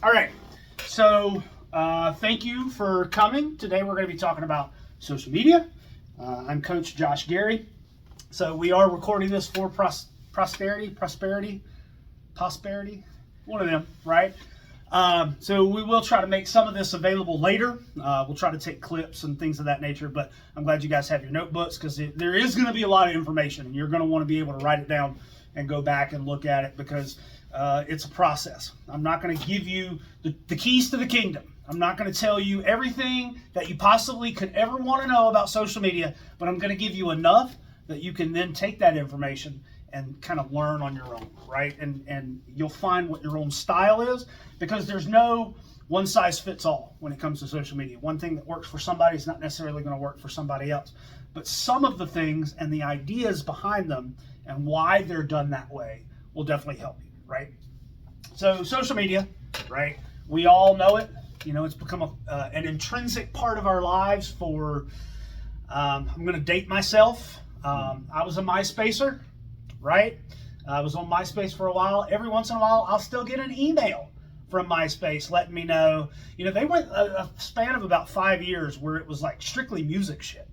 All right. So thank you for coming. Today we're going to be talking about social media. I'm Coach Josh Gerry. So we are recording this for prosperity, one of them, right? So we will try to make some of this available later. We'll try to take clips and things of that nature, but I'm glad you guys have your notebooks because there is going to be a lot of information and you're going to want to be able to write it down and go back and look at it because it's a process. I'm not going to give you the keys to the kingdom. I'm not going to tell you everything that you possibly could ever want to know about social media, but I'm going to give you enough that you can then take that information and kind of learn on your own, right? And you'll find what your own style is because there's no one size fits all when it comes to social media. One thing that works for somebody is not necessarily going to work for somebody else. But some of the things and the ideas behind them and why they're done that way will definitely help you, right? So social media, right? We all know it. You know, it's become an intrinsic part of our lives for, I'm going to date myself. I was a MySpacer, right? I was on MySpace for a while. Every once in a while, I'll still get an email from MySpace letting me know. You know, they went a span of about 5 years where it was like strictly music shit,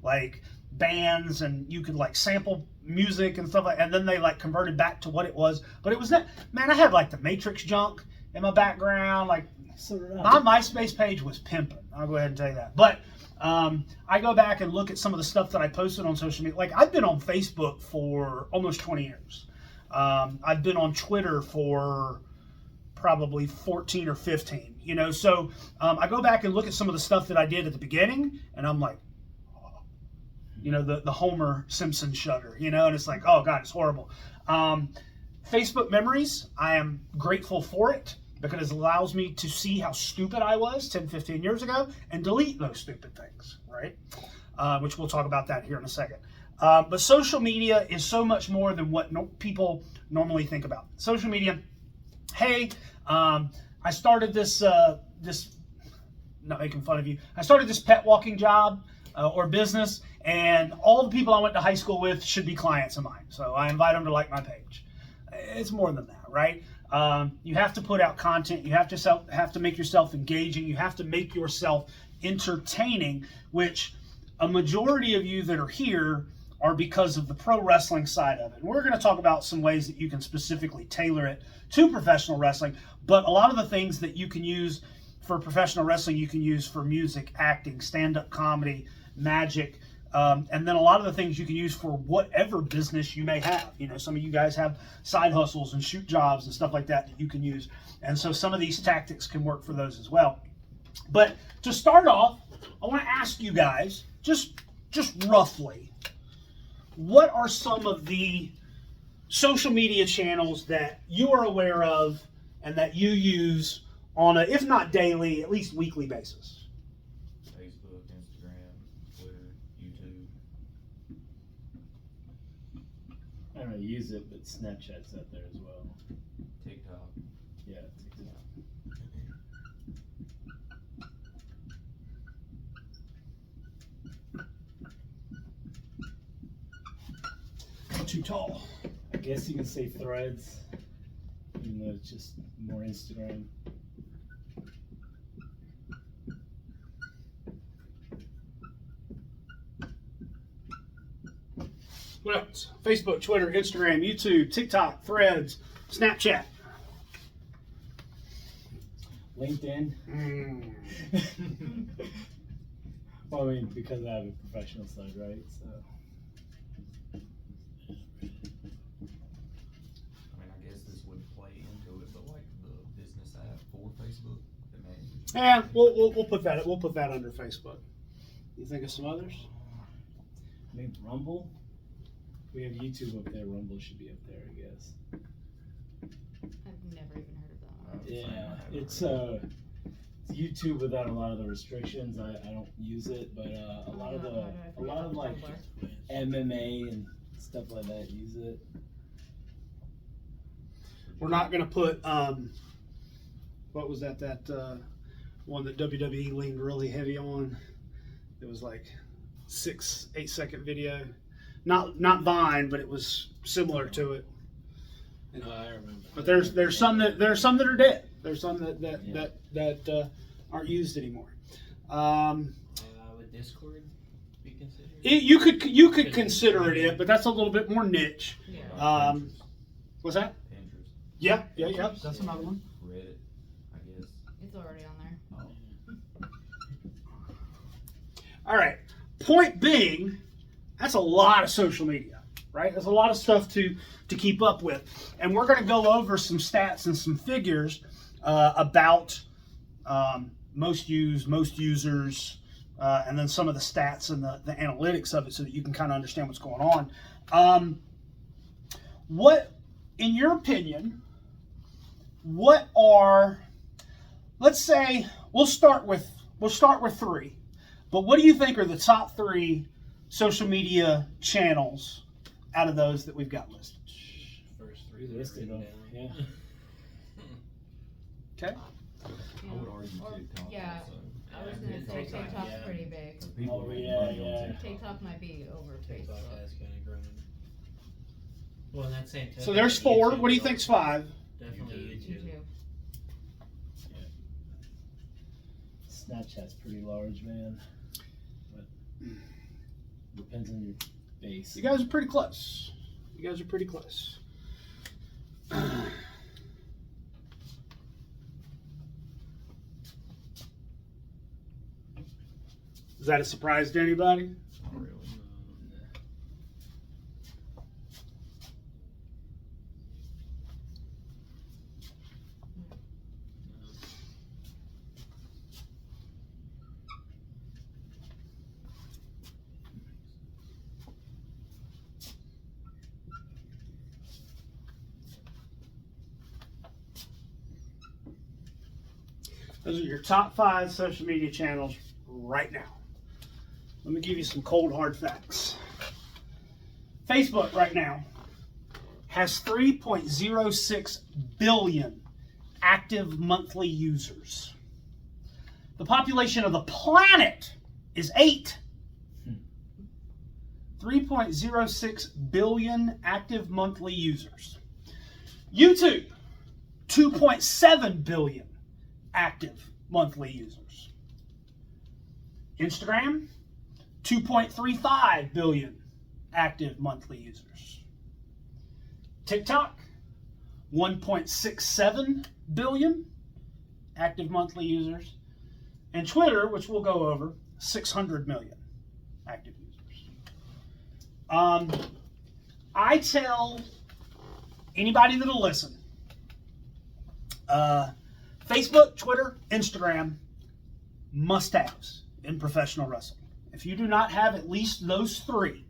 like bands, and you could like sample music and stuff like. And then they like converted back to what it was. But it was that, man. I had like the Matrix junk in my background. Like my MySpace page was pimping. I'll go ahead and tell you that. But I go back and look at some of the stuff that I posted on social media. Like I've been on Facebook for almost 20 years. I've been on Twitter for probably 14 or 15, you know. So I go back and look at some of the stuff that I did at the beginning and I'm like, oh, you know, the Homer Simpson shudder, you know, and it's like, oh God, it's horrible. Facebook memories, I am grateful for it because it allows me to see how stupid I was 10, 15 years ago and delete those stupid things, right? Which we'll talk about that here in a second. But social media is so much more than what people normally think about. Social media, hey, I started this, not making fun of you, I started this pet walking job or business, and all the people I went to high school with should be clients of mine. So I invite them to like my page. It's more than that, right? You have to put out content. You have to make yourself engaging. You have to make yourself entertaining, which a majority of you that are here are because of the pro wrestling side of it. And we're going to talk about some ways that you can specifically tailor it to professional wrestling. But a lot of the things that you can use for professional wrestling, you can use for music, acting, stand-up comedy, magic, and then a lot of the things you can use for whatever business you may have. You know, some of you guys have side hustles and shoot jobs and stuff like that you can use. And so some of these tactics can work for those as well. But to start off, I want to ask you guys, just roughly, what are some of the social media channels that you are aware of and that you use on a, if not daily, at least weekly basis? Facebook, Instagram, Twitter, YouTube. I don't really use it, but Snapchat's out there as well. TikTok. Yeah, TikTok. Too tall. I guess you can say Threads, even though it's just more Instagram. What else? Facebook, Twitter, Instagram, YouTube, TikTok, Threads, Snapchat. LinkedIn. Well, I mean, because I have a professional side, right? So. I guess this would play into it, but like the business app for Facebook that manages. Yeah, we'll put that under Facebook. You think of some others? I mean, Rumble. We have YouTube up there. Rumble should be up there, I guess. I've never even heard of that one. Yeah, it's YouTube without a lot of the restrictions. I don't use it, but a lot of like MMA and stuff like that use it. We're not gonna put what was that one that WWE leaned really heavy on? It was like 6-8 second video. Not Vine, but it was similar to it. No, I remember. But there's some that are dead. There's some that aren't used anymore. Would Discord be considered? You could consider it, but that's a little bit more niche. Yeah. What's that? Pinterest, Yeah. That's another one. Reddit, I guess. It's already on there. All right. Point being, that's a lot of social media, right? There's a lot of stuff to keep up with, and we're going to go over some stats and some figures about most used, most users, and then some of the stats and the analytics of it, so that you can kind of understand what's going on. What, in your opinion, what are, let's say, we'll start with 3, but what do you think are the top 3 social media channels out of those that we've got listed? First 3 Listed written them, down. yeah. Okay. I would argue Or- TikTok yeah. also. I was gonna say TikTok, TikTok's yeah. pretty big. So people Oh, are making yeah, money yeah. on TikTok. TikTok might be over TikTok Facebook. has kind of grown. Well, in that same token, So there's 4. YouTube What do you is think's also- 5? Definitely YouTube. YouTube. Snapchat's pretty large, man. But depends on your base. You guys are pretty close. Is that a surprise to anybody? Not really. Those are your top 5 social media channels right now. Let me give you some cold hard facts. Facebook right now has 3.06 billion active monthly users. The population of the planet is 8. 3.06 billion active monthly users. YouTube, 2.7 billion active monthly users. Instagram, 2.35 billion active monthly users. TikTok, 1.67 billion active monthly users. And Twitter, which we'll go over, 600 million active users. I tell anybody that'll listen, Facebook, Twitter, Instagram, must-haves in professional wrestling. If you do not have at least those 3,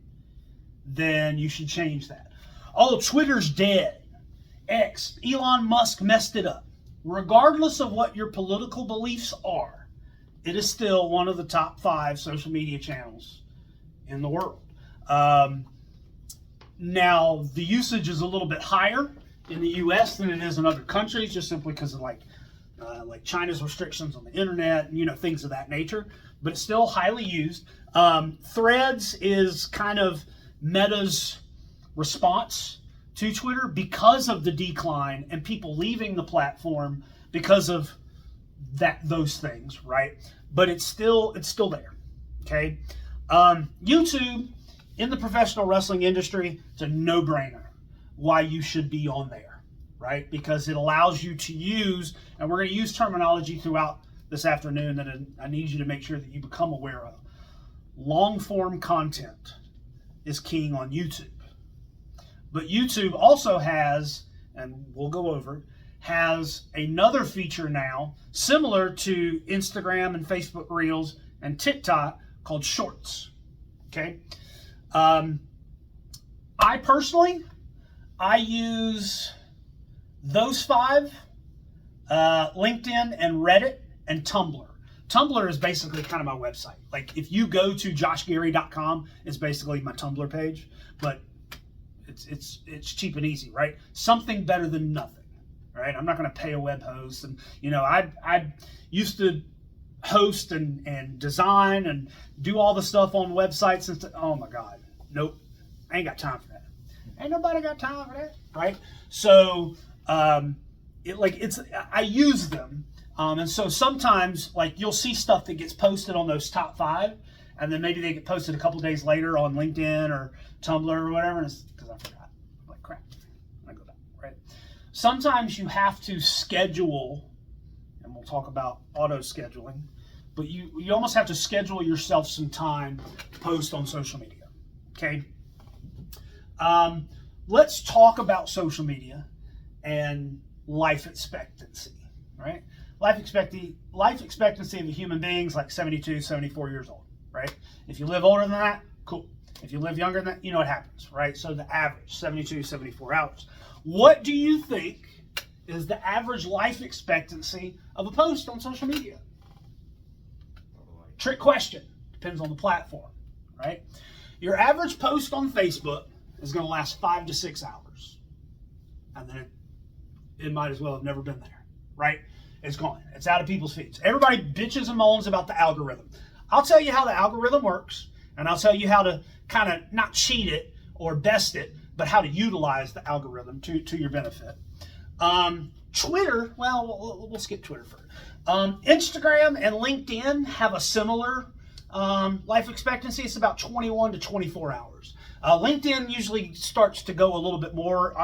then you should change that. Oh, Twitter's dead. X, Elon Musk messed it up. Regardless of what your political beliefs are, it is still one of the top 5 social media channels in the world. Now, the usage is a little bit higher in the U.S. than it is in other countries, just simply because of like China's restrictions on the internet and things of that nature. But it's still highly used. Threads is kind of Meta's response to Twitter because of the decline and people leaving the platform because of those things, right? But it's still there. Okay. YouTube in the professional wrestling industry, it's a no-brainer why you should be on there, right? Because it allows you to use, and we're going to use terminology throughout this afternoon that I need you to make sure that you become aware of. Long-form content is king on YouTube. But YouTube also has, and we'll go over it, has another feature now similar to Instagram and Facebook Reels and TikTok called Shorts. Okay? I personally use those 5, LinkedIn and Reddit and Tumblr. Tumblr is basically kind of my website. Like if you go to joshgerry.com, it's basically my Tumblr page, but it's cheap and easy, right? Something better than nothing, right? I'm not going to pay a web host, and I used to host and design and do all the stuff on websites and oh my god, nope, I ain't got time for that. Ain't nobody got time for that, right? So I use them, and so sometimes like you'll see stuff that gets posted on those top 5, and then maybe they get posted a couple days later on LinkedIn or Tumblr or whatever, and it's because I forgot. I'm like, crap, I go back, right? Sometimes you have to schedule, and we'll talk about auto scheduling, but you almost have to schedule yourself some time to post on social media, okay? Let's talk about social media and life expectancy, right? Life expectancy of a human being is like 72, 74 years old, right? If you live older than that, cool. If you live younger than that, you know what happens, right? So the average, 72, 74 hours. What do you think is the average life expectancy of a post on social media? Trick question. Depends on the platform, right? Your average post on Facebook is going to last 5 to 6 hours. And then it might as well have never been there, right? It's gone. It's out of people's feeds. Everybody bitches and moans about the algorithm. I'll tell you how the algorithm works, and I'll tell you how to kind of not cheat it or best it, but how to utilize the algorithm to your benefit. Twitter, well, we'll skip Twitter first. Instagram and LinkedIn have a similar life expectancy. It's about 21 to 24 hours. LinkedIn usually starts to go a little bit more.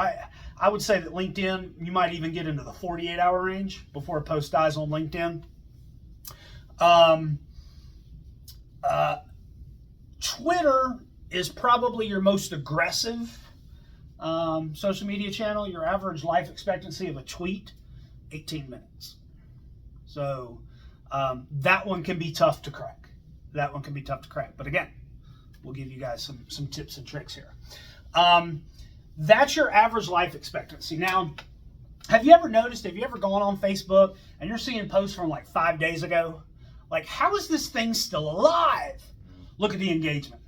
I would say that LinkedIn, you might even get into the 48-hour range before a post dies on LinkedIn. Twitter is probably your most aggressive social media channel. Your average life expectancy of a tweet, 18 minutes. So that one can be tough to crack. But again, we'll give you guys some tips and tricks here. That's your average life expectancy. Now, have you ever gone on Facebook and you're seeing posts from like 5 days ago? Like, how is this thing still alive? Look at the engagement.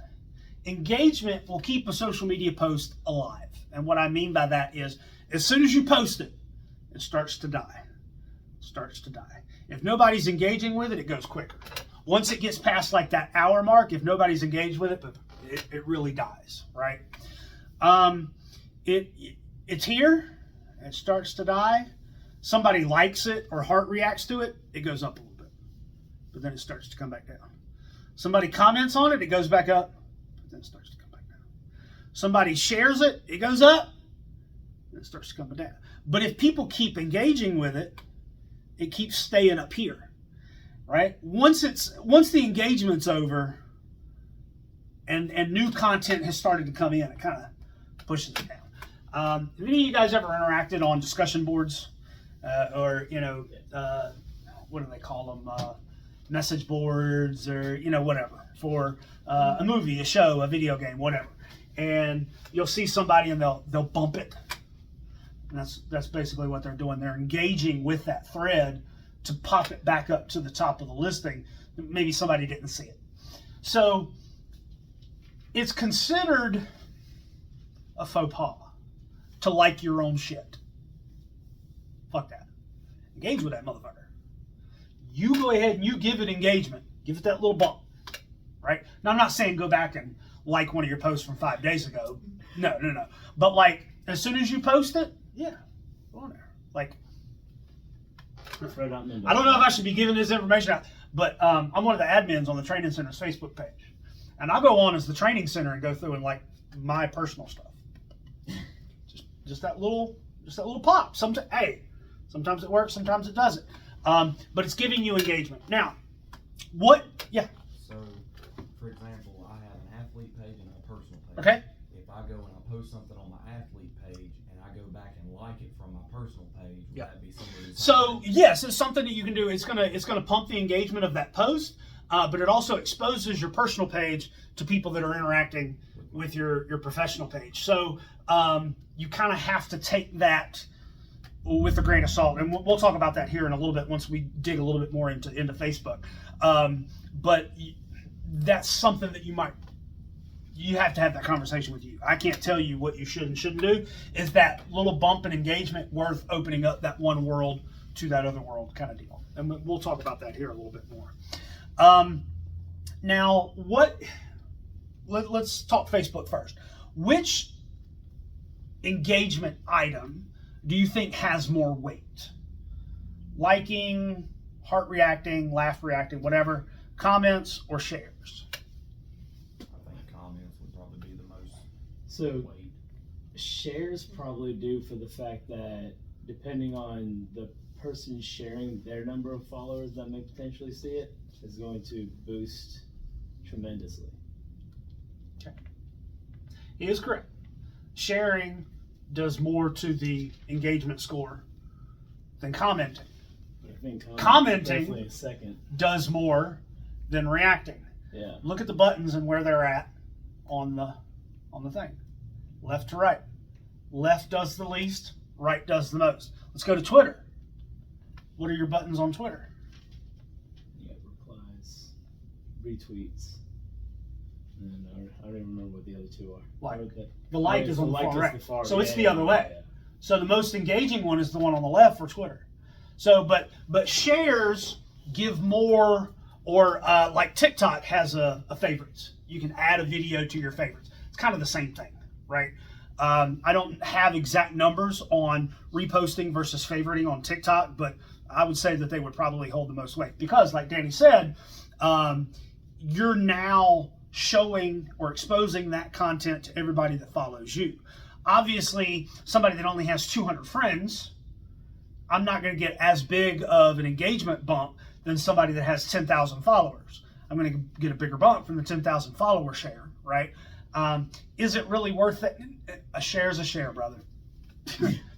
Engagement will keep a social media post alive. And what I mean by that is, as soon as you post it, it starts to die. If nobody's engaging with it, it goes quicker. Once it gets past like that hour mark, if nobody's engaged with it, it really dies, right? It's here, it starts to die. Somebody likes it or heart reacts to it, it goes up a little bit. But then it starts to come back down. Somebody comments on it, it goes back up, but then it starts to come back down. Somebody shares it, it goes up, and it starts to come down. But if people keep engaging with it, it keeps staying up here, right? Once the engagement's over and new content has started to come in, it kind of pushes it down. Have any of you guys ever interacted on discussion boards or, what do they call them? Message boards or, whatever, for a movie, a show, a video game, whatever. And you'll see somebody and they'll bump it. And that's basically what they're doing. They're engaging with that thread to pop it back up to the top of the listing. Maybe somebody didn't see it. So it's considered a faux pas to like your own shit. Fuck that. Engage with that motherfucker. You go ahead and you give it engagement. Give it that little bump. Right? Now, I'm not saying go back and like one of your posts from 5 days ago. No. But like, as soon as you post it, yeah, go on there. Like, I don't know if I should be giving this information out, but I'm one of the admins on the Training Center's Facebook page. And I'll go on as the Training Center and go through and like my personal stuff. Just that little pop. Sometimes it works, sometimes it doesn't. But it's giving you engagement. Now, yeah. So, for example, I have an athlete page and a personal page. Okay. If I go and I post something on my athlete page and I go back and like it from my personal page, would that be something? So yes, it's something that you can do. It's gonna pump the engagement of that post, but it also exposes your personal page to people that are interacting with your professional page. So you kind of have to take that with a grain of salt, and we'll talk about that here in a little bit once we dig a little bit more into Facebook. But that's something that you have to have that conversation with you. I can't tell you what you should and shouldn't do. Is that little bump in engagement worth opening up that one world to that other world kind of deal? And we'll talk about that here a little bit more. Now, let's talk Facebook first. Which engagement item do you think has more weight? Liking, heart reacting, laugh reacting, whatever, comments or shares? I think comments would probably be the most So weight. shares probably do, for the fact that depending on the person sharing, their number of followers that may potentially see it is going to boost tremendously. He is correct. Sharing does more to the engagement score than commenting. But I think Commenting definitely a second. does more than reacting. Yeah. Look at the buttons and where they're at on the thing. Left to right. Left does the least, right does the most. Let's go to Twitter. What are your buttons on Twitter? You got replies, retweets, and I don't even remember what the other two are. Like. Or the- The like oh, is the on the like far is right. the far- So it's yeah, the yeah, other yeah, way. yeah. So the most engaging one is the one on the left for Twitter. So, but shares give more, or like TikTok has a favorites. You can add a video to your favorites. It's kind of the same thing, right? I don't have exact numbers on reposting versus favoriting on TikTok, but I would say that they would probably hold the most weight because, like Danny said, you're now showing or exposing that content to everybody that follows you. Obviously, somebody that only has 200 friends, I'm not going to get as big of an engagement bump than somebody that has 10,000 followers. I'm going to get a bigger bump from the 10,000 follower share, right? Is it really worth it? A share is a share, brother.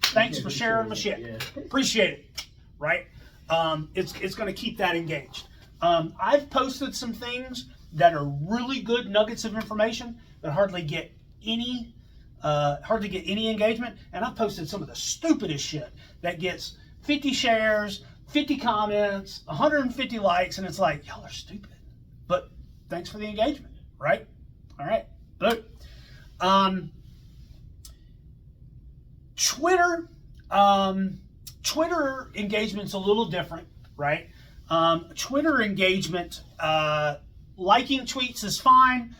Thanks for sharing my shit. Yeah. Appreciate it, right? It's going to keep that engaged. I've posted some things that are really good nuggets of information that hardly get any engagement, and I've posted some of the stupidest shit that gets 50 shares, 50 comments, 150 likes, and it's like, y'all are stupid. But thanks for the engagement, right? All right. But Twitter engagement's a little different, right? Twitter engagement, liking tweets is fine.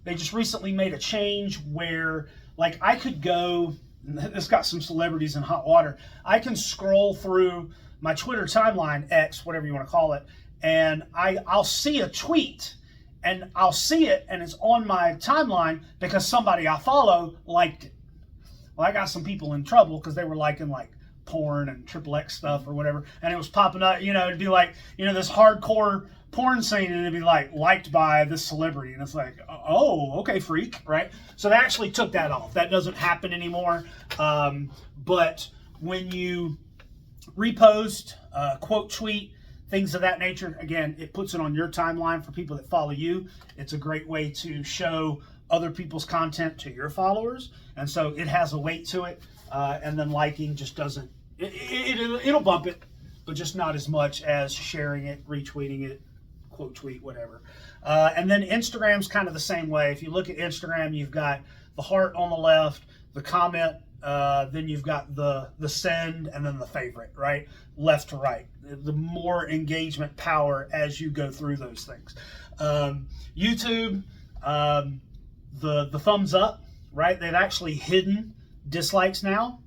They just recently made a change where, like, I could go, this got some celebrities in hot water. I can scroll through my Twitter timeline, X, whatever you want to call it, and I'll see a tweet, and I'll see it, and it's on my timeline because somebody I follow liked it. Well, I got some people in trouble because they were liking, like, porn and XXX stuff or whatever, and it was popping up, it'd be like, this hardcore porn scene, and it'd be like liked by this celebrity, and it's like, oh, okay, freak, right? So they actually took that off. That doesn't happen anymore. But when you repost, quote tweet, things of that nature, again, it puts it on your timeline for people that follow you. It's a great way to show other people's content to your followers, and so it has a weight to it. And then liking just doesn't, it'll bump it, but just not as much as sharing it, retweeting it, quote tweet, whatever. And then Instagram's kind of the same way. If you look at Instagram, you've got the heart on the left, the comment, then you've got the send, and then the favorite, right? Left to right. The more engagement power as you go through those things. YouTube, the thumbs up, right? They've actually hidden dislikes now.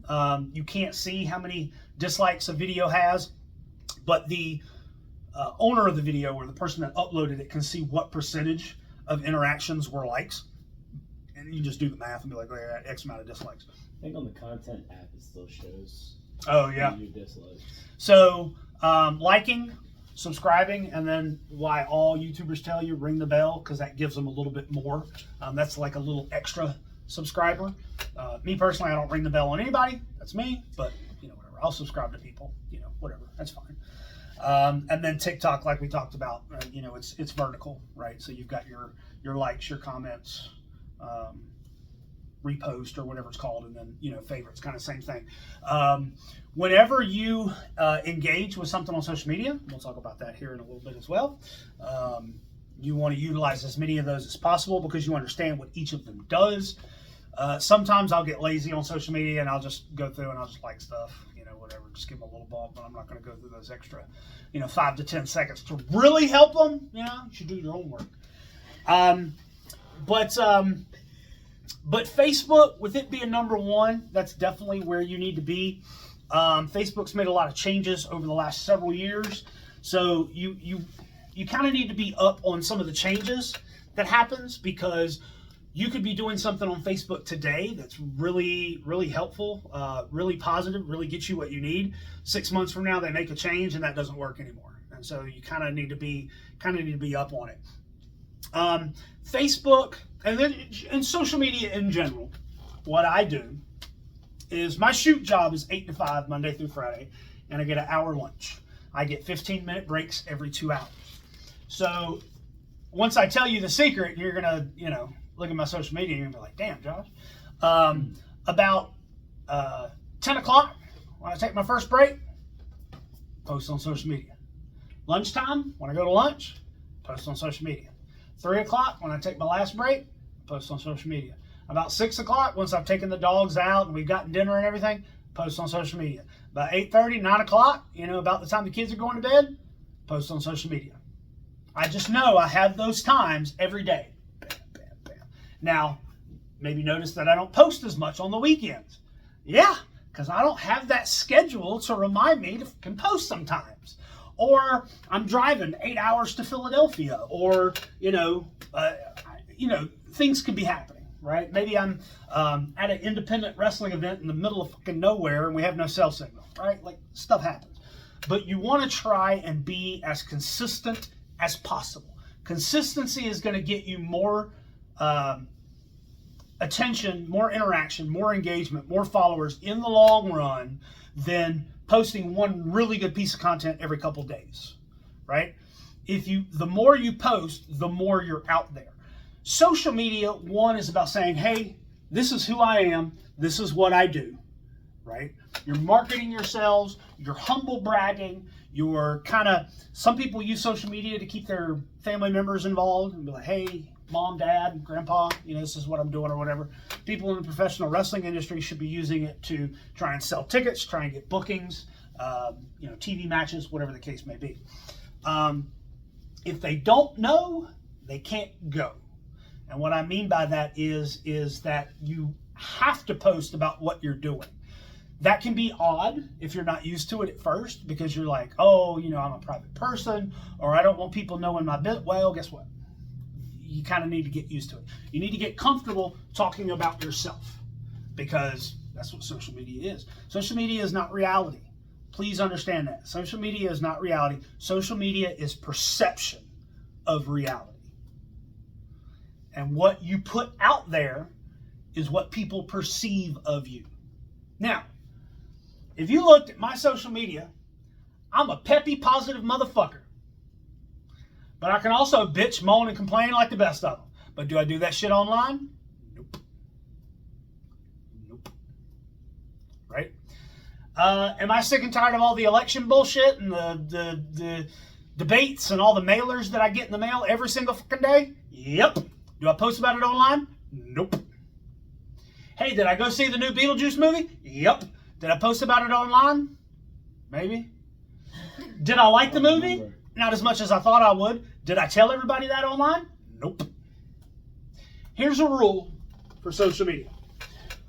You can't see how many dislikes a video has, but the owner of the video, or the person that uploaded it, can see what percentage of interactions were likes, and you just do the math and be like, oh yeah, X amount of dislikes. I think on the content app it still shows. Oh yeah. Your dislikes. So liking, subscribing, and then why all YouTubers tell you ring the bell, because that gives them a little bit more. That's like a little extra subscriber. Me personally, I don't ring the bell on anybody. That's me. But whatever. I'll subscribe to people. Whatever. That's fine. And then TikTok, like we talked about, it's vertical, right? So you've got your likes, your comments, repost, or whatever it's called, and then favorites, kind of same thing. Whenever you engage with something on social media, we'll talk about that here in a little bit as well. You want to utilize as many of those as possible because you understand what each of them does. Sometimes I'll get lazy on social media and I'll just go through and I'll just like stuff, whatever, just give them a little bump, but I'm not going to go through those extra, 5 to 10 seconds to really help them. You should do your homework. But But Facebook, with it being number one, that's definitely where you need to be. Facebook's made a lot of changes over the last several years. So you kind of need to be up on some of the changes that happens, because you could be doing something on Facebook today that's really, really helpful, really positive, really gets you what you need. 6 months from now, they make a change and that doesn't work anymore. And so you kind of need to be up on it. Facebook and social media in general, what I do is my shoot job is 8 to 5 Monday through Friday, and I get an hour lunch. I get 15-minute breaks every 2 hours. So once I tell you the secret, you're gonna, look at my social media and you're gonna be like, damn, Josh. About 10 o'clock, when I take my first break, post on social media. Lunchtime, when I go to lunch, post on social media. 3 o'clock, when I take my last break, post on social media. About 6 o'clock, once I've taken the dogs out and we've gotten dinner and everything, post on social media. About 8:30, 9 o'clock, about the time the kids are going to bed, post on social media. I just know I have those times every day. Bam, bam, bam. Now, maybe notice that I don't post as much on the weekends. Yeah, because I don't have that schedule to remind me to can post sometimes. Or I'm driving 8 hours to Philadelphia, or, things could be happening, right? Maybe I'm at an independent wrestling event in the middle of fucking nowhere and we have no cell signal, right? Like, stuff happens. But you want to try and be as consistent as possible. Consistency is going to get you more attention, more interaction, more engagement, more followers in the long run than posting one really good piece of content every couple days, right? The more you post, the more you're out there. Social media, one, is about saying, hey, this is who I am, this is what I do, right? You're marketing yourselves, you're humble bragging, some people use social media to keep their family members involved and be like, hey, mom, dad, grandpa, this is what I'm doing or whatever. People in the professional wrestling industry should be using it to try and sell tickets, try and get bookings, TV matches, whatever the case may be. If they don't know, they can't go. And what I mean by that is that you have to post about what you're doing. That can be odd if you're not used to it at first, because you're like, oh, I'm a private person, or I don't want people knowing my bit. Well, guess what? You kind of need to get used to it. You need to get comfortable talking about yourself, because that's what social media is. Social media is not reality. Please understand that. Social media is not reality. Social media is perception of reality. And what you put out there is what people perceive of you. Now, if you looked at my social media, I'm a peppy, positive motherfucker. But I can also bitch, moan, and complain like the best of them. But do I do that shit online? Nope. Right? Am I sick and tired of all the election bullshit and the debates and all the mailers that I get in the mail every single fucking day? Yep. Do I post about it online? Nope. Hey, did I go see the new Beetlejuice movie? Yep. Did I post about it online? Maybe. Did I like the movie? Not as much as I thought I would. Did I tell everybody that online? Nope. Here's a rule for social media.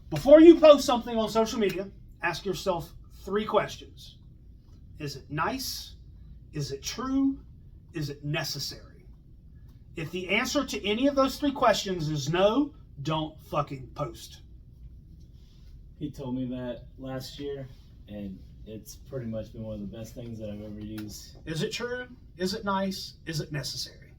Before you post something on social media, ask yourself 3 questions. Is it nice? Is it true? Is it necessary? If the answer to any of those 3 questions is no, don't fucking post. He told me that last year, and it's pretty much been one of the best things that I've ever used. Is it true? Is it nice? Is it necessary?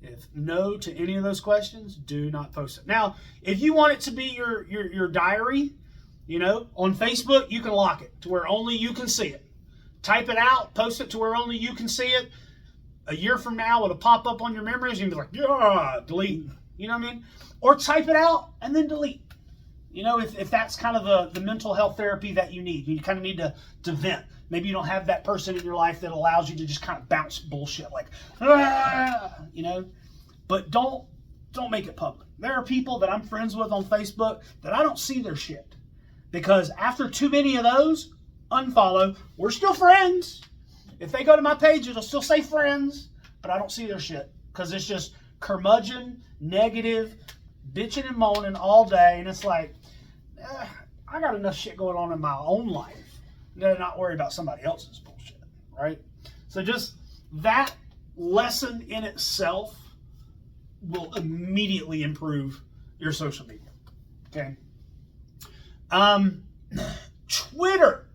If no to any of those questions, do not post it. Now, if you want it to be your diary, on Facebook, you can lock it to where only you can see it. Type it out, post it to where only you can see it. A year from now, it'll pop up on your memories and you'll be like, yeah, delete. You know what I mean? Or type it out and then delete. If that's kind of the mental health therapy that you need. You kind of need to vent. Maybe you don't have that person in your life that allows you to just kind of bounce bullshit like, But don't make it public. There are people that I'm friends with on Facebook that I don't see their shit. Because after too many of those, unfollow. We're still friends. If they go to my page, it'll still say friends, but I don't see their shit because it's just curmudgeon, negative, bitching and moaning all day, and it's like, I got enough shit going on in my own life to not worry about somebody else's bullshit, right? So just that lesson in itself will immediately improve your social media, okay? Twitter.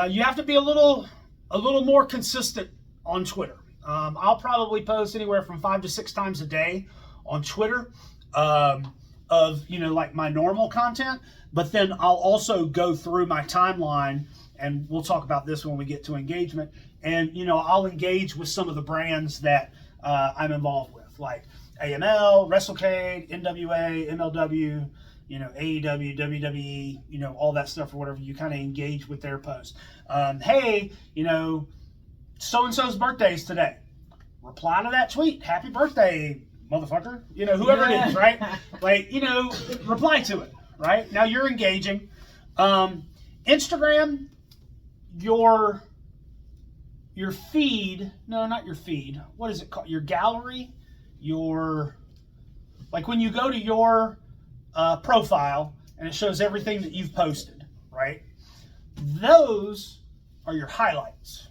You have to be a little more consistent on Twitter. I'll probably post anywhere from 5 to 6 times a day on Twitter of, like my normal content, but then I'll also go through my timeline, and we'll talk about this when we get to engagement, and, I'll engage with some of the brands that I'm involved with, like AML, WrestleCade, NWA, MLW, AEW, WWE, all that stuff or whatever. You kind of engage with their post. Hey, so-and-so's birthday is today. Reply to that tweet. Happy birthday, motherfucker. Whoever it is, right? Like, reply to it, right? Now you're engaging. Instagram, your feed, no, not your feed. What is it called? Your gallery, like when you go to your profile and it shows everything that you've posted, right? Those are your highlights.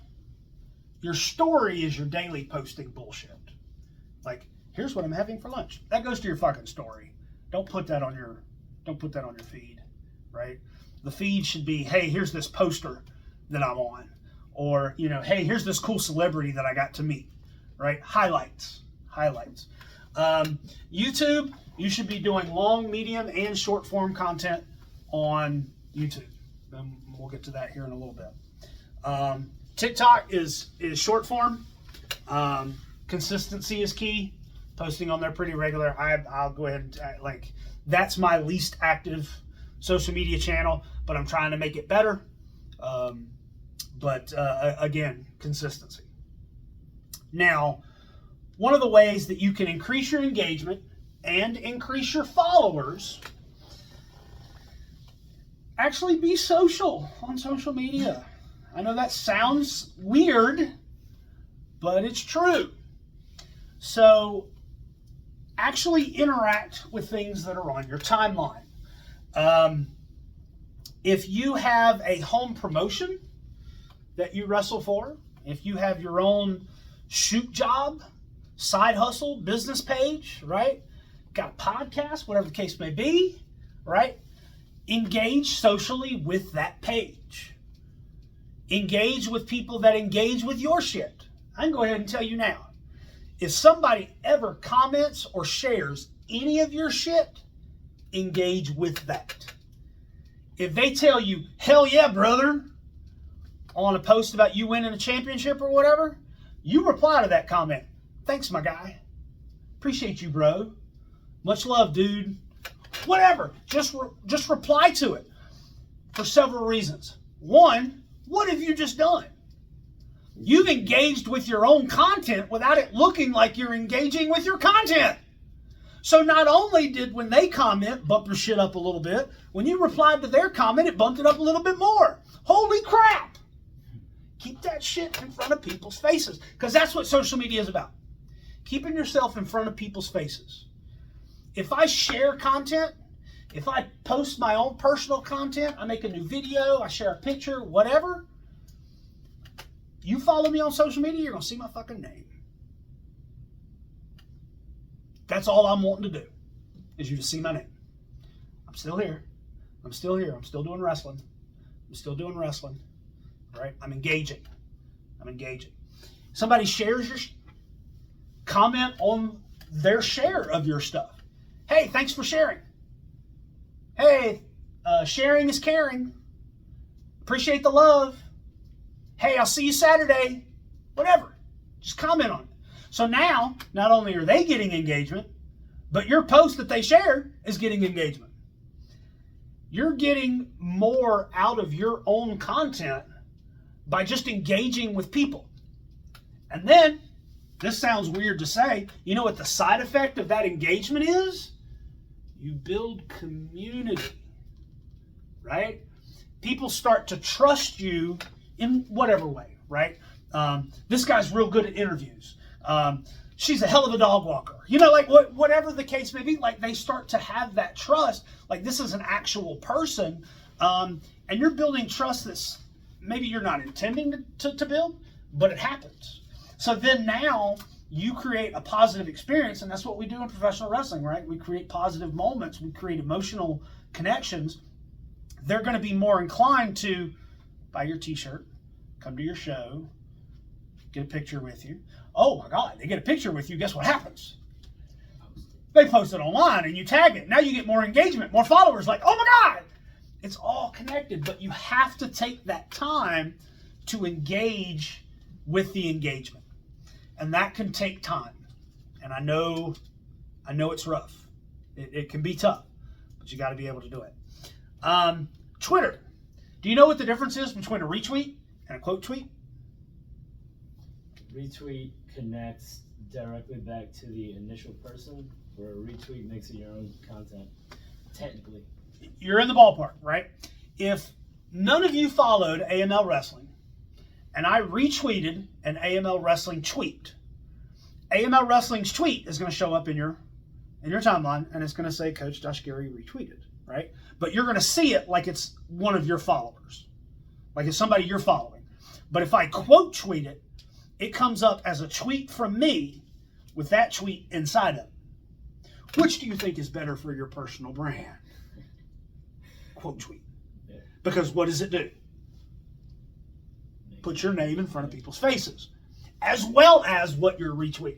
Your story is your daily posting bullshit. Like, here's what I'm having for lunch. That goes to your fucking story. Don't put that on your feed, right? The feed should be, hey, here's this poster that I'm on. Or, hey, here's this cool celebrity that I got to meet, right? Highlights. YouTube, you should be doing long, medium, and short form content on YouTube. And we'll get to that here in a little bit. TikTok is short form. Consistency is key. Posting on there pretty regular. I'll go ahead and that's my least active social media channel, but I'm trying to make it better. Again, consistency. Now, one of the ways that you can increase your engagement and increase your followers, actually be social on social media. I know that sounds weird, but it's true. So actually interact with things that are on your timeline. If you have a home promotion that you wrestle for, if you have your own shoot job, side hustle, business page, right? Got a podcast, whatever the case may be, right? Engage socially with that page. Engage with people that engage with your shit. I can go ahead and tell you now, if somebody ever comments or shares any of your shit, engage with that. If they tell you, hell yeah, brother, on a post about you winning a championship or whatever, you reply to that comment. Thanks, my guy. Appreciate you, bro. Much love, dude. Whatever. Just reply to it for several reasons. One, what have you just done? You've engaged with your own content without it looking like you're engaging with your content. So not only did when they comment bump your shit up a little bit, when you replied to their comment, it bumped it up a little bit more. Holy crap. Keep that shit in front of people's faces, because that's what social media is about. Keeping yourself in front of people's faces. If I share content, if I post my own personal content, I make a new video, I share a picture, whatever, you follow me on social media, you're going to see my fucking name. That's all I'm wanting to do, is you to see my name. I'm still here. I'm still here. I'm still doing wrestling. Right? I'm engaging. Somebody shares your comment on their share of your stuff. Hey, thanks for sharing. Hey, sharing is caring. Appreciate the love. Hey, I'll see you Saturday. Whatever. Just comment on it. So now, not only are they getting engagement, but your post that they share is getting engagement. You're getting more out of your own content by just engaging with people. And then, this sounds weird to say, you know what the side effect of that engagement is? You build community, right? People start to trust you in whatever way, right? This guy's real good at interviews. she's a hell of a dog walker. You know, like whatever the case may be, like they start to have that trust. Like this is an actual person, and you're building trust that's maybe you're not intending to build, but it happens. So then now you create a positive experience, and that's what we do in professional wrestling, right? We create positive moments, we create emotional connections. They're going to be more inclined to buy your t-shirt, come to your show, get a picture with you. Oh my God, they get a picture with you, guess what happens? They post it online and you tag it. Now you get more engagement, more followers, like, oh my God! It's all connected, but you have to take that time to engage with the engagement. And that can take time. And I know it's rough. It can be tough, but you got to be able to do it. Twitter. Do you know what the difference is between a retweet and a quote tweet? Retweet connects directly back to the initial person, where a retweet makes it your own content, technically. You're in the ballpark, right? If none of you followed AML Wrestling, and I retweeted an AML Wrestling tweet, AML Wrestling's tweet is going to show up in your timeline, and it's going to say Coach Gerry retweeted, right? But you're going to see it like it's one of your followers, like it's somebody you're following. But if I quote tweet it, it comes up as a tweet from me with that tweet inside of it. Which do you think is better for your personal brand? Quote tweet. Yeah. Because what does it do? Put your name in front of people's faces, as well as what you're retweeting,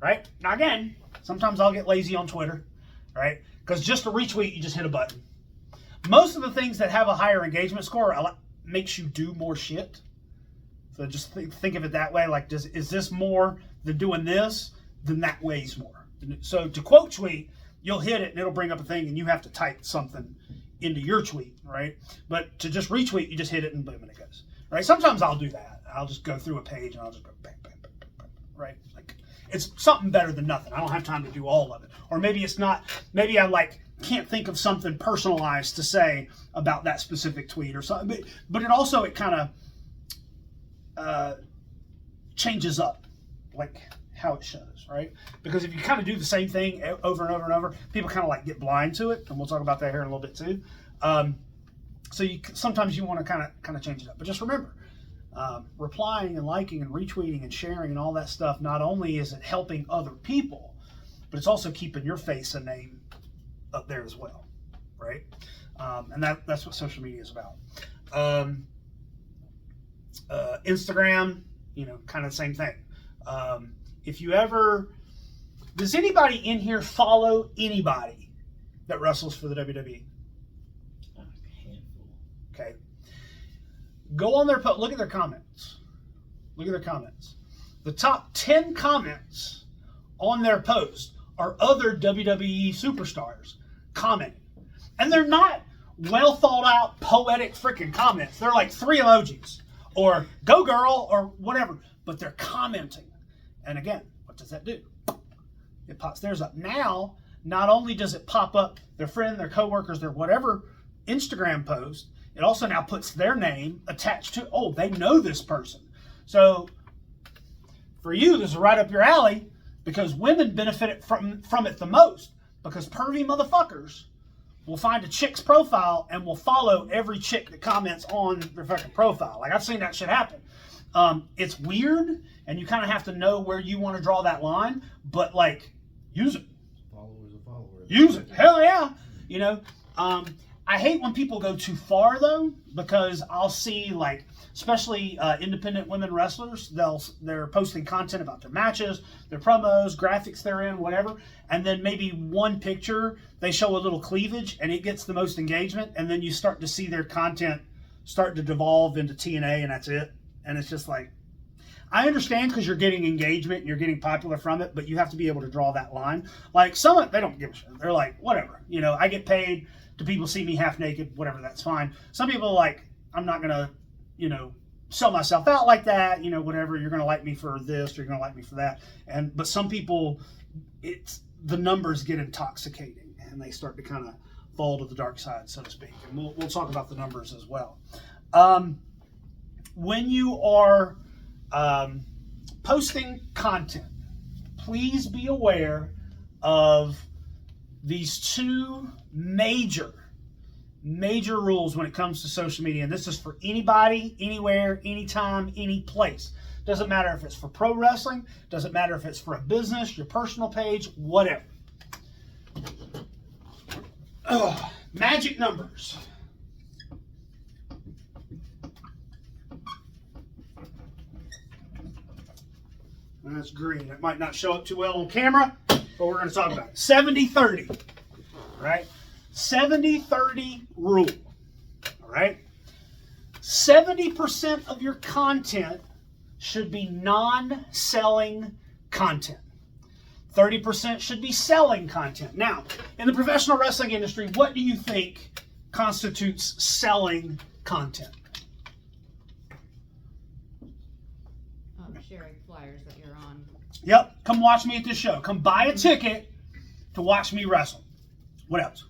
right? Now again, sometimes I'll get lazy on Twitter, right? Because just a retweet, you just hit a button. Most of the things that have a higher engagement score makes you do more shit. So just think of it that way. Like, is this more than doing this? Then that weighs more. So to quote tweet, you'll hit it and it'll bring up a thing and you have to type something into your tweet, right? But to just retweet, you just hit it and boom, and it goes. Right? Sometimes I'll do that. I'll just go through a page and I'll just go bang, bang, bang, bang, bang, right? Like, it's something better than nothing. I don't have time to do all of it. Or maybe it's not, maybe I can't think of something personalized to say about that specific tweet or something. But it also, it kind of changes up like how it shows, right? Because if you kind of do the same thing over and over and over, people kind of like get blind to it, and we'll talk about that here in a little bit too. So sometimes you want to kind of change it up, but just remember, replying and liking and retweeting and sharing and all that stuff. Not only is it helping other people, but it's also keeping your face and name up there as well, right? And that's what social media is about. Instagram, kind of the same thing. If you ever, does anybody in here follow anybody that wrestles for the WWE? A handful. Okay. Go on their look at their comments. Look at their comments. The top 10 comments on their post are other WWE superstars commenting. And they're not well thought out, poetic freaking comments. They're like 3 emojis or go girl or whatever, but they're commenting. And again, what does that do? It pops theirs up. Now, not only does it pop up their friend, their coworkers, their whatever Instagram post, it also now puts their name attached to, oh, they know this person. So for you, this is right up your alley because women benefit from it the most, because pervy motherfuckers will find a chick's profile and will follow every chick that comments on their fucking profile. Like, I've seen that shit happen. It's weird, and you kind of have to know where you want to draw that line, but like, use it. Followers are followers. Use it. Hell yeah. I hate when people go too far though, because I'll see especially independent women wrestlers, they're posting content about their matches, their promos, graphics they're in, whatever, and then maybe one picture they show a little cleavage and it gets the most engagement, and then you start to see their content start to devolve into TNA and that's it. And it's just like, I understand because you're getting engagement and you're getting popular from it, but you have to be able to draw that line. Like, some, they don't give a shit. They're like, whatever. I get paid to people see me half naked, whatever, that's fine. Some people are like, I'm not going to, sell myself out like that, whatever. You're going to like me for this or you're going to like me for that. But some people, the numbers get intoxicating and they start to kind of fall to the dark side, so to speak. And we'll talk about the numbers as well. When you are posting content, please be aware of these two major rules when it comes to social media. And this is for anybody, anywhere, anytime, any place. Doesn't matter if it's for pro wrestling, doesn't matter if it's for a business, your personal page, whatever. Magic numbers. That's green. It might not show up too well on camera, but we're going to talk about it. 70-30, right? 70-30 rule, all right? 70% of your content should be non-selling content. 30% should be selling content. Now, in the professional wrestling industry, what do you think constitutes selling content? Sharing flyers that you're on. Yep, come watch me at this show. Come buy a ticket to watch me wrestle. What else?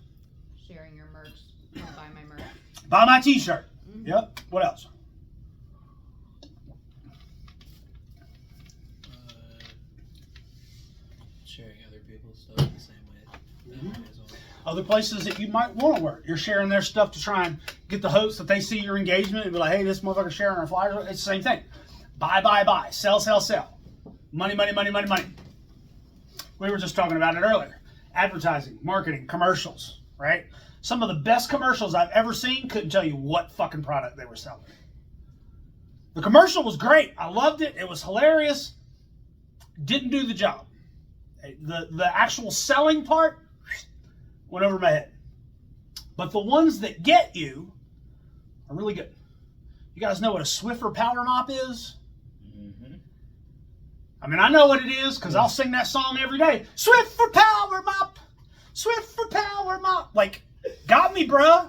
Sharing your merch. Come buy my merch. Buy my t-shirt. Mm-hmm. Yep, what else? Sharing other people's stuff the same way. Mm-hmm. Other places that you might want to work. You're sharing their stuff to try and get the hosts that they see your engagement and be like, hey, this motherfucker's sharing our flyers. It's the same thing. Buy. Sell. Money. We were just talking about it earlier. Advertising, marketing, commercials, right? Some of the best commercials I've ever seen couldn't tell you what fucking product they were selling. The commercial was great. I loved it. It was hilarious. Didn't do the job. The actual selling part went over my head. But the ones that get you are really good. You guys know what a Swiffer power mop is? Mm-hmm. I mean, I know what it is because I'll sing that song every day. Swiffer power mop. Swiffer power mop. Like, got me, bruh.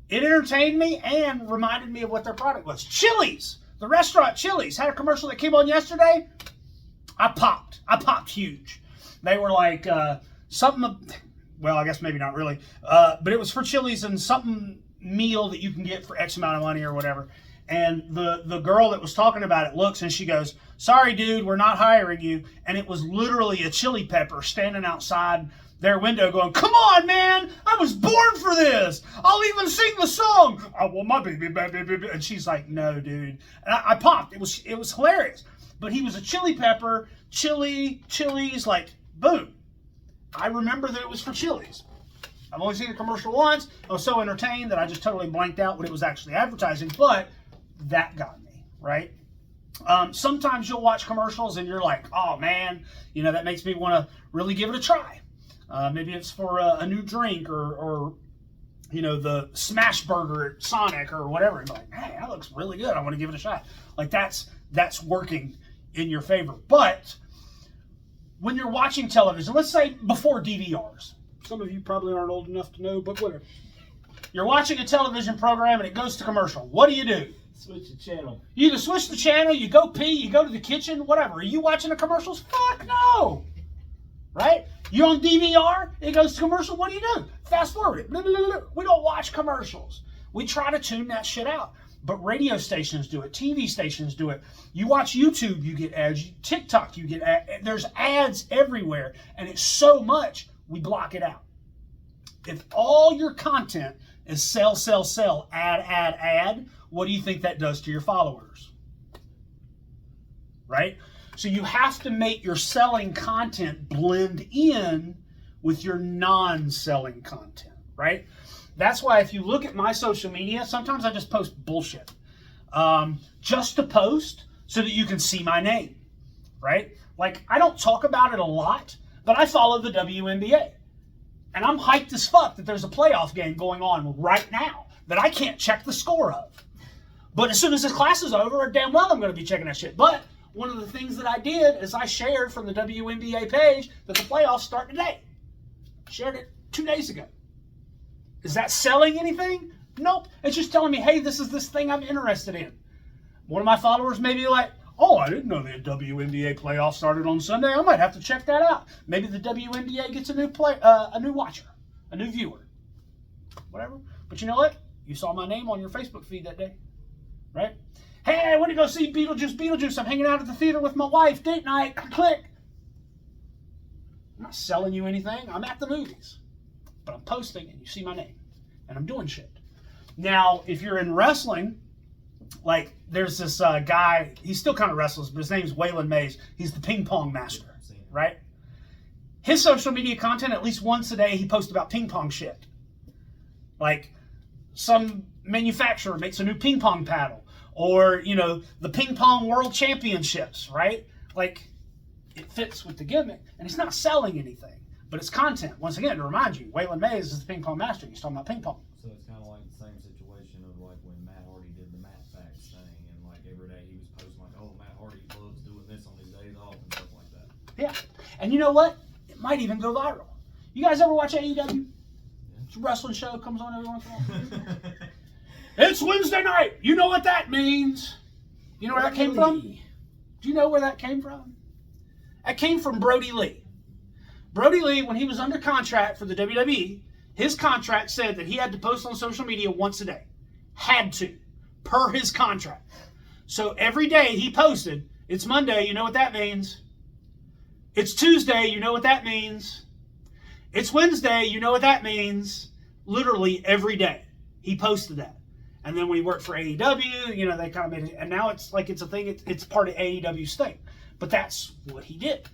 It entertained me and reminded me of what their product was. Chili's. The restaurant Chili's had a commercial that came on yesterday. I popped huge. They were like something, well, I guess maybe not really, but it was for Chili's and something meal that you can get for X amount of money or whatever. And the girl that was talking about it looks and she goes, sorry, dude, we're not hiring you. And it was literally a chili pepper standing outside their window going, come on, man, I was born for this. I'll even sing the song. I want my baby. And she's like, no, dude. And I popped. It was hilarious. But he was a chili pepper, Chili's, like, boom. I remember that it was for Chili's. I've only seen the commercial once. I was so entertained that I just totally blanked out what it was actually advertising, but that got me, right? Sometimes you'll watch commercials and you're like, oh, man, that makes me want to really give it a try. Maybe it's for a new drink or the smash burger at Sonic or whatever. And like, hey, that looks really good. I want to give it a shot. Like, that's working in your favor. But when you're watching television, let's say before DVRs, some of you probably aren't old enough to know, but whatever. You're watching a television program and it goes to commercial. What do? Switch the channel. You either switch the channel, you go pee, you go to the kitchen, whatever. Are you watching the commercials? Fuck no. Right? You on DVR, it goes to commercial, what do? Fast forward it. We don't watch commercials. We try to tune that shit out. But radio stations do it. TV stations do it. You watch YouTube, you get ads. TikTok, you get ads. There's ads everywhere. And it's so much, we block it out. If all your content is sell, ad, what do you think that does to your followers? Right? So you have to make your selling content blend in with your non-selling content, right? That's why if you look at my social media, sometimes I just post bullshit. Just to post so that you can see my name, right? Like, I don't talk about it a lot, but I follow the WNBA. And I'm hyped as fuck that there's a playoff game going on right now that I can't check the score of. But as soon as this class is over, damn well I'm going to be checking that shit. But one of the things that I did is I shared from the WNBA page that the playoffs start today. Shared it 2 days ago. Is that selling anything? Nope. It's just telling me, hey, this is this thing I'm interested in. One of my followers may be like, oh, I didn't know the WNBA playoffs started on Sunday. I might have to check that out. Maybe the WNBA gets a new watcher, a new viewer, whatever. But you know what? You saw my name on your Facebook feed that day, right? Hey, I went to go see Beetlejuice. I'm hanging out at the theater with my wife. Date night. Click. I'm not selling you anything. I'm at the movies. But I'm posting and you see my name. And I'm doing shit. Now, if you're in wrestling, like there's this guy, he still kind of wrestles, but his name's Waylon Mays. He's the ping pong master, right? His social media content, at least once a day, he posts about ping pong shit. Like some manufacturer makes a new ping pong paddle, or, you know, the ping pong world championships, right? Like, it fits with the gimmick, and it's not selling anything, but it's content. Once again, to remind you, Waylon Mays is the ping pong master. He's talking about ping pong. So it's kind of like the same situation of like when Matt Hardy did the Matt Facts thing, and like every day he was posting like, oh, Matt Hardy loves doing this on his days off and stuff like that. Yeah, and you know what? It might even go viral. You guys ever watch AEW? It's a wrestling show, comes on every once in a while. It's Wednesday night. You know what that means. You know where that came from? Do you know where that came from? That came from Brody Lee. Brody Lee, when he was under contract for the WWE, his contract said that he had to post on social media once a day. Had to, per his contract. So every day he posted, it's Monday, you know what that means. It's Tuesday, you know what that means. It's Wednesday, you know what that means. Literally every day he posted that. And then when he worked for AEW, you know, they kind of made it, and now it's like it's a thing, it's part of AEW's thing. But that's what he did.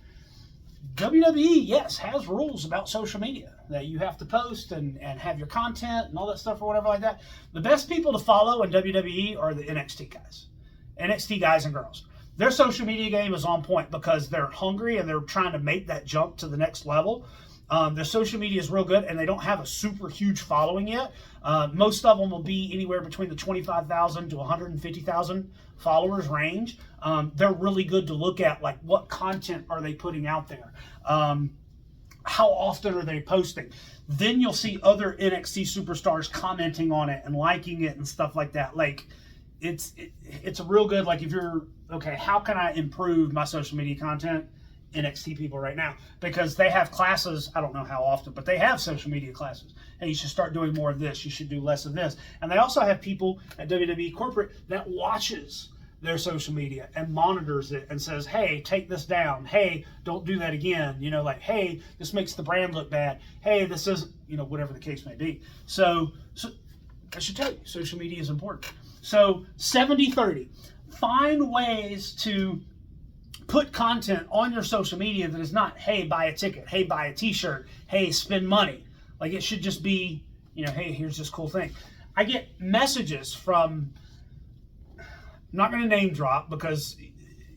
WWE, yes, has rules about social media that you have to post and have your content and all that stuff or whatever like that. The best people to follow in WWE are the NXT guys. NXT guys and girls. Their social media game is on point because they're hungry and they're trying to make that jump to the next level. Their social media is real good, and they don't have a super huge following yet. Most of them will be anywhere between the 25,000 to 150,000 followers range. They're really good to look at, like what content are they putting out there? How often are they posting? Then you'll see other NXT superstars commenting on it and liking it and stuff like that. Like it's a real good, like if you're, okay, how can I improve my social media content? NXT people right now, because they have classes, I don't know how often, but they have social media classes. Hey, you should start doing more of this. You should do less of this. And they also have people at WWE corporate that watches their social media and monitors it and says, hey, take this down. Hey, don't do that again. You know, like, hey, this makes the brand look bad. Hey, this is, you know, whatever the case may be. So I should tell you, social media is important. So 70-30. Find ways to put content on your social media that is not, hey, buy a ticket, hey, buy a t-shirt, hey, spend money. Like it should just be, you know, hey, here's this cool thing. I get messages from, I'm not going to name drop because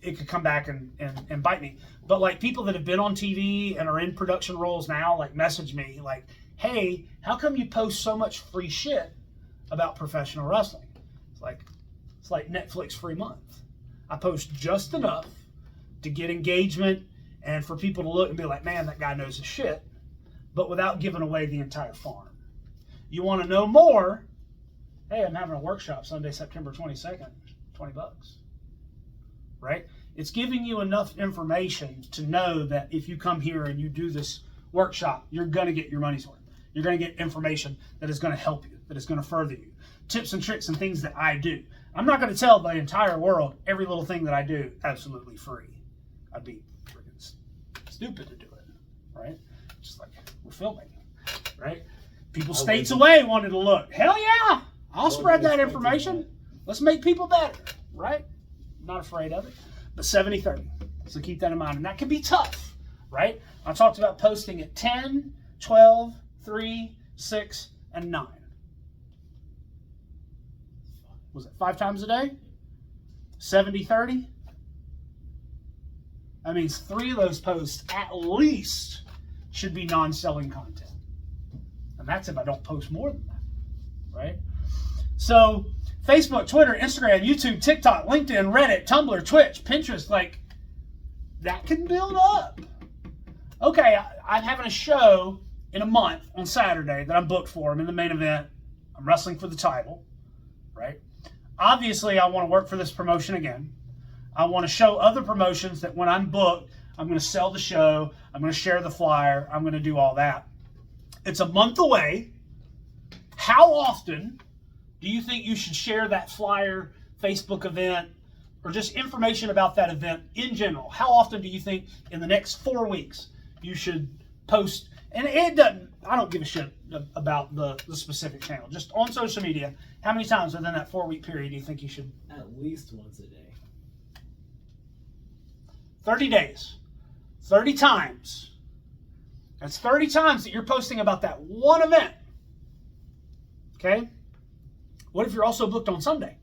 it could come back and bite me, but like people that have been on TV and are in production roles now, like message me like, hey, how come you post so much free shit about professional wrestling? It's like Netflix free month. I post just enough to get engagement and for people to look and be like, man, that guy knows his shit, but without giving away the entire farm. You want to know more? Hey, I'm having a workshop Sunday, September 22nd, $20, right? It's giving you enough information to know that if you come here and you do this workshop, you're going to get your money's worth. You're going to get information that is going to help you, that is going to further you. Tips and tricks and things that I do. I'm not going to tell the entire world every little thing that I do absolutely free. I'd be freaking stupid to do it, right? Just like we're filming, right? People states away wanted to look. Hell yeah! I'll spread that information. Let's make people better, right? I'm not afraid of it. But 70-30. So keep that in mind. And that can be tough, right? I talked about posting at 10, 12, 3, 6, and 9. Was it 5 times a day? 70-30? That means 3 of those posts at least should be non-selling content. And that's if I don't post more than that, right? So Facebook, Twitter, Instagram, YouTube, TikTok, LinkedIn, Reddit, Tumblr, Twitch, Pinterest, like that can build up. Okay, I'm having a show in a month on Saturday that I'm booked for. I'm in the main event. I'm wrestling for the title, right? Obviously, I want to work for this promotion again. I want to show other promotions that when I'm booked, I'm going to sell the show, I'm going to share the flyer, I'm going to do all that. It's a month away. How often do you think you should share that flyer, Facebook event, or just information about that event in general? How often do you think in the next 4 weeks you should post. And it doesn't, I don't give a shit about the specific channel. Just on social media, how many times within that 4-week period do you think you should? At least once a day. 30 days. 30 times. That's 30 times that you're posting about that one event. Okay? What if you're also booked on Sunday?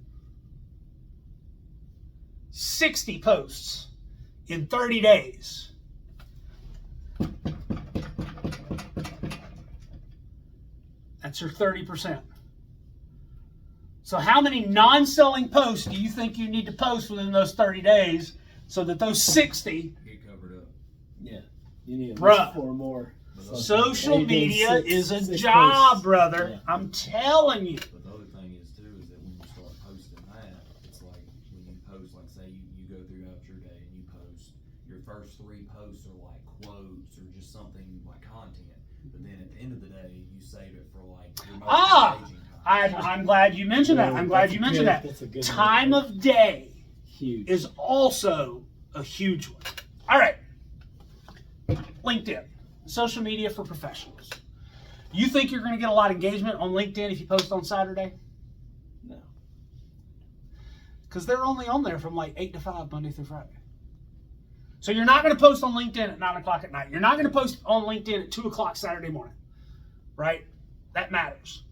60 posts in 30 days. That's your 30%. So how many non-selling posts do you think you need to post within those 30 days so that those 60 Get covered up. Yeah. You need at Bruh. least 4 more. social They did media six- is a six job, posts. brother. Yeah. I'm telling you. But the other thing is too, is that when you start posting that, it's like when you post, like say you go throughout your day and you post, your first 3 posts are like quotes or just something like content. But then at the end of the day, you save it for like your most engaging content. I'm glad you mentioned that. I'm glad you mentioned that. That's a good Time one. of day Huge. is also a huge one. All right. LinkedIn, social media for professionals. You think you're going to get a lot of engagement on LinkedIn if you post on Saturday? No. Because they're only on there from like 8 to 5 Monday through Friday. So you're not going to post on LinkedIn at 9 o'clock at night. You're not going to post on LinkedIn at 2 o'clock Saturday morning. Right? That matters.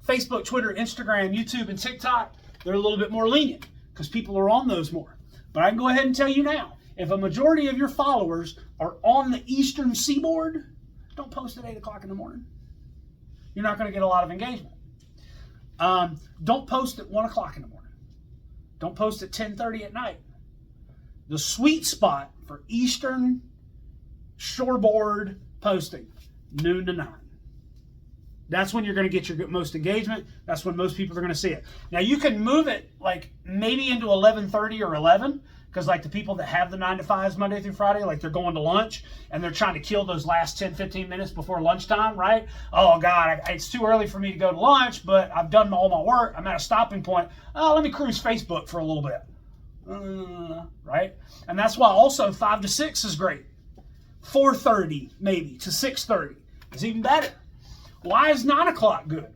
Facebook, Twitter, Instagram, YouTube, and TikTok, they're a little bit more lenient because people are on those more. But I can go ahead and tell you now, if a majority of your followers are on the Eastern Seaboard, don't post at 8 o'clock in the morning. You're not going to get a lot of engagement. Don't post at 1 o'clock in the morning. Don't post at 10:30 at night. The sweet spot for Eastern Shoreboard posting, noon to 9. That's when you're going to get your most engagement. That's when most people are going to see it. Now you can move it like maybe into 11:30 or 11, because like the people that have the 9 to 5s Monday through Friday, like they're going to lunch and they're trying to kill those last 10, 15 minutes before lunchtime, right? Oh God, it's too early for me to go to lunch, but I've done all my work. I'm at a stopping point. Oh, let me cruise Facebook for a little bit. Right? And that's why also 5 to 6 is great. 4:30 maybe to 6:30 is even better. Why is 9 o'clock good?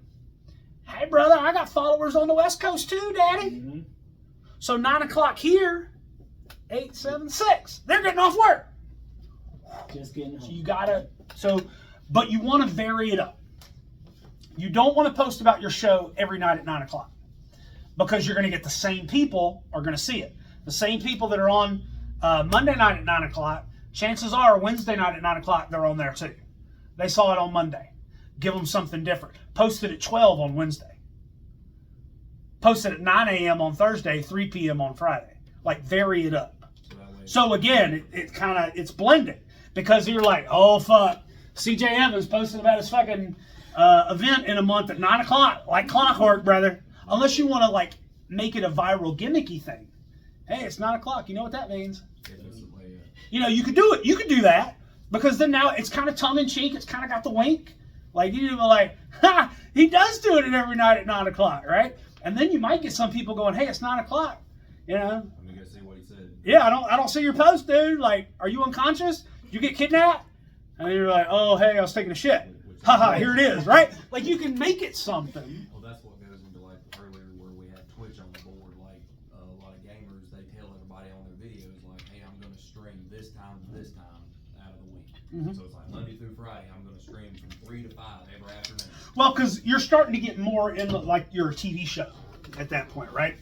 Hey, brother, I got followers on the West Coast too, Daddy. Mm-hmm. So 9 o'clock here, 8, 7, 6. They're getting off work. Just getting So home. you gotta, but you want to vary it up. You don't want to post about your show every night at 9 o'clock because you're going to get the same people are going to see it. The same people that are on Monday night at 9 o'clock, chances are Wednesday night at 9 o'clock, they're on there too. They saw it on Monday. Give them something different. Post it at 12 on Wednesday. Post it at 9 a.m. on Thursday, 3 p.m. on Friday. Like vary it up. So again, it's blended because you're like, oh fuck, CJ Evans posted about his fucking event in a month at 9 o'clock, like clockwork, brother. Unless you want to like make it a viral gimmicky thing. Hey, it's 9 o'clock. You know what that means? You know, you could do it. You could do that because then now it's kind of tongue in cheek. It's kind of got the wink. Like you know, like, ha, he does do it every night at 9 o'clock, right? And then you might get some people going, hey, it's 9 o'clock. You know? Let me go see what he said. Yeah, I don't see your post, dude. Like, are you unconscious? Did you get kidnapped? And you're like, oh, hey, I was taking a shit. Haha, here it is, right? Like, you can make it something. Well, that's what goes into like earlier where we had Twitch on the board. Like a lot of gamers, they tell everybody on their videos, like, hey, I'm going to stream this time to this time out of the week. Mhm. So it's like Monday through Friday, I'm going to stream from 3 to 5 every afternoon. Well, because you're starting to get more in like your TV show at that point, right?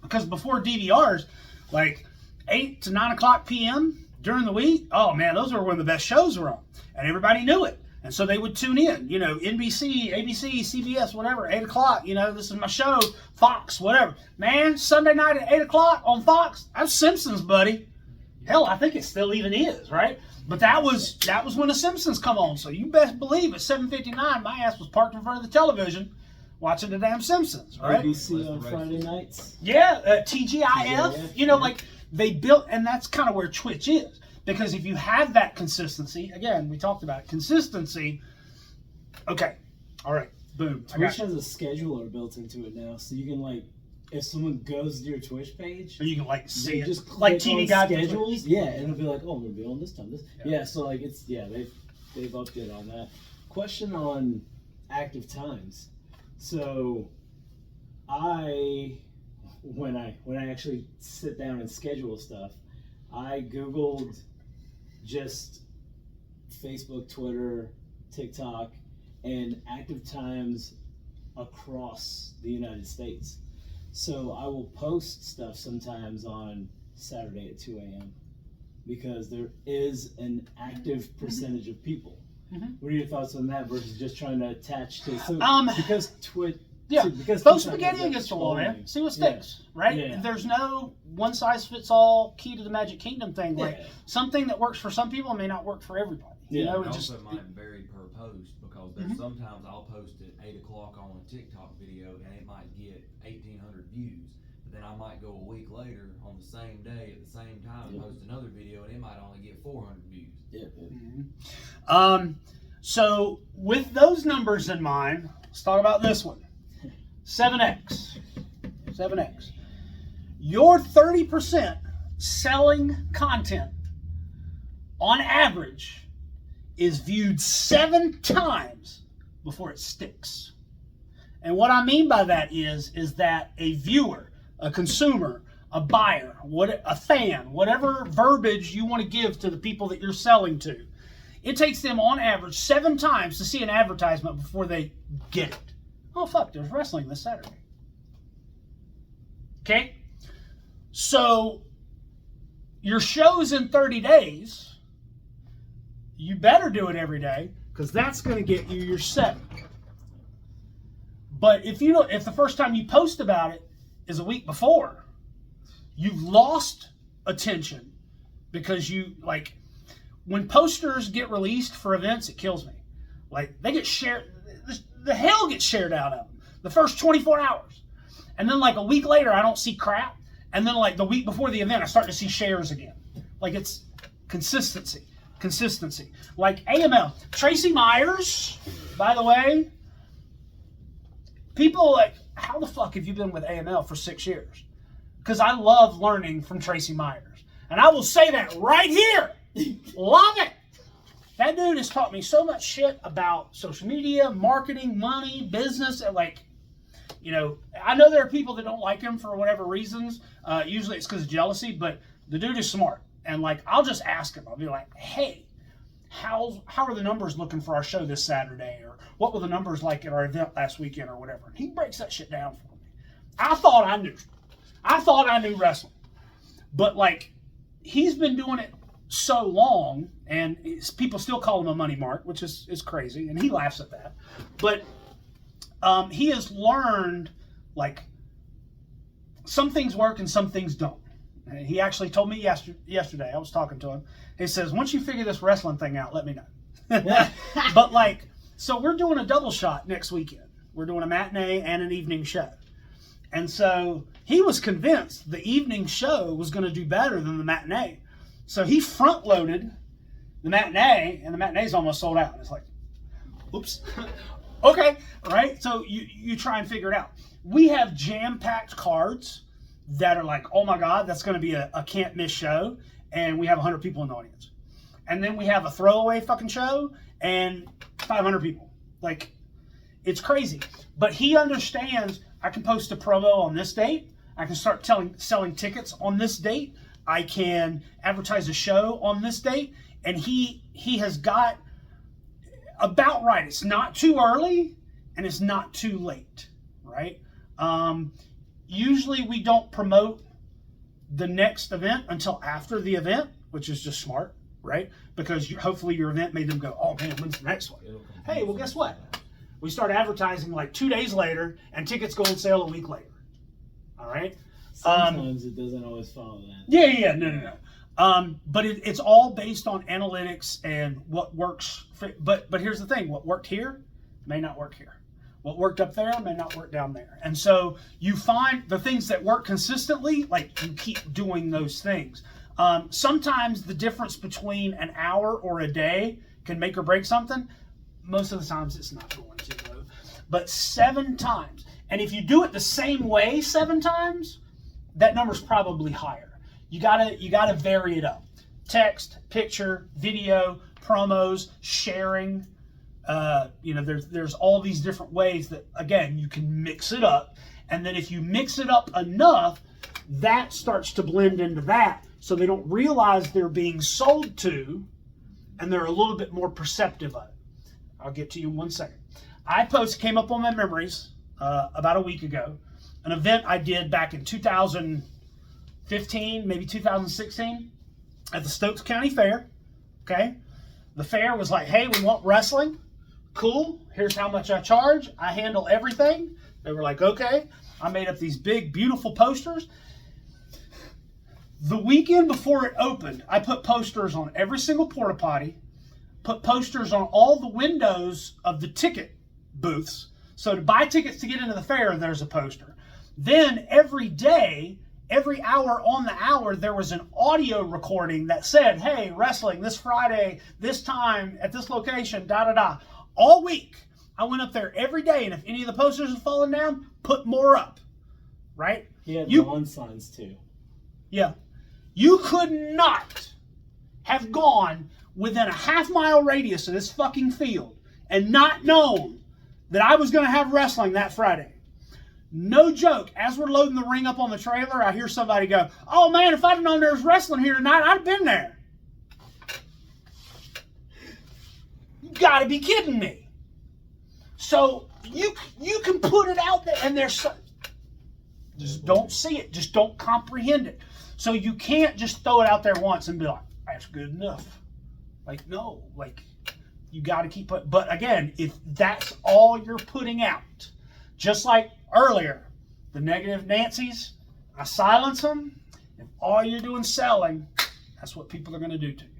Because before DVRs, like 8 to 9 o'clock p.m. during the week, oh man, those were when the best shows were on. And everybody knew it. And so they would tune in, you know, NBC, ABC, CBS, whatever, 8 o'clock, you know, this is my show, Fox, whatever. Man, Sunday night at 8 o'clock on Fox, that's Simpsons, buddy. Hell, I think it still even is, right? But that was when the Simpsons come on. So you best believe at 7:59, my ass was parked in front of the television watching the damn Simpsons, right? ABC on Friday nights. Yeah, TGIF, TGIF, you know, yeah. like they built, and that's kind of where Twitch is. Because if you have that consistency, again, we talked about it, consistency. Okay, all right, boom. I Twitch got you. has a scheduler built into it now, so you can like if someone goes to your Twitch page, So you can like see it, just like click TV on Guide schedules, yeah, and it'll be like, oh, I'm gonna be on this time. Yeah. Yeah, so like they've updated on that. Question on active times. So when I actually sit down and schedule stuff, I Googled just Facebook, Twitter, TikTok, and active times across the United States. So I will post stuff sometimes on Saturday at 2 a.m. because there is an active percentage of people. Mhm. What are your thoughts on that versus just trying to attach to because Twitch? Yeah, because throw TikTok spaghetti has against the wall, man. trolling. See what sticks, right? Yeah. There's no one size fits all key to the Magic Kingdom thing. Like Yeah. something that works for some people may not work for everybody. You Yeah. know, It it just also might vary per post because there's sometimes I'll post at 8 o'clock on a TikTok video and it might get 1,800 views. But then I might go a week later on the same day at the same time and post another video and it might only get 400 views. Yeah. So with those numbers in mind, let's talk about this one. 7X. 7X. Your 30% selling content on average is viewed 7 times before it sticks. And what I mean by that is that a viewer, a consumer, a buyer, a fan, whatever verbiage you want to give to the people that you're selling to, it takes them on average 7 times to see an advertisement before they get it. Oh, fuck, there's wrestling this Saturday. Okay? So, your show's in 30 days. You better do it every day because that's going to get you your 7. But if the first time you post about it is a week before, you've lost attention because when posters get released for events, it kills me. Like, they get shared, the hell gets shared out of them the first 24 hours. And then like a week later, I don't see crap. And then like the week before the event, I start to see shares again. Like, it's consistency. Like AML. Tracy Myers, by the way, people like, how the fuck have you been with AML for 6 years? Because I love learning from Tracy Myers. And I will say that right here. Love it. That dude has taught me so much shit about social media, marketing, money, business. And like, I know there are people that don't like him for whatever reasons. Usually it's because of jealousy, but the dude is smart. And like, I'll just ask him. I'll be like, hey, how are the numbers looking for our show this Saturday? Or what were the numbers like at our event last weekend or whatever? And he breaks that shit down for me. I thought I knew wrestling. But like, he's been doing it so long, and people still call him a money mark, which is crazy, and he laughs at that. But he has learned, like, some things work and some things don't. And he actually told me yesterday, I was talking to him, he says, once you figure this wrestling thing out, let me know. But like, so we're doing a double shot next weekend. We're doing a matinee and an evening show. And so he was convinced the evening show was going to do better than the matinee. So he front-loaded the matinee, and the matinee's almost sold out. It's like, oops. Okay, right? So you try and figure it out. We have jam-packed cards that are like, oh my God, that's going to be a can't-miss show, and we have 100 people in the audience. And then we have a throwaway fucking show, and 500 people. Like, it's crazy. But he understands I can post a promo on this date. I can start selling tickets on this date. I can advertise a show on this date. And he has got about right. It's not too early and it's not too late, right? Usually we don't promote the next event until after the event, which is just smart, right? Because hopefully your event made them go, oh man, when's the next one? Hey, well, guess what? We start advertising like 2 days later and tickets go on sale a week later. All right? Sometimes it doesn't always follow that. Yeah, no. But it's all based on analytics and what works. But here's the thing: what worked here may not work here. What worked up there may not work down there. And so you find the things that work consistently, like you keep doing those things. Sometimes the difference between an hour or a day can make or break something. Most of the times it's not going to, though. But 7 times. And if you do it the same way 7 times, that number's probably higher. You gotta vary it up. Text, picture, video, promos, sharing. There's all these different ways that, again, you can mix it up. And then if you mix it up enough, that starts to blend into that. So they don't realize they're being sold to, and they're a little bit more perceptive of it. I'll get to you in 1 second. Came up on my memories about a week ago, an event I did back in 2015, maybe 2016, at the Stokes County Fair. Okay, the fair was like, hey, we want wrestling. Cool, here's how much I charge. I handle everything. They were like, okay. I made up these big, beautiful posters. The weekend before it opened, I put posters on every single porta potty, put posters on all the windows of the ticket booths. So to buy tickets to get into the fair, there's a poster. Then every day, every hour on the hour, there was an audio recording that said, hey, wrestling this Friday, this time, at this location, da-da-da. All week, I went up there every day, and if any of the posters had fallen down, put more up, right? He had lawn signs too. Yeah. You could not have gone within a half-mile radius of this fucking field and not known that I was going to have wrestling that Friday. No joke. As we're loading the ring up on the trailer, I hear somebody go, oh man, if I'd have known there was wrestling here tonight, I'd have been there. You gotta be kidding me. So you can put it out there, and just don't see it. Just don't comprehend it. So you can't just throw it out there once and be like, that's good enough. Like, no. Like, you got to keep putting. But again, if that's all you're putting out, just like earlier, the negative Nancy's, I silence them. If all you're doing selling, that's what people are going to do to you.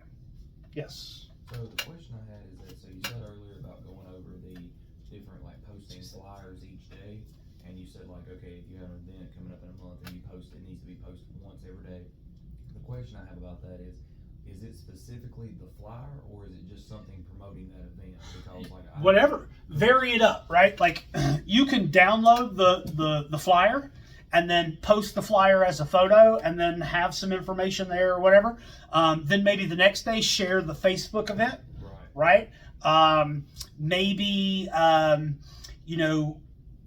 Yes. So the question I had is that, so you said earlier about going over the different, like, posting flyers each day, and you said, like, okay, if you have an event coming up in a month and you post it, needs to be posted once every day. The question I have about that is it specifically the flyer, or is it just something promoting that event? Because, like, whatever, vary it up, right? Like, you can download the flyer and then post the flyer as a photo and then have some information there or whatever. Then maybe the next day share the Facebook event, right? Maybe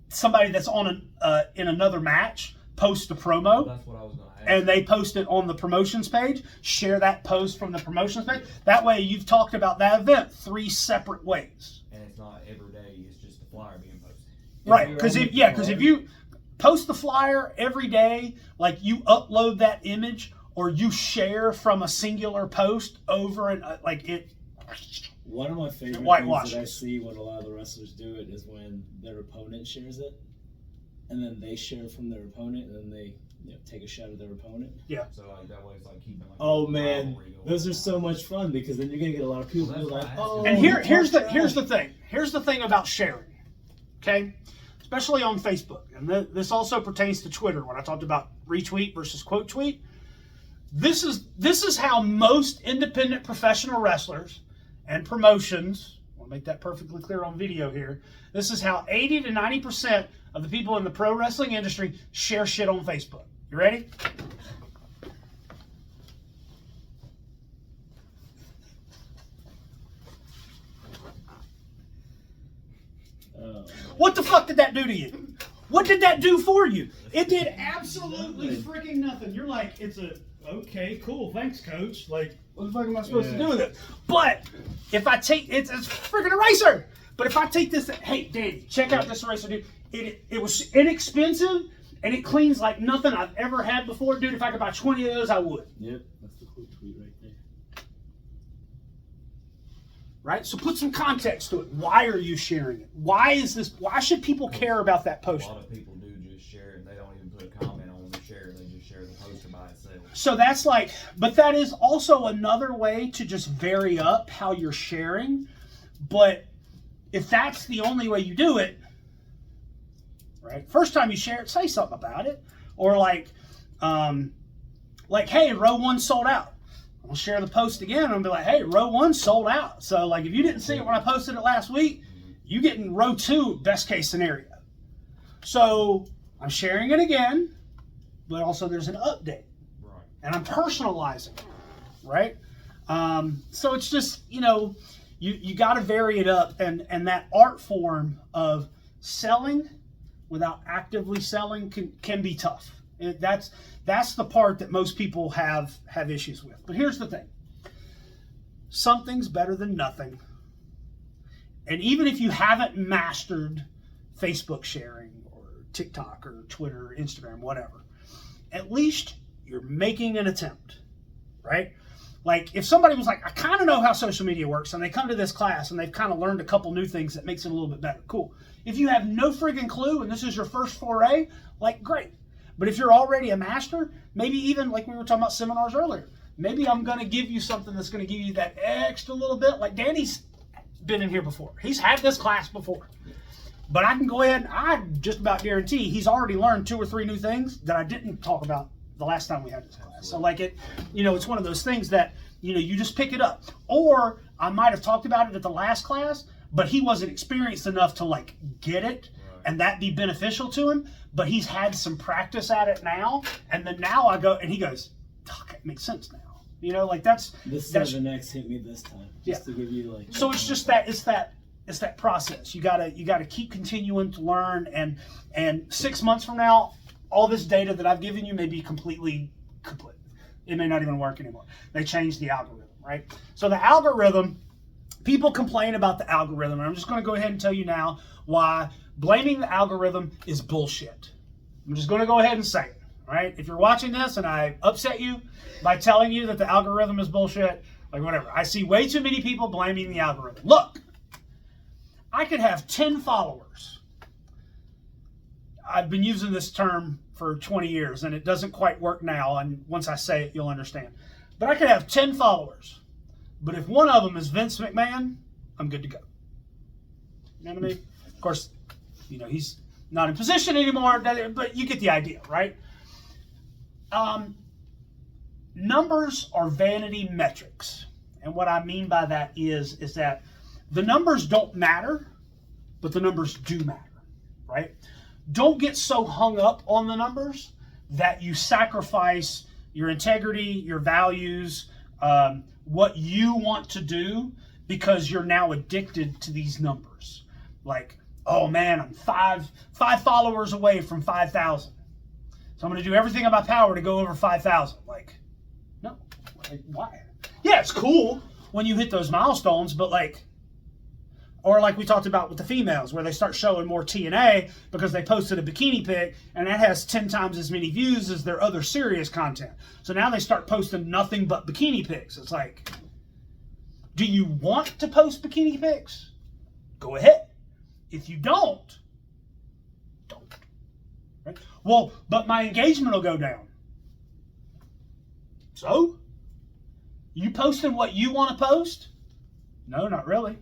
somebody that's on in another match post a promo. That's what I was going to ask. And they post it on the promotions page. Share that post from the promotions page. That way, you've talked about that event 3 separate ways. And it's not every day; it's just the flyer being posted. Right? Because if you post the flyer every day, like you upload that image or you share from a singular post over and like it. One of my favorite things that I see when a lot of the wrestlers do it is when their opponent shares it, and then they share from their opponent, and then they take a shot at their opponent. Yeah. So like that way, it's like keeping. Like, oh man, those are so much fun because then you're gonna get a lot of people who are like, oh. And here's the thing. Here's the thing about sharing, okay? Especially on Facebook, and this also pertains to Twitter when I talked about retweet versus quote tweet. This is how most independent professional wrestlers and promotions. I want to make that perfectly clear on video here. This is how 80 to 90% of the people in the pro wrestling industry share shit on Facebook. You ready? What the fuck did that do to you? What did that do for you? It did absolutely freaking nothing. You're like, okay, cool, thanks, coach. Like, what the fuck am I supposed to do with it? But if I take it's a freaking eraser. But if I take this, hey, Danny, check out this eraser, dude. It was inexpensive and it cleans like nothing I've ever had before, dude. If I could buy 20 of those, I would. Yep, that's the quote tweet right there. Right? So put some context to it. Why are you sharing it? Why should people care about that post? A lot of people do just share it, and they don't even put a comment on the share. They just share the poster by itself. So that's like, but that is also another way to just vary up how you're sharing. But if that's the only way you do it, right? First time you share it, say something about it. Or like, hey, row 1 sold out. I'll share the post again and be like, hey, row 1 sold out. So like, if you didn't see it when I posted it last week, you get in row 2, best case scenario. So I'm sharing it again, but also there's an update. Right. And I'm personalizing it, right? So it's just, you got to vary it up, and that art form of selling without actively selling can be tough. That's the part that most people have issues with. But here's the thing. Something's better than nothing. And even if you haven't mastered Facebook sharing or TikTok or Twitter or Instagram, whatever, at least you're making an attempt, right? Like if somebody was like, I kind of know how social media works, and they come to this class and they've kind of learned a couple new things that makes it a little bit better. Cool. If you have no friggin' clue and this is your first foray, like great. But if you're already a master, maybe even like we were talking about seminars earlier, maybe I'm going to give you something that's going to give you that extra little bit. Like Danny's been in here before. He's had this class before. But I can go ahead and I just about guarantee he's already learned 2 or 3 new things that I didn't talk about the last time we had this class. So like it's one of those things that, you just pick it up. Or I might have talked about it at the last class, but he wasn't experienced enough to like get it and that be beneficial to him. But he's had some practice at it now. And then now I go and he goes, Doc, it makes sense now. That's the next hit me this time. Just to give you like. So it's just that it's that process. You gotta keep continuing to learn, and 6 months from now, all this data that I've given you may be completely complete. It may not even work anymore. They changed the algorithm, right? So the algorithm, people complain about the algorithm, and I'm just going to go ahead and tell you now why blaming the algorithm is bullshit. I'm just going to go ahead and say it, right? If you're watching this and I upset you by telling you that the algorithm is bullshit, like whatever. I see way too many people blaming the algorithm. Look, I could have 10 followers. I've been using this term for 20 years, and it doesn't quite work now, and once I say it, you'll understand. But I could have 10 followers, but if one of them is Vince McMahon, I'm good to go. You know what I mean? Of course, he's not in position anymore, but you get the idea, right? Numbers are vanity metrics, and what I mean by that is that the numbers don't matter, but the numbers do matter, right? Don't get so hung up on the numbers that you sacrifice your integrity, your values, what you want to do because you're now addicted to these numbers. Like, oh man, I'm five followers away from 5,000. So I'm going to do everything in my power to go over 5,000. Like, no, like, why? Yeah, it's cool when you hit those milestones, but or like we talked about with the females, where they start showing more TNA because they posted a bikini pic and that has 10 times as many views as their other serious content. So now they start posting nothing but bikini pics. It's like, do you want to post bikini pics? Go ahead. If you don't. Right? Well, but my engagement will go down. So? You posting what you want to post? No, not really.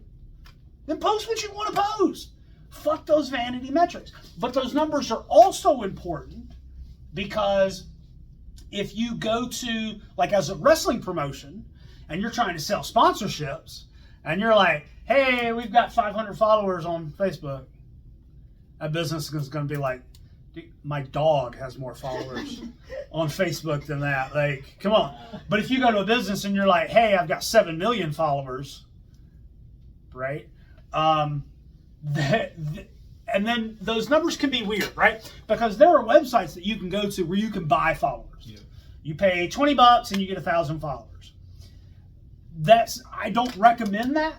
Then post what you want to post. Fuck those vanity metrics. But those numbers are also important because if you go to, like as a wrestling promotion, and you're trying to sell sponsorships, and you're like, hey, we've got 500 followers on Facebook, that business is going to be like, my dog has more followers on Facebook than that. Like, come on. But if you go to a business and you're like, hey, I've got 7 million followers, right? And then those numbers can be weird, right? Because there are websites that you can go to where you can buy followers. Yeah. You pay $20 and you get 1,000 followers. I don't recommend that,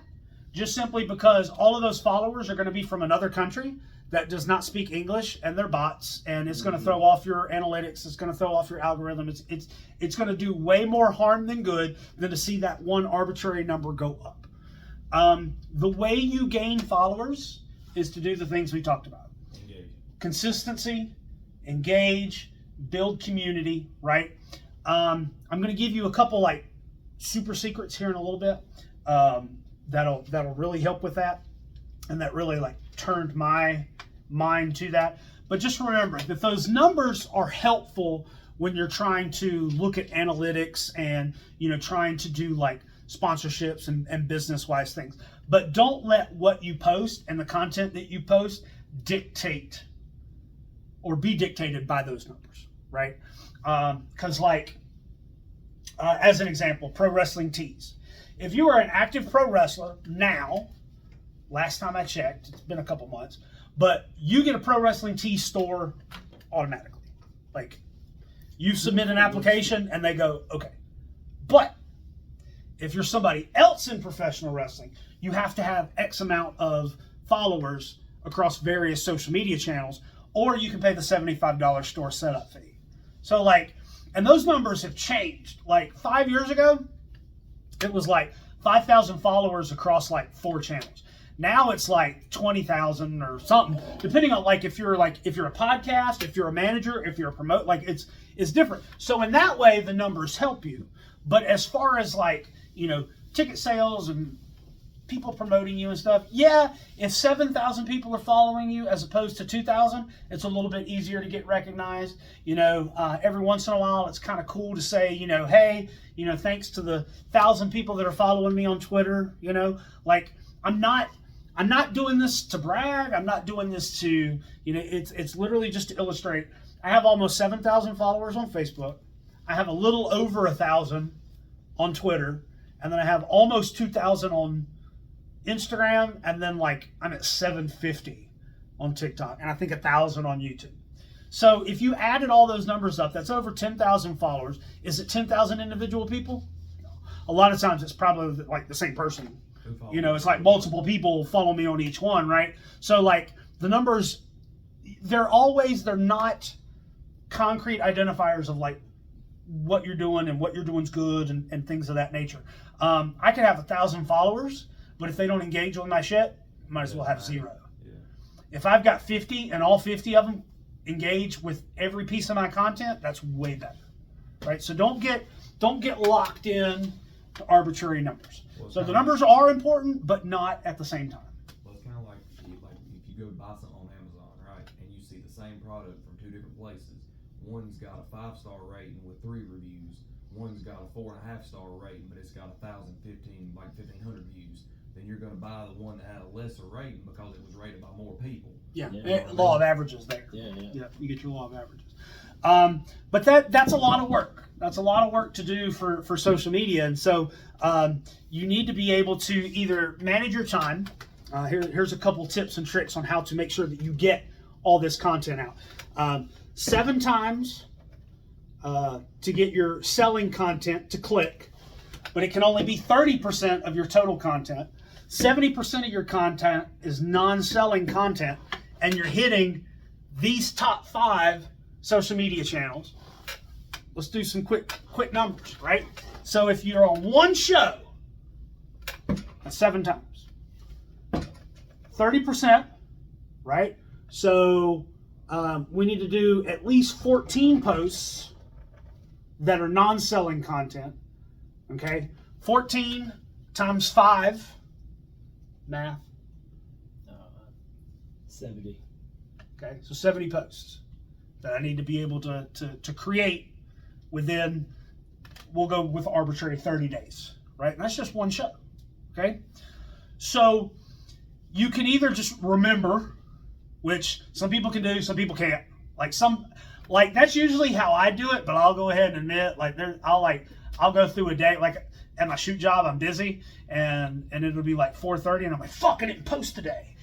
just simply because all of those followers are going to be from another country that does not speak English, and they're bots, and it's going to throw off your analytics. It's going to throw off your algorithm. It's going to do way more harm than good than to see that one arbitrary number go up. The way you gain followers is to do the things we talked about. Engage. Consistency, engage, build community, right? I'm going to give you a couple super secrets here in a little bit that'll really help with that, and that really turned my mind to that. But just remember that those numbers are helpful when you're trying to look at analytics and trying to do sponsorships and business-wise things. But don't let what you post and the content that you post dictate or be dictated by those numbers, right? Because as an example, pro wrestling tees. If you are an active pro wrestler now, last time I checked, it's been a couple months, but you get a pro wrestling tee store automatically. Like, you submit an application and they go, okay. But if you're somebody else in professional wrestling, you have to have X amount of followers across various social media channels, or you can pay the $75 store setup fee. So like, and those numbers have changed. Like 5 years ago, it was like 5,000 followers across like 4 channels. Now it's like 20,000 or something, depending on if you're a podcast, if you're a manager, if you're a promote, like it's different. So in that way, the numbers help you. But as far as ticket sales and people promoting you and stuff, yeah, if 7,000 people are following you as opposed to 2,000, it's a little bit easier to get recognized. Every once in a while, it's kind of cool to say, hey, thanks to the 1,000 people that are following me on Twitter. I'm not doing this to brag. I'm not doing this to, it's literally just to illustrate. I have almost 7,000 followers on Facebook. I have a little over 1,000 on Twitter. And then I have almost 2,000 on Instagram. And then I'm at 750 on TikTok. And I think 1,000 on YouTube. So if you added all those numbers up, that's over 10,000 followers. Is it 10,000 individual people? No. A lot of times it's probably the same person. It's like multiple people follow me on each one, right? So the numbers, they're not concrete identifiers of what you're doing and what you're doing is good and things of that nature. I could have 1,000 followers, but if they don't engage with my shit, might as well have 0. Yeah. If I've got 50 and all 50 of them engage with every piece of my content, that's way better, right? So don't get locked in to arbitrary numbers. Well, so the numbers are important, but not at the same time. Well, it's kind of like if you go buy something on Amazon, right, and you see the same product from 2 different places. One's got a 5-star rating with 3 reviews. One's got a 4.5-star rating, but it's got 1,500 views. Then you're going to buy the one that had a lesser rating because it was rated by more people. Yeah, law of averages there. Yeah, you get your law of averages. But that's a lot of work. That's a lot of work to do for social media. And so you need to be able to either manage your time. Here's a couple tips and tricks on how to make sure that you get all this content out. 7 times to get your selling content to click, but it can only be 30% of your total content. 70% of your content is non-selling content, and you're hitting these top 5 social media channels. Let's do some quick numbers, right? So if you're on one show, that's 7 times. 30%, right? So we need to do at least 14 posts that are non-selling content, okay? 14 times 5, math. 70. Okay, so 70 posts that I need to be able to create within, we'll go with arbitrary 30 days, right? And that's just one show, okay? So you can either just remember, which some people can do, some people can't. That's usually how I do it, but I'll go ahead and admit, I'll go through a day, at my shoot job, I'm busy, and it'll be 4:30, and I'm like, fuck, I didn't post today.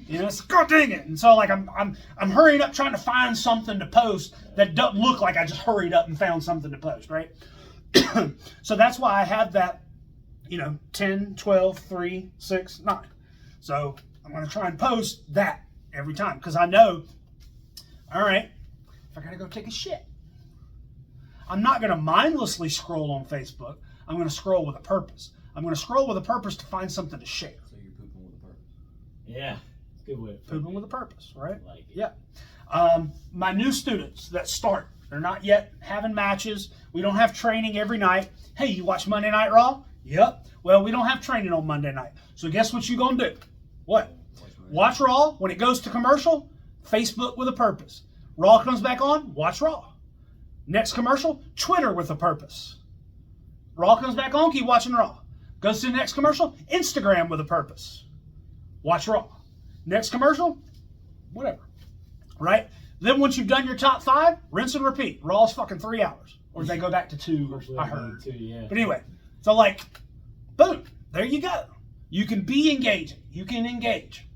It's god dang it. And so I'm hurrying up trying to find something to post that doesn't look like I just hurried up and found something to post, right? So that's why I have that, 10, 12, 3, 6, 9. So I'm going to try and post that every time because I know, all right, if I got to go take a shit, I'm not going to mindlessly scroll on Facebook. I'm going to scroll with a purpose. I'm going to scroll with a purpose to find something to share. So you're pooping with a purpose. Yeah, good way. Pooping with a purpose, right? Like it. Yeah. My new students that start, they're not yet having matches. We don't have training every night. Hey, you watch Monday Night Raw? Yep. Well, we don't have training on Monday night. So guess what you going to do? What? Watch Raw. When it goes to commercial, Facebook with a purpose. Raw comes back on, watch Raw. Next commercial, Twitter with a purpose. Raw comes back on, keep watching Raw. Goes to the next commercial, Instagram with a purpose. Watch Raw. Next commercial, whatever. Right? Then once you've done your top 5, rinse and repeat. Raw is fucking 3 hours. Or they go back to 2, I heard. Yeah. But anyway, so like, boom, there you go. You can be engaging. You can engage.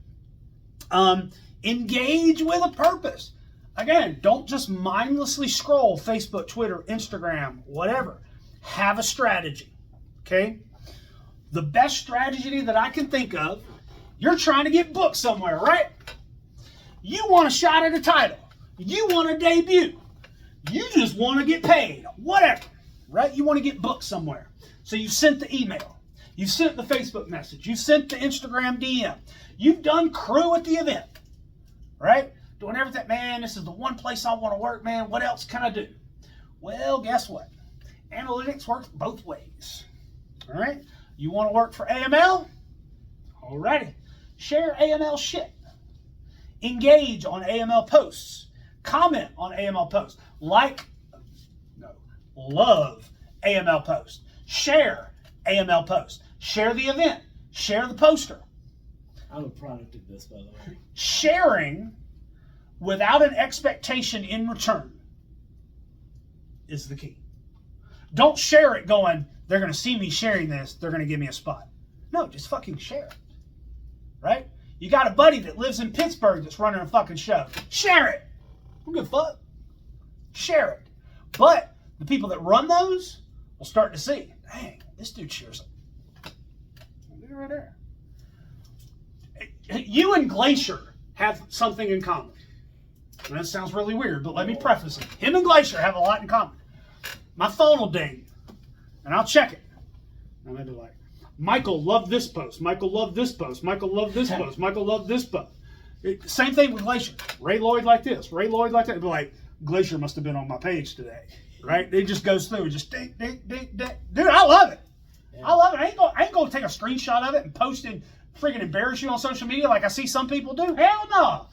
Engage with a purpose. Again, don't just mindlessly scroll Facebook, Twitter, Instagram, whatever. Have a strategy, okay? The best strategy that I can think of, you're trying to get booked somewhere, right? You want a shot at a title. You want a debut. You just want to get paid, whatever, right? You want to get booked somewhere. So you sent the email. You sent the Facebook message. You sent the Instagram DM. You've done crew at the event, right? Doing everything. Man, this is the one place I want to work, man. What else can I do? Well, guess what? Analytics works both ways, all right? You want to work for AML? Alrighty. Share AML shit. Engage on AML posts. Comment on AML posts. Love AML posts. Share AML posts. Share the event. Share the poster. I'm a product of this, by the way. Sharing without an expectation in return is the key. Don't share it going, they're going to see me sharing this, they're going to give me a spot. No, just fucking share it. Right? You got a buddy that lives in Pittsburgh that's running a fucking show. Share it. Don't give a fuck. Share it. But the people that run those will start to see, dang, this dude shares it. Right there. You and Glacier have something in common. And that sounds really weird, but let me preface it. Him and Glacier have a lot in common. My phone will ding, and I'll check it. And I'll be like, Michael loved this post. Michael loved this post. Michael loved this post. Michael loved this post. Same thing with Glacier. Ray Lloyd like this. Ray Lloyd like that. It'd be like, Glacier must have been on my page today. Right? It just goes through. It just ding, ding, ding, ding. Dude, I love it. Yeah. I love it. I ain't gonna take a screenshot of it and post it, freaking embarrass you on social media like I see some people do. Hell no.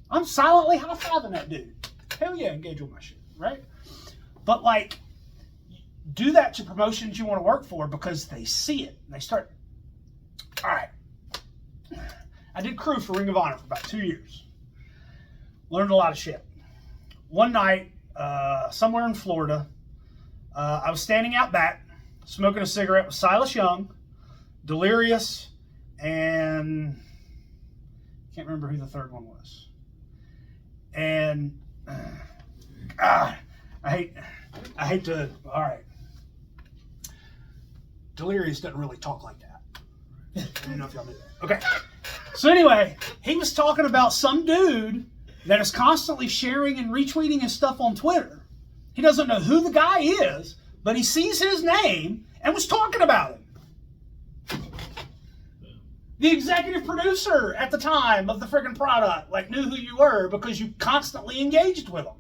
I'm silently high-fiving that dude. Hell yeah, engage with my shit. Right? But like, do that to promotions you want to work for because they see it. And they start, all right. I did crew for Ring of Honor for about 2 years. Learned a lot of shit. One night, somewhere in Florida, I was standing out back, smoking a cigarette with Silas Young, Delirious, and I can't remember who the third one was. And I hate to, all right. Delirious doesn't really talk like that. I don't know if y'all knew that. Okay. So anyway, he was talking about some dude that is constantly sharing and retweeting his stuff on Twitter. He doesn't know who the guy is, but he sees his name and was talking about him. The executive producer at the time of the friggin' product knew who you were because you constantly engaged with them.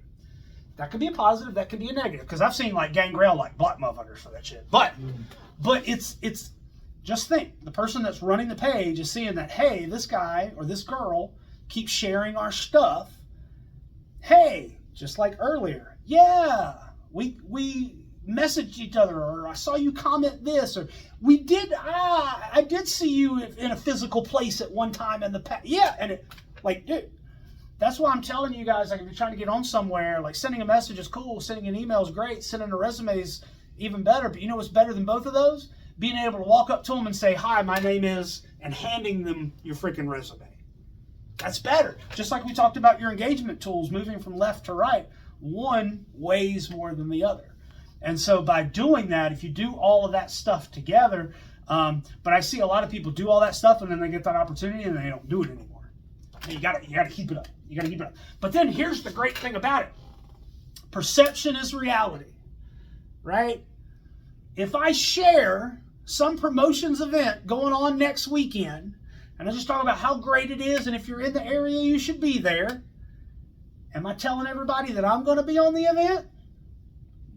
That could be a positive, that could be a negative, because I've seen Gangrel block motherfuckers for that shit. But it's just think, the person that's running the page is seeing that, hey, this guy or this girl keeps sharing our stuff. Hey, just like earlier, yeah, we messaged each other, or I saw you comment this, or I did see you in a physical place at one time in the past. Yeah, and dude, that's why I'm telling you guys, if you're trying to get on somewhere, sending a message is cool, sending an email is great, sending a resume is even better, but you know what's better than both of those? Being able to walk up to them and say, hi, my name is, and handing them your freaking resume. That's better. Just like we talked about your engagement tools moving from left to right, one weighs more than the other. And so by doing that, if you do all of that stuff together, but I see a lot of people do all that stuff and then they get that opportunity and they don't do it anymore. You gotta keep it up. You gotta keep it up. But then here's the great thing about it. Perception is reality, right? If I share some promotions event going on next weekend, and I just talk about how great it is, and if you're in the area, you should be there. Am I telling everybody that I'm going to be on the event?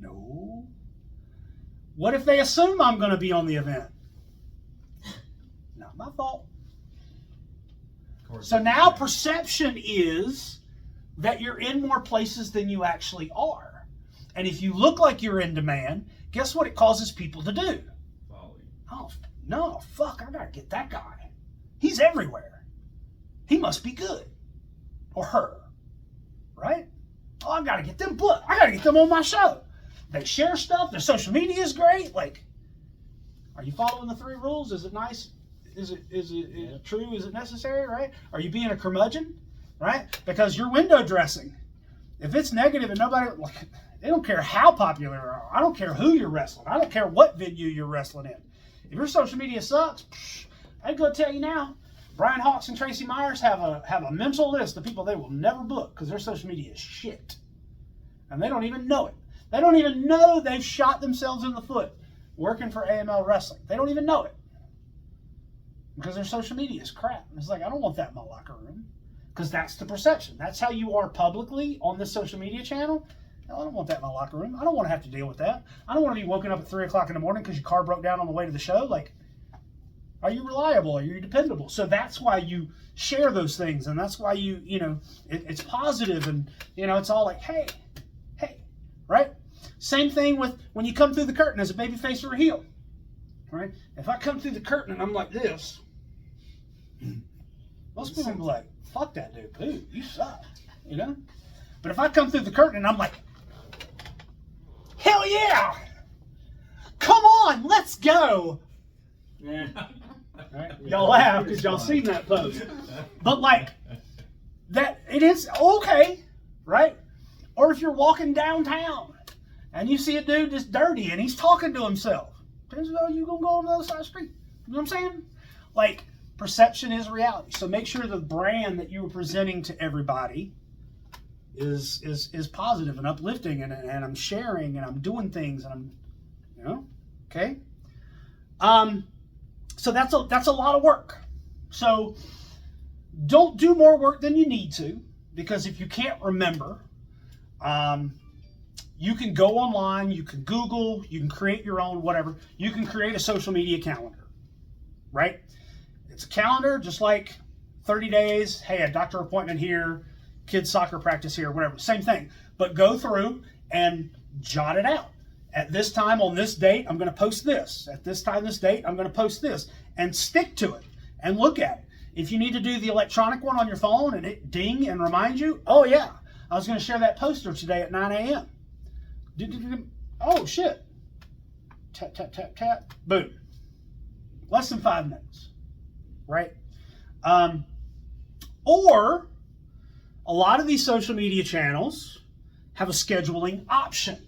No. What if they assume I'm going to be on the event? Not my fault. So now perception is that you're in more places than you actually are. And if you look like you're in demand, guess what it causes people to do? Follow you. Oh, no, fuck, I gotta get that guy. He's everywhere. He must be good. Or her. Right? Oh, I gotta get them booked. I gotta get them on my show. They share stuff. Their social media is great. Like, are you following the 3 rules? Is it nice? Is it true? Is it necessary? Right? Are you being a curmudgeon? Right? Because you're window dressing. If it's negative and nobody, like, they don't care how popular you are. I don't care who you're wrestling. I don't care what venue you're wrestling in. If your social media sucks, I'd go tell you now. Brian Hawks and Tracy Myers have a mental list of people they will never book because their social media is shit. And they don't even know it. They don't even know they've shot themselves in the foot working for AML Wrestling. They don't even know it. Because their social media is crap. And it's like, I don't want that in my locker room. Because that's the perception. That's how you are publicly on this social media channel. No, I don't want that in my locker room. I don't want to have to deal with that. I don't want to be woken up at 3 o'clock in the morning because your car broke down on the way to the show. Like, are you reliable? Are you dependable? So that's why you share those things. And that's why it's positive. And, it's all like, hey, right? Same thing with when you come through the curtain as a babyface or a heel, right? If I come through the curtain and I'm like this, most people will be like, fuck that dude, dude, you suck, But if I come through the curtain and I'm like, hell yeah, come on, let's go. Yeah. Right? Y'all laugh because y'all seen that post. But like, that, it is okay, right? Or if you're walking downtown and you see a dude that's dirty and he's talking to himself, depends on you're going to go on the other side of the street. You know what I'm saying? Like, perception is reality. So make sure the brand that you are presenting to everybody is positive and uplifting, and I'm sharing and I'm doing things and I'm, okay? So that's a lot of work. So don't do more work than you need to, because if you can't remember, you can go online, you can Google, you can create your own whatever. You can create a social media calendar, right? It's a calendar just like 30 days. Hey, a doctor appointment here, kids soccer practice here, whatever. Same thing. But go through and jot it out. At this time on this date, I'm going to post this. At this time, this date, I'm going to post this. And stick to it and look at it. If you need to do the electronic one on your phone and it ding and remind you, oh yeah, I was going to share that poster today at 9 a.m. Oh shit. Tap, tap, tap, tap. Boom. Less than 5 minutes. Right? Or a lot of these social media channels have a scheduling option,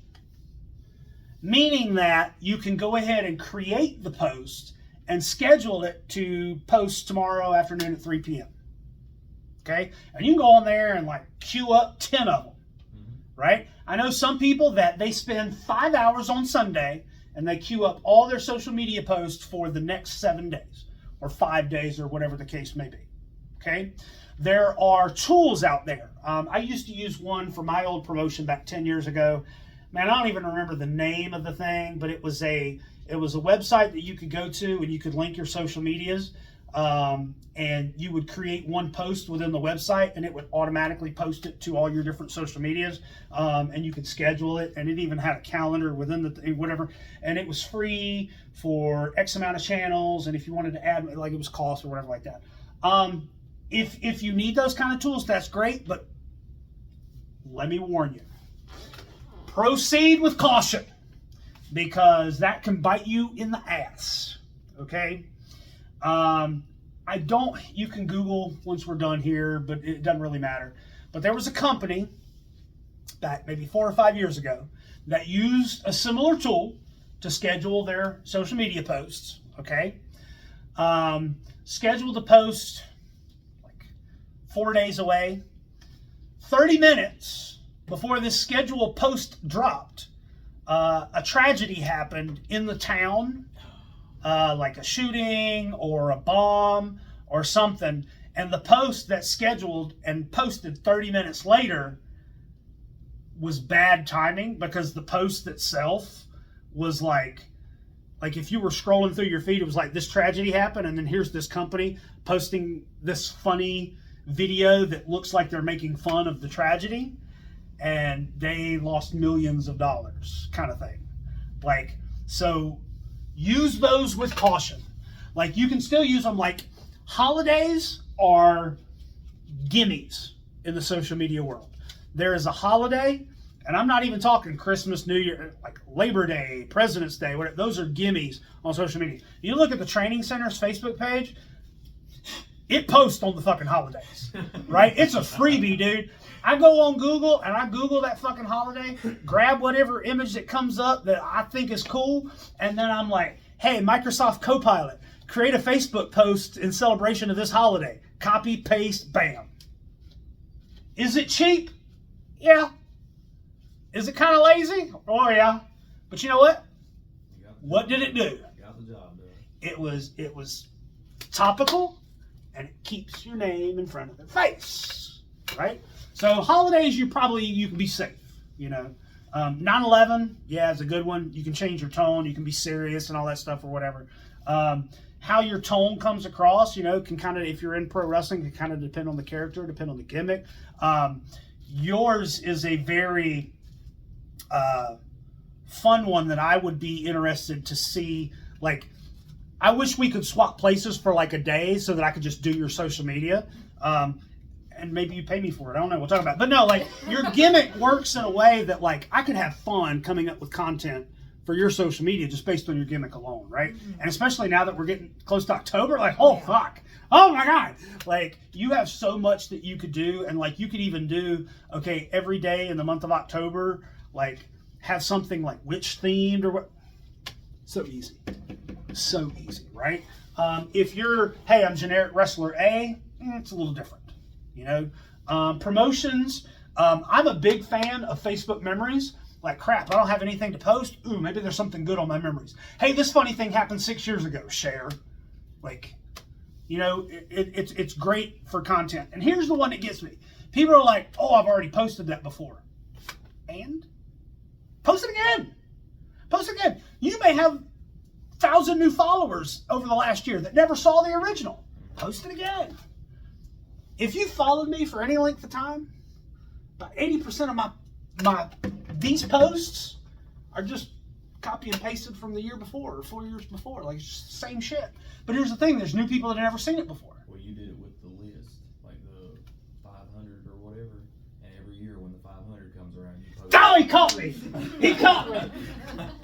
meaning that you can go ahead and create the post and schedule it to post tomorrow afternoon at 3 p.m. Okay? And you can go on there and like queue up 10 of them. Right? I know some people that they spend 5 hours on Sunday and they queue up all their social media posts for the next 7 days or 5 days or whatever the case may be. Okay? There are tools out there. I used to use one for my old promotion back 10 years ago. Man, I don't even remember the name of the thing, but it was a website that you could go to and you could link your social medias. And you would create one post within the website and it would automatically post it to all your different social medias. And you could schedule it, and it even had a calendar within the whatever. And it was free for X amount of channels. And if you wanted to add, like, it was cost or whatever like that. If you need those kind of tools, that's great. But let me warn you, proceed with caution, because that can bite you in the ass. Okay? You can Google once we're done here, but it doesn't really matter. But there was a company back maybe 4 or 5 years ago that used a similar tool to schedule their social media posts. Okay. Scheduled a post like 4 days away. 30 minutes before this scheduled post dropped, a tragedy happened in the town. Like a shooting or a bomb or something, and the post that's scheduled and posted 30 minutes later was bad timing, because the post itself was like if you were scrolling through your feed, it was like, this tragedy happened, and then here's this company posting this funny video that looks like they're making fun of the tragedy, and they lost millions of dollars, kind of thing. Like, so use those with caution. Like, you can still use them. Like, holidays are gimmies in the social media world. there is a holiday, and I'm not even talking Christmas, New Year, like Labor Day, President's Day, whatever. Those are gimmies on social media. You look at the training center's Facebook page, it posts on the fucking holidays, right? It's a freebie, dude. I go on Google and I Google that fucking holiday, grab whatever image that comes up that I think is cool, and then I'm like, hey, Microsoft Copilot, create a Facebook post in celebration of this holiday. Copy, paste, bam. Is it cheap? Yeah. Is it kind of lazy? Oh, yeah. But you know what? What did it do? Got the job done. It was topical, and it keeps your name in front of their face, right? So holidays, you can be safe, you know. 9/11, yeah, it's a good one. You can change your tone. You can be serious and all that stuff or whatever. How your tone comes across, you know, can kind of, if you're in pro wrestling, can kind of depend on the character, depend on the gimmick. Yours is a very fun one that I would be interested to see. Like, I wish we could swap places for like a day so that I could just do your social media. And maybe you pay me for it. I don't know. We'll talk about it. But no, like, your gimmick works in a way that, like, I could have fun coming up with content for your social media just based on your gimmick alone, right? Mm-hmm. And especially now that we're getting close to October, like, oh, fuck. Oh, my God. Like, you have so much that you could do. And, like, you could even do, okay, every day in the month of October, like, have something, like, witch-themed or what. So easy. So easy, right? If you're, hey, I'm generic wrestler A, it's a little different. You know, promotions. I'm a big fan of Facebook memories. Like, crap, I don't have anything to post. Ooh, maybe there's something good on my memories. Hey, this funny thing happened 6 years ago. Share. Like, you know, it's great for content. And here's the one that gets me. People are like, oh, I've already posted that before. And? Post it again. Post it again. You may have 1,000 new followers over the last year that never saw the original. Post it again. If you followed me for any length of time, about 80% of these posts are just copy and pasted from the year before or 4 years before. Like, it's just the same shit. But here's the thing, there's new people that have never seen it before. Well, you did it with the list, like the 500 or whatever, and every year when the 500 comes around, you post. Oh, he caught me! He caught me!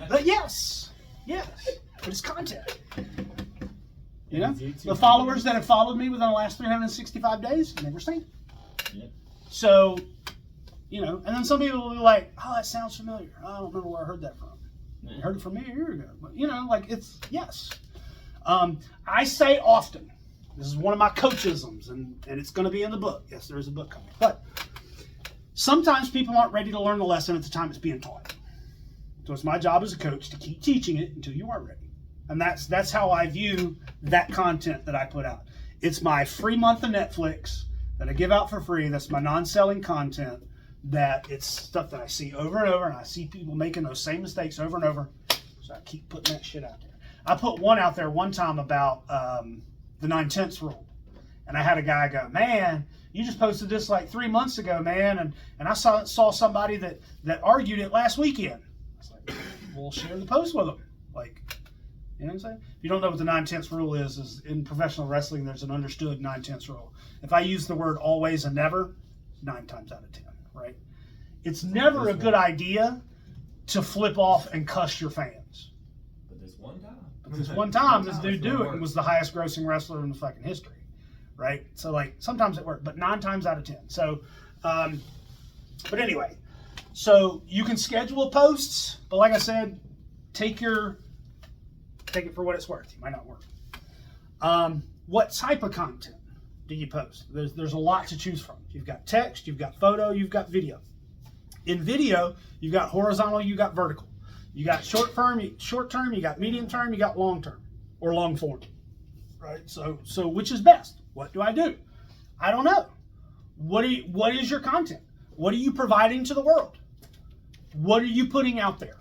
But yes, but it's content. You know, the followers that have followed me within the last 365 days, never seen it. Yep. So, you know, and then some people will be like, oh, that sounds familiar. I don't remember where I heard that from. I heard it from me a year ago. But, you know, like, it's, yes. I say often, this is one of my coachisms, and it's going to be in the book. Yes, there is a book coming. But sometimes people aren't ready to learn the lesson at the time it's being taught. So it's my job as a coach to keep teaching it until you are ready. And that's how I view that content that I put out. It's my free month of Netflix that I give out for free. That's my non-selling content. That it's stuff that I see over and over, and I see people making those same mistakes over and over. So I keep putting that shit out there. I put one out there one time about the 9/10 rule. And I had a guy go, man, you just posted this like 3 months ago, man. And I saw somebody that argued it last weekend. I was like, well, share the post with them. Like, you know what I'm saying? If you don't know what the 9/10 rule is in professional wrestling, there's an understood 9/10 rule. If I use the word always and never, 9 times out of 10, right? It's never a good idea to flip off and cuss your fans. But this one time. But this one time, this dude do it and was the highest grossing wrestler in the fucking history, right? So, like, sometimes it worked, but 9 times out of 10. So, but anyway, so you can schedule posts, but like I said, take it for what it's worth. You might not work. What type of content do you post? There's a lot to choose from. You've got text, you've got photo, you've got video. In video, you've got horizontal, you got vertical. You got short term, you got medium term, you got long term or long form. Right? So which is best? What do I do? I don't know. What is your content? What are you providing to the world? What are you putting out there?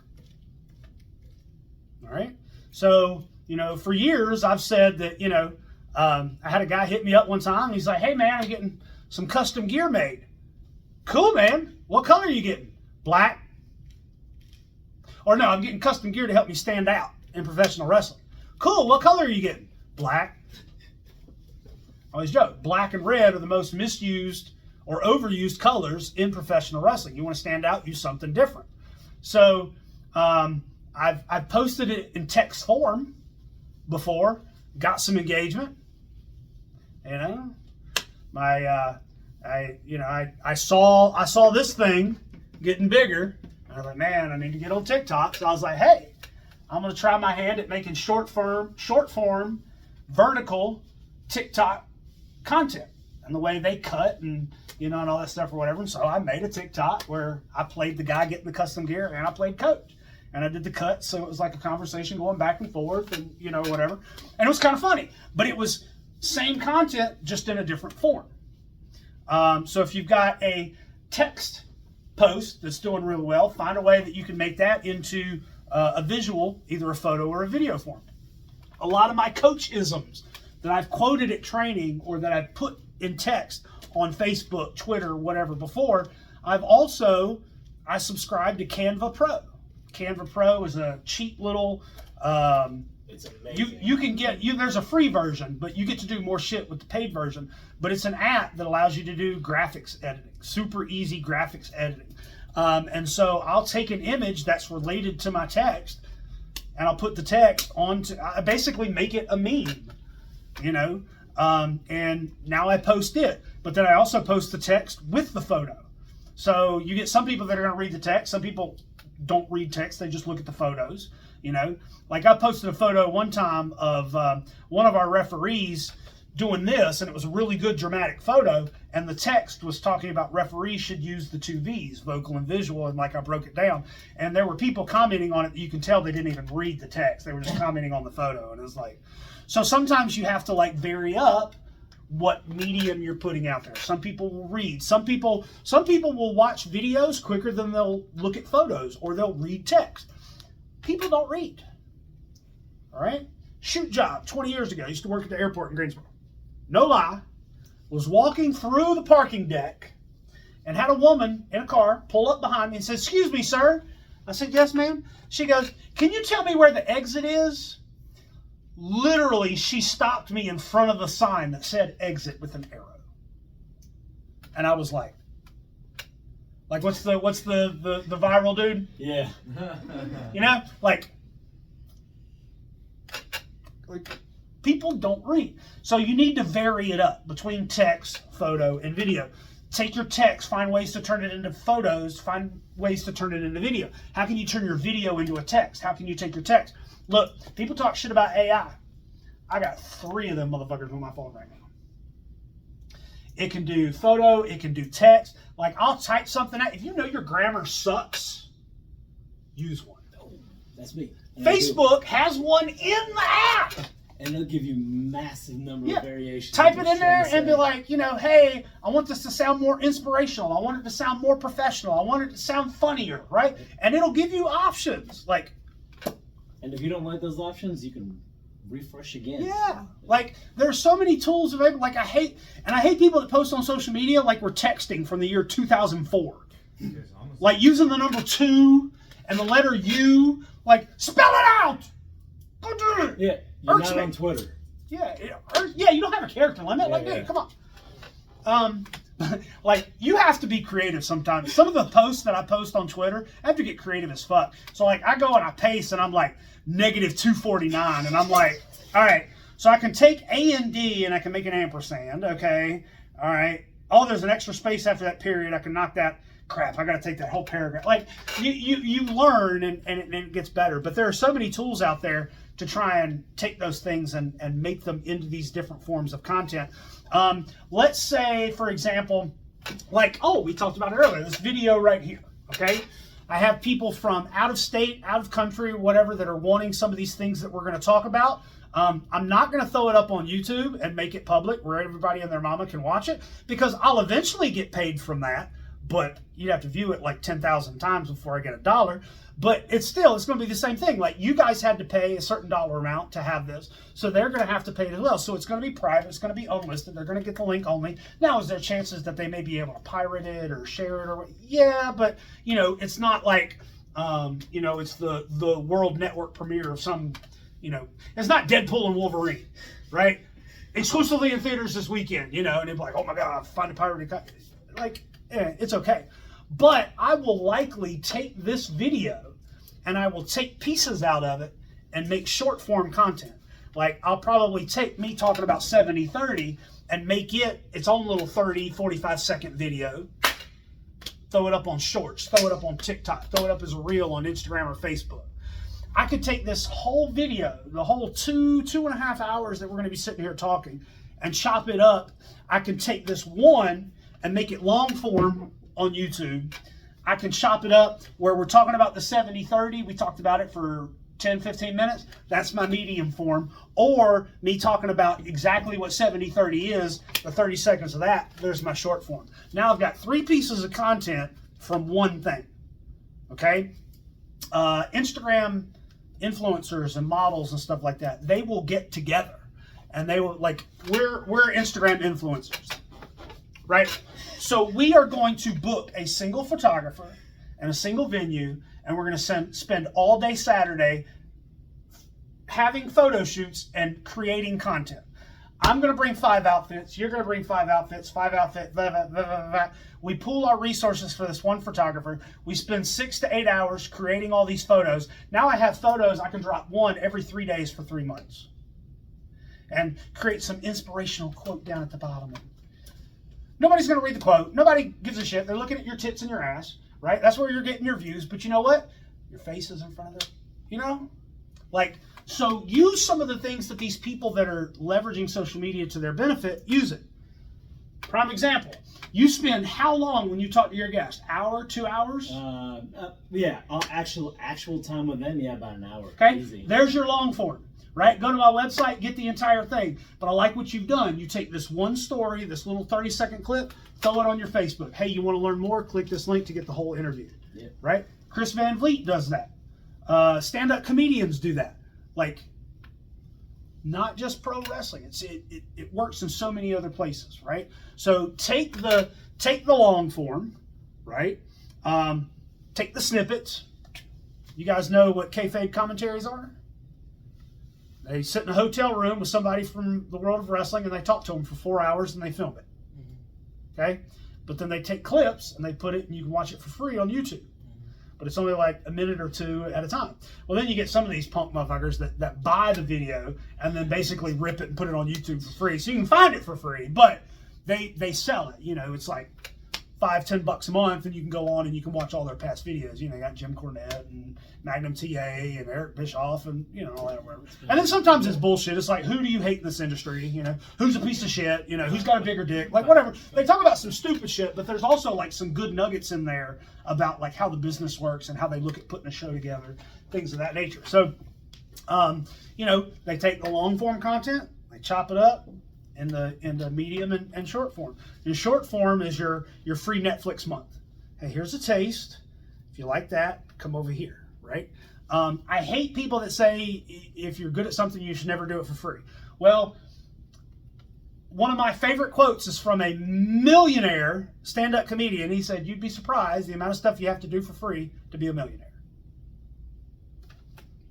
All right? So, you know, for years I've said that, you know, I had a guy hit me up one time. And he's like, hey, man, I'm getting some custom gear made. Cool, man. What color are you getting? Black. Or no, I'm getting custom gear to help me stand out in professional wrestling. Cool. What color are you getting? Black. I always joke. Black and red are the most misused or overused colors in professional wrestling. You want to stand out, use something different. So I've posted it in text form before, got some engagement. You know, I saw this thing getting bigger. And I was like, man, I need to get on TikTok. So I was like, hey, I'm gonna try my hand at making short form, vertical TikTok content and the way they cut and and all that stuff or whatever. And so I made a TikTok where I played the guy getting the custom gear and I played coach. And I did the cut, so it was like a conversation going back and forth and, whatever. And it was kind of funny. But it was same content, just in a different form. So if you've got a text post that's doing really well, find a way that you can make that into a visual, either a photo or a video form. A lot of my coach-isms that I've quoted at training or that I've put in text on Facebook, Twitter, whatever before, I subscribe to Canva Pro. Canva Pro is a cheap little, it's amazing. you can get, there's a free version, but you get to do more shit with the paid version. But it's an app that allows you to do graphics editing, super easy graphics editing. And so I'll take an image that's related to my text and I'll put the text onto, I basically make it a meme, and now I post it. But then I also post the text with the photo. So you get some people that are going to read the text. Some people don't read text, they just look at the photos. Like I posted a photo one time of one of our referees doing this, and it was a really good dramatic photo, and the text was talking about referees should use the 2 V's, vocal and visual, and like I broke it down, and there were people commenting on it that you can tell they didn't even read the text, they were just commenting on the photo. And it was like, so sometimes you have to like vary up what medium you're putting out there. Some people will read. Some people will watch videos quicker than they'll look at photos, or they'll read text. People don't read. All right? Shoot job 20 years ago. I used to work at the airport in Greensboro. No lie. Was walking through the parking deck and had a woman in a car pull up behind me and said, "Excuse me, sir." I said, "Yes, ma'am." She goes, "Can you tell me where the exit is?" Literally, she stopped me in front of the sign that said exit with an arrow. And I was like what's the viral dude? Yeah. Like people don't read. So you need to vary it up between text, photo, and video. Take your text, find ways to turn it into photos, find ways to turn it into video. How can you turn your video into a text? How can you take your text? Look, people talk shit about AI. I got 3 of them motherfuckers on my phone right now. It can do photo, it can do text. Like, I'll type something out. If you know your grammar sucks, use one. That's me. And Facebook has one in the app. And it'll give you massive number of variations. Type it in there and be like, hey, I want this to sound more inspirational. I want it to sound more professional. I want it to sound funnier, right? And it'll give you options. And if you don't like those options, you can refresh again. Yeah. Like, there's so many tools available. Like, I hate people that post on social media like we're texting from the year 2004. Like, using the number 2 and the letter U. Like, spell it out! Go do it! Yeah. You're not on Twitter. Yeah. You don't have a character limit. Dude, come on. Like, you have to be creative sometimes. Some of the posts that I post on Twitter, I have to get creative as fuck. So, like, I go and I paste and I'm like, -249. And I'm like, all right, so I can take A and D and I can make an ampersand, okay? All right. Oh, there's an extra space after that period. I can knock that. Crap, I got to take that whole paragraph. Like, you learn and it gets better. But there are so many tools out there to try and take those things and make them into these different forms of content. Let's say, for example, we talked about it earlier, this video right here, okay? I have people from out of state, out of country, whatever, that are wanting some of these things that we're going to talk about. I'm not going to throw it up on YouTube and make it public where everybody and their mama can watch it, because I'll eventually get paid from that. But you'd have to view it like 10,000 times before I get $1. But it's going to be the same thing. Like, you guys had to pay a certain dollar amount to have this, so they're going to have to pay it as well. So it's going to be private. It's going to be unlisted. They're going to get the link only. Now, is there chances that they may be able to pirate it or share it? Or yeah, but it's not like it's the world network premiere of some. It's not Deadpool and Wolverine, right? Exclusively in theaters this weekend. And they're like, oh my God, find a pirated copy. like, it's okay. But I will likely take this video and I will take pieces out of it and make short form content. Like, I'll probably take me talking about 70-30 and make it its own little 30, 45-second video. Throw it up on Shorts, throw it up on TikTok, throw it up as a reel on Instagram or Facebook. I could take this whole video, the whole 2.5 hours that we're going to be sitting here talking, and chop it up. I can take this one and make it long form on YouTube. I can chop it up where we're talking about the 70-30. We talked about it for 10, 15 minutes. That's my medium form. Or me talking about exactly what 70-30 is, the 30 seconds of that, there's my short form. Now I've got 3 pieces of content from one thing. Okay? Instagram influencers and models and stuff like that, they will get together and they will, like, we're Instagram influencers, right? So we are going to book a single photographer and a single venue, and we're going to spend all day Saturday having photo shoots and creating content. I'm going to bring 5 outfits. You're going to bring 5 outfits, 5 outfits, blah, blah, blah, blah, blah. We pool our resources for this one photographer. We spend 6 to 8 hours creating all these photos. Now I have photos. I can drop one every 3 days for 3 months. And create some inspirational quote down at the bottom. Nobody's going to read the quote. Nobody gives a shit. They're looking at your tits and your ass, right? That's where you're getting your views. But you know what? Your face is in front of it. You know? Like, so use some of the things that these people that are leveraging social media to their benefit, use it. Prime example. You spend how long when you talk to your guest? Hour, 2 hours? Yeah, actual time with them, yeah, about an hour. Okay, Easy. There's your long form, right? Go to my website, get the entire thing. But I like what you've done. You take this one story, this little 30-second clip, throw it on your Facebook. Hey, you want to learn more? Click this link to get the whole interview, yeah. Right? Chris Van Vliet does that. Stand-up comedians do that. Like, not just pro wrestling. It works in so many other places, right? So take the long form, right? Take the snippets. You guys know what kayfabe commentaries are? They sit in a hotel room with somebody from the world of wrestling and they talk to them for 4 hours and they film it. Okay? But then they take clips and they put it and you can watch it for free on YouTube. But it's only like a minute or 2 at a time. Well, then you get some of these punk motherfuckers that buy the video and then basically rip it and put it on YouTube for free. So you can find it for free, but they sell it. You know, it's like $5-10 a month, and you can go on and you can watch all their past videos. You know, you got Jim Cornette and Magnum TA and Eric Bischoff and, you know, all that. Whatever. And then sometimes it's bullshit. It's like, who do you hate in this industry? You know, who's a piece of shit? You know, who's got a bigger dick? Like, whatever. They talk about some stupid shit, but there's also like some good nuggets in there about like how the business works and how they look at putting a show together, things of that nature. So, you know, they take the long form content, they chop it up in the medium and short form. Your short form is your free Netflix month. Hey, here's a taste. If you like that, come over here, right? I hate people that say if you're good at something, you should never do it for free. Well, one of my favorite quotes is from a millionaire stand-up comedian. He said, you'd be surprised the amount of stuff you have to do for free to be a millionaire.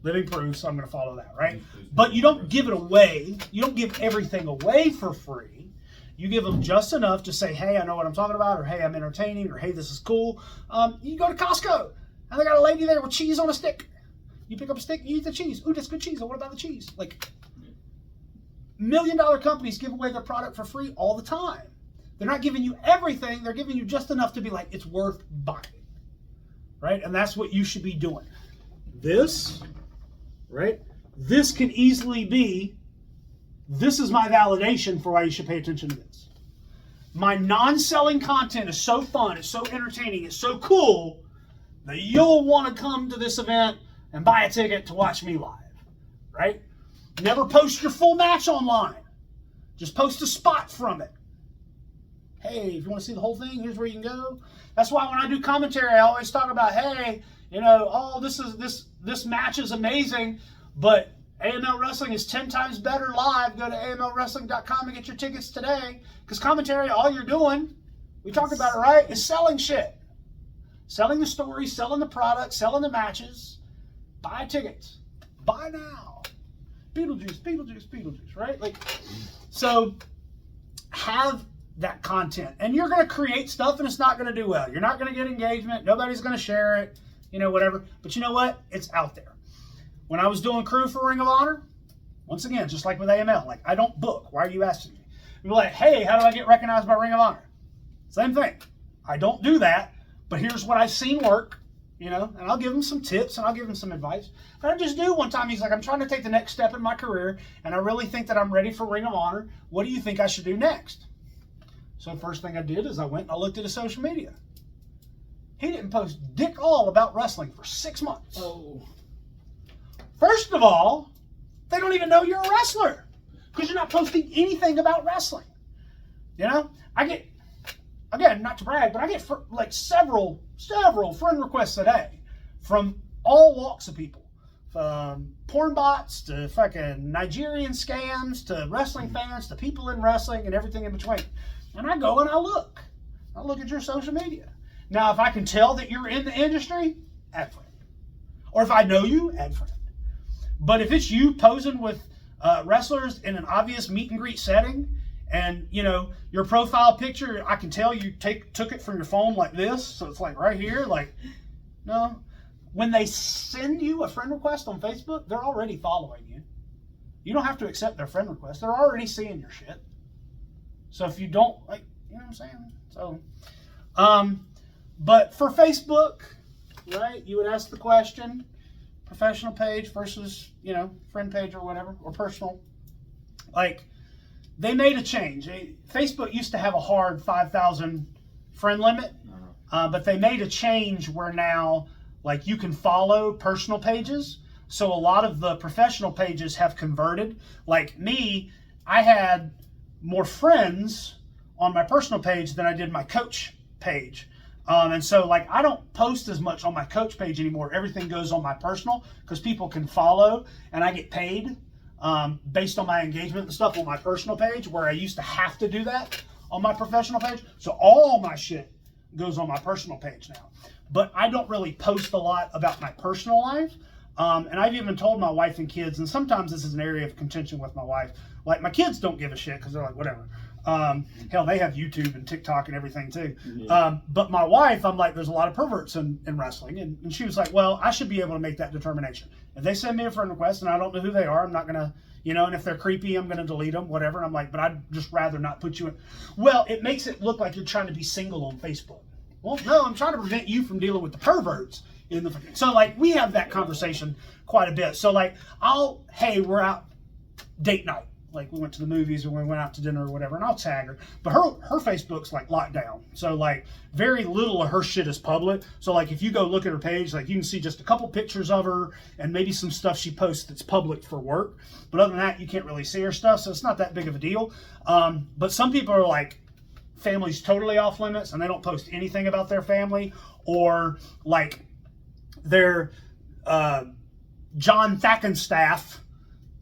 Living proof, so I'm going to follow that, right? But you don't give it away. You don't give everything away for free. You give them just enough to say, hey, I know what I'm talking about, or hey, I'm entertaining, or hey, this is cool. You go to Costco, and they got a lady there with cheese on a stick. You pick up a stick, you eat the cheese. Ooh, that's good cheese. Oh, what about the cheese? Like, $1 million companies give away their product for free all the time. They're not giving you everything. They're giving you just enough to be like, it's worth buying, right? And that's what you should be doing. This, right? This can easily be, this is my validation for why you should pay attention to this. My non-selling content is so fun, it's so entertaining, it's so cool that you'll want to come to this event and buy a ticket to watch me live, right? Never post your full match online. Just post a spot from it. Hey, if you want to see the whole thing, here's where you can go. That's why when I do commentary, I always talk about, hey, you know, oh, this match is amazing, but AML Wrestling is 10 times better live. Go to amlwrestling.com and get your tickets today. Because commentary, all you're doing, we talked about it, right, is selling shit. Selling the story, selling the product, selling the matches. Buy tickets. Buy now. Beetlejuice, Beetlejuice, Beetlejuice, right? Like, so have that content. And you're going to create stuff and it's not going to do well. You're not going to get engagement. Nobody's going to share it, whatever. But you know what? It's out there. When I was doing crew for Ring of Honor, once again, just like with AML, like I don't book. Why are you asking me? You're like, hey, how do I get recognized by Ring of Honor? Same thing. I don't do that, but here's what I've seen work, and I'll give him some tips and I'll give him some advice. But I just do one time. He's like, I'm trying to take the next step in my career and I really think that I'm ready for Ring of Honor. What do you think I should do next? So the first thing I did is I went and I looked at his social media. He didn't post dick all about wrestling for 6 months. Oh. First of all, they don't even know you're a wrestler because you're not posting anything about wrestling. I get, again, not to brag, but I get like several friend requests a day from all walks of people. From porn bots to fucking Nigerian scams to wrestling fans to people in wrestling and everything in between. And I go and I look at your social media. Now, if I can tell that you're in the industry, add friend. Or if I know you, add friend. But if it's you posing with wrestlers in an obvious meet and greet setting, and your profile picture, I can tell you took it from your phone like this, so it's like right here, like, no. When they send you a friend request on Facebook, they're already following you. You don't have to accept their friend request. They're already seeing your shit. So if you don't, like, you know what I'm saying? So, but for Facebook, right, you would ask the question, professional page versus, friend page or whatever, or personal. Like, they made a change. Facebook used to have a hard 5,000 friend limit, but they made a change where now, like, you can follow personal pages. So a lot of the professional pages have converted. Like me, I had more friends on my personal page than I did my coach page. And so, like, I don't post as much on my coach page anymore. Everything goes on my personal because people can follow and I get paid based on my engagement and stuff on my personal page, where I used to have to do that on my professional page. So all my shit goes on my personal page now. But I don't really post a lot about my personal life. And I've even told my wife and kids, and sometimes this is an area of contention with my wife. Like, my kids don't give a shit because they're like, whatever. Hell, they have YouTube and TikTok and everything too. Yeah. But my wife, I'm like, there's a lot of perverts in wrestling. And she was like, well, I should be able to make that determination. If they send me a friend request and I don't know who they are, I'm not going to, and if they're creepy, I'm going to delete them, whatever. And I'm like, but I'd just rather not put you in. Well, it makes it look like you're trying to be single on Facebook. Well, no, I'm trying to prevent you from dealing with the perverts in the. So, like, we have that conversation quite a bit. So, like, hey, we're out date night. Like, we went to the movies or we went out to dinner or whatever, and I'll tag her. But her Facebook's, like, locked down. So, like, very little of her shit is public. So, like, if you go look at her page, like, you can see just a couple pictures of her and maybe some stuff she posts that's public for work. But other than that, you can't really see her stuff, so it's not that big of a deal. But some people are like, family's totally off limits and they don't post anything about their family, or like their John Thackenstaff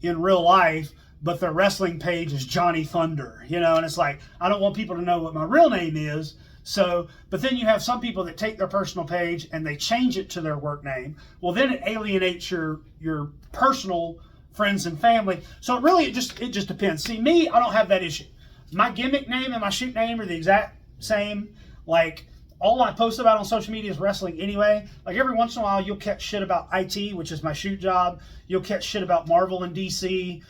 in real life, but their wrestling page is Johnny Thunder, and it's like, I don't want people to know what my real name is. So, but then you have some people that take their personal page and they change it to their work name. Well, then it alienates your personal friends and family. So it just depends. See, me, I don't have that issue. My gimmick name and my shoot name are the exact same. Like, all I post about on social media is wrestling anyway. Like, every once in a while, you'll catch shit about IT, which is my shoot job. You'll catch shit about Marvel and DC,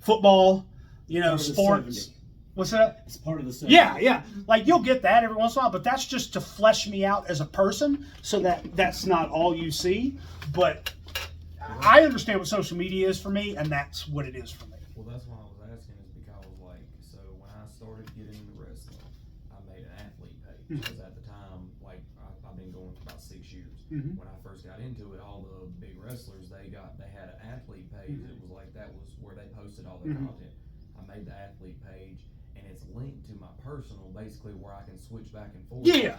football, sports. What's that? It's part of the same. Yeah. Like, you'll get that every once in a while, but that's just to flesh me out as a person, so that's not all you see. But I understand what social media is for me, and that's what it is for me. Well, that's why I was asking, is because, like, so when I started getting into wrestling, I made an athlete page. Because at the time, like, I've been going for about 6 years. Mm-hmm. When I first got into it, all the big wrestlers, they had an athlete page. Mm-hmm. It was like, that was where they posted all their content. I made the athlete page, and it's linked to my personal, basically, where I can switch back and forth. Yeah.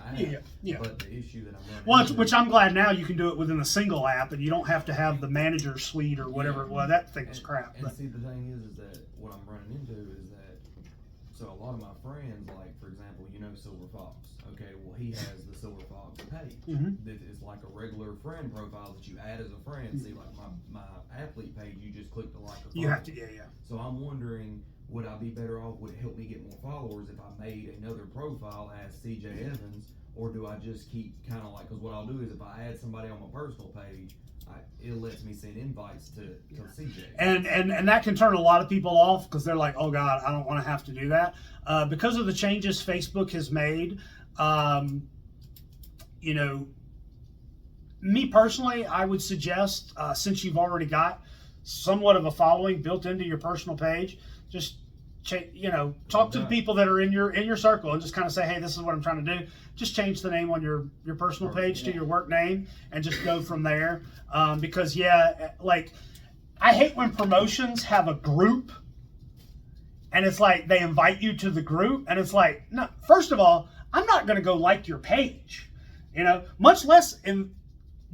But the issue that I'm running into, which I'm glad now you can do it within a single app, and you don't have to have the manager suite or whatever. Well, that thing was crap. And see, the thing is that what I'm running into is that, so a lot of my friends, like, for example, Silver Fox. Okay, well, he has the Silver Fox page. Mm-hmm. That is like a regular friend profile that you add as a friend. Mm-hmm. See, like my athlete page, you just click the like or follow. You have to, yeah. So I'm wondering, would I be better off? Would it help me get more followers if I made another profile as CJ Evans, or do I just keep kind of like? Because what I'll do is if I add somebody on my personal page, it lets me send invites to CJ. And that can turn a lot of people off because they're like, oh God, I don't want to have to do that. Because of the changes Facebook has made, you know, me personally, I would suggest, since you've already got somewhat of a following built into your personal page, just talk to the people that are in your circle and just kind of say, hey, this is what I'm trying to do. Just change the name on your personal page to your work name and just go from there. Because like, I hate when promotions have a group and it's like they invite you to the group and it's like, no, first of all, I'm not going to go like your page, much less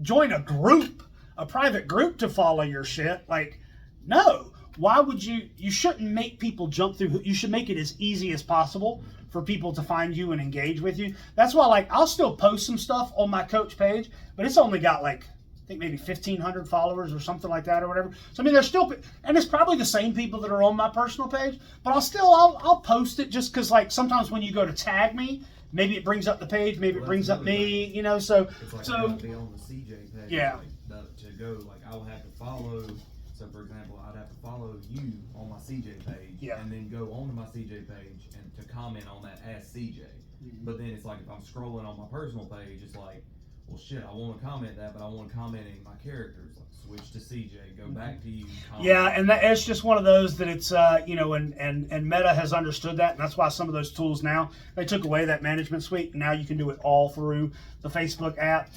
join a group, a private group to follow your shit. Like, no. Why would you shouldn't make people jump through. You should make it as easy as possible for people to find you and engage with you. That's why, like, I'll still post some stuff on my coach page, but it's only got like, I think maybe 1,500 followers or something like that or whatever. So, I mean, there's still, and it's probably the same people that are on my personal page, but I'll post it just because, like, sometimes when you go to tag me, maybe it brings up the page, maybe it brings up me, so. It's like I would be on the CJ page. Yeah. Like, to go, like, I would have to follow. So, for example, I'd have to follow you on my CJ page, and then go onto my CJ page and to comment on that as CJ. Mm-hmm. But then it's like if I'm scrolling on my personal page, it's like, well, shit, I want to comment that, but I want to comment in my characters. Like, switch to CJ, go back to you. Comment. Yeah, and it's just one of those that it's, and Meta has understood that, and that's why some of those tools now, they took away that management suite, and now you can do it all through the Facebook app.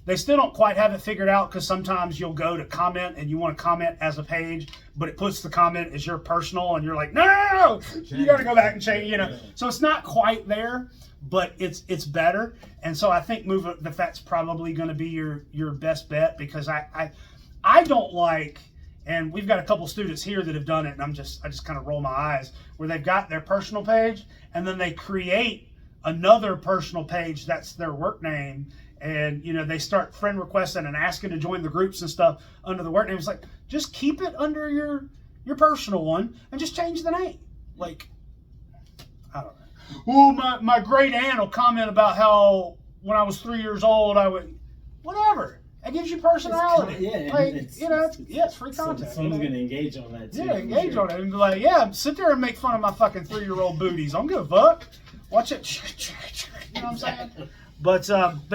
They still don't quite have it figured out because sometimes you'll go to comment and you want to comment as a page, but it puts the comment as your personal, and you're like, no, you got to go back and change, So it's not quite there, but it's better. And so I think that's probably going to be your best bet, because I don't like, and we've got a couple students here that have done it, and I just kind of roll my eyes, where they've got their personal page and then they create another personal page that's their work name, and they start friend requesting and asking to join the groups and stuff under the work name. It's like, just keep it under your personal one and just change the name. Like, I don't know. Well, my great aunt will comment about how when I was 3 years old I would, whatever. It gives you personality. It's free content. Someone's gonna engage on that too. Yeah, engage on it and be like, sit there and make fun of my fucking 3-year-old booties. I don't give a fuck. Watch it. You know what I'm saying? But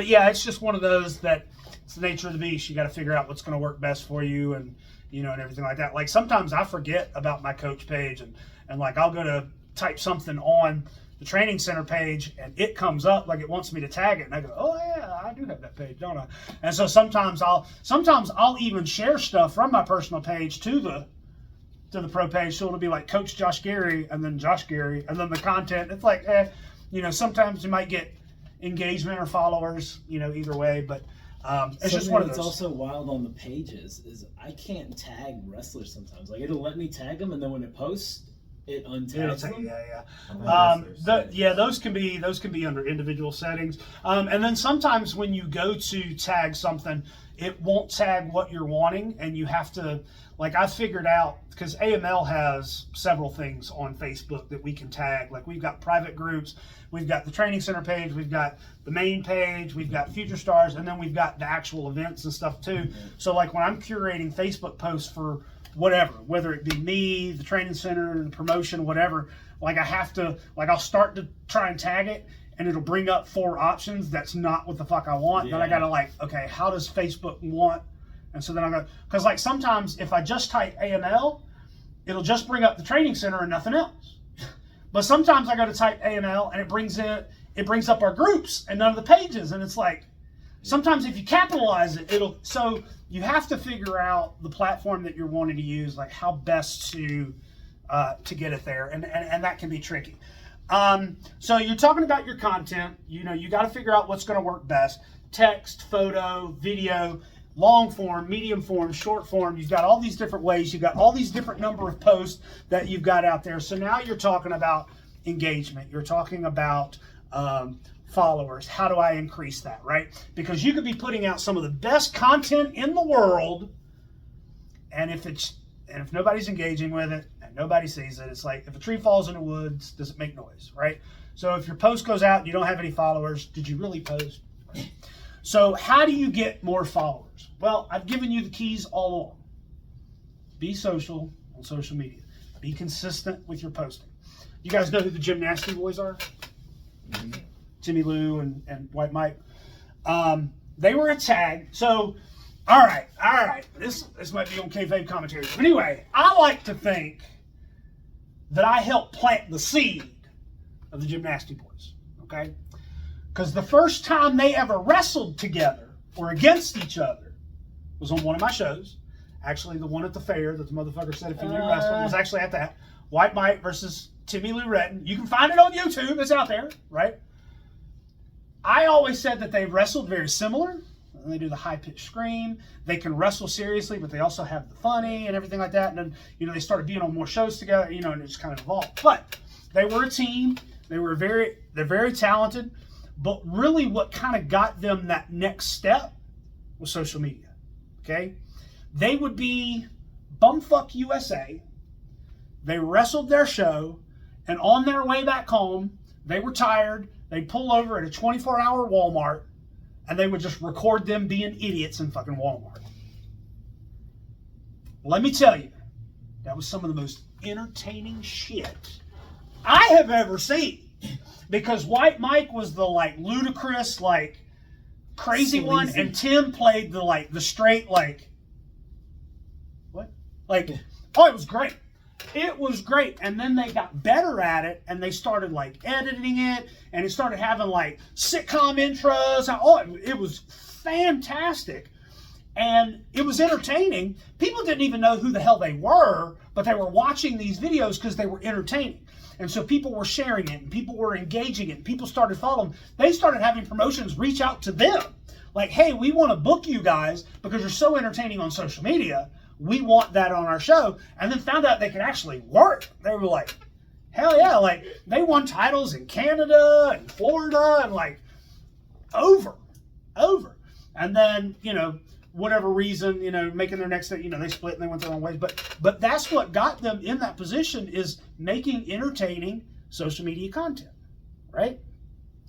yeah, it's just one of those that it's the nature of the beast. You got to figure out what's going to work best for you, and and everything like that. Like, sometimes I forget about my coach page, and like I'll go to type something on the training center page and it comes up like it wants me to tag it, and I go, oh yeah, I do have that page, don't I? And so sometimes I'll even share stuff from my personal page to the pro page, so it'll be like Coach Josh Gerry and then Josh Gerry and then the content. It's like, sometimes you might get engagement or followers, either way, but it's just one of those. It's also wild on the pages is I can't tag wrestlers sometimes. Like, it'll let me tag them, and then when it posts, it untags them. Those can be under individual settings. And then sometimes when you go to tag something, it won't tag what you're wanting, and you have to, like, I figured out, because AML has several things on Facebook that we can tag. Like, we've got private groups, we've got the training center page, we've got the main page, we've got Future Stars, and then we've got the actual events and stuff too. Mm-hmm. So, like, when I'm curating Facebook posts for whatever, whether it be me, the training center, the promotion, whatever, like, I have to, like, I'll start to try and tag it, and it'll bring up 4 options. That's not what the fuck I want. Yeah. Then I gotta, like, okay, how does Facebook want? And so then I go, because, like, sometimes if I just type AML, it'll just bring up the training center and nothing else. But sometimes I go to type AML and it brings up our groups and none of the pages, and it's like, sometimes if you capitalize it, so you have to figure out the platform that you're wanting to use, like how best to get it there, and that can be tricky. So you're talking about your content. You got to figure out what's going to work best: text, photo, video, long form, medium form, short form. You've got all these different ways. You've got all these different number of posts that you've got out there. So now you're talking about engagement. You're talking about followers. How do I increase that, right? Because you could be putting out some of the best content in the world, and if nobody's engaging with it, Nobody sees it. It's like if a tree falls in the woods, does it make noise, right? So if your post goes out and you don't have any followers, did you really post? Right. So how do you get more followers? Well, I've given you the keys all along. Be social on social media. Be consistent with your posting. You guys know who the Gymnasty Boys are? Mm-hmm. Timmy Lou and White Mike. They were a tag. So, all right. This might be on kayfabe commentary. But anyway, I like to think that I helped plant the seed of the Gymnasty Boys. Okay? Because the first time they ever wrestled together or against each other was on one of my shows. Actually, the one at the fair that the motherfucker said if you knew wrestling was actually at that. White Mike versus Timmy Lou Retton. You can find it on YouTube. It's out there, right? I always said that they wrestled very similar. They do the high-pitched scream. They can wrestle seriously, but they also have the funny and everything like that. And then, they started being on more shows together, and it just kind of evolved. But they were a team. They're very talented. But really what kind of got them that next step was social media, okay? They would be Bumfuck USA. They wrestled their show, and on their way back home, they were tired. They'd pull over at a 24-hour Walmart, and they would just record them being idiots in fucking Walmart. Let me tell you, that was some of the most entertaining shit I have ever seen. Because White Mike was the ludicrous, crazy Sleazy one, and Tim played the straight, what? Oh, it was great. It was great. And then they got better at it, and they started editing it, and it started having sitcom intros. Oh, it was fantastic. And it was entertaining. People didn't even know who the hell they were, but they were watching these videos because they were entertaining. And so people were sharing it, and people were engaging it, and people started following them. They started having promotions reach out to them. Hey, we want to book you guys because you're so entertaining on social media. We want that on our show. And then found out they could actually work. They were like, hell yeah. They won titles in Canada and Florida and over. And then, whatever reason, making their next thing, they split and they went their own ways. But that's what got them in that position, is making entertaining social media content, right?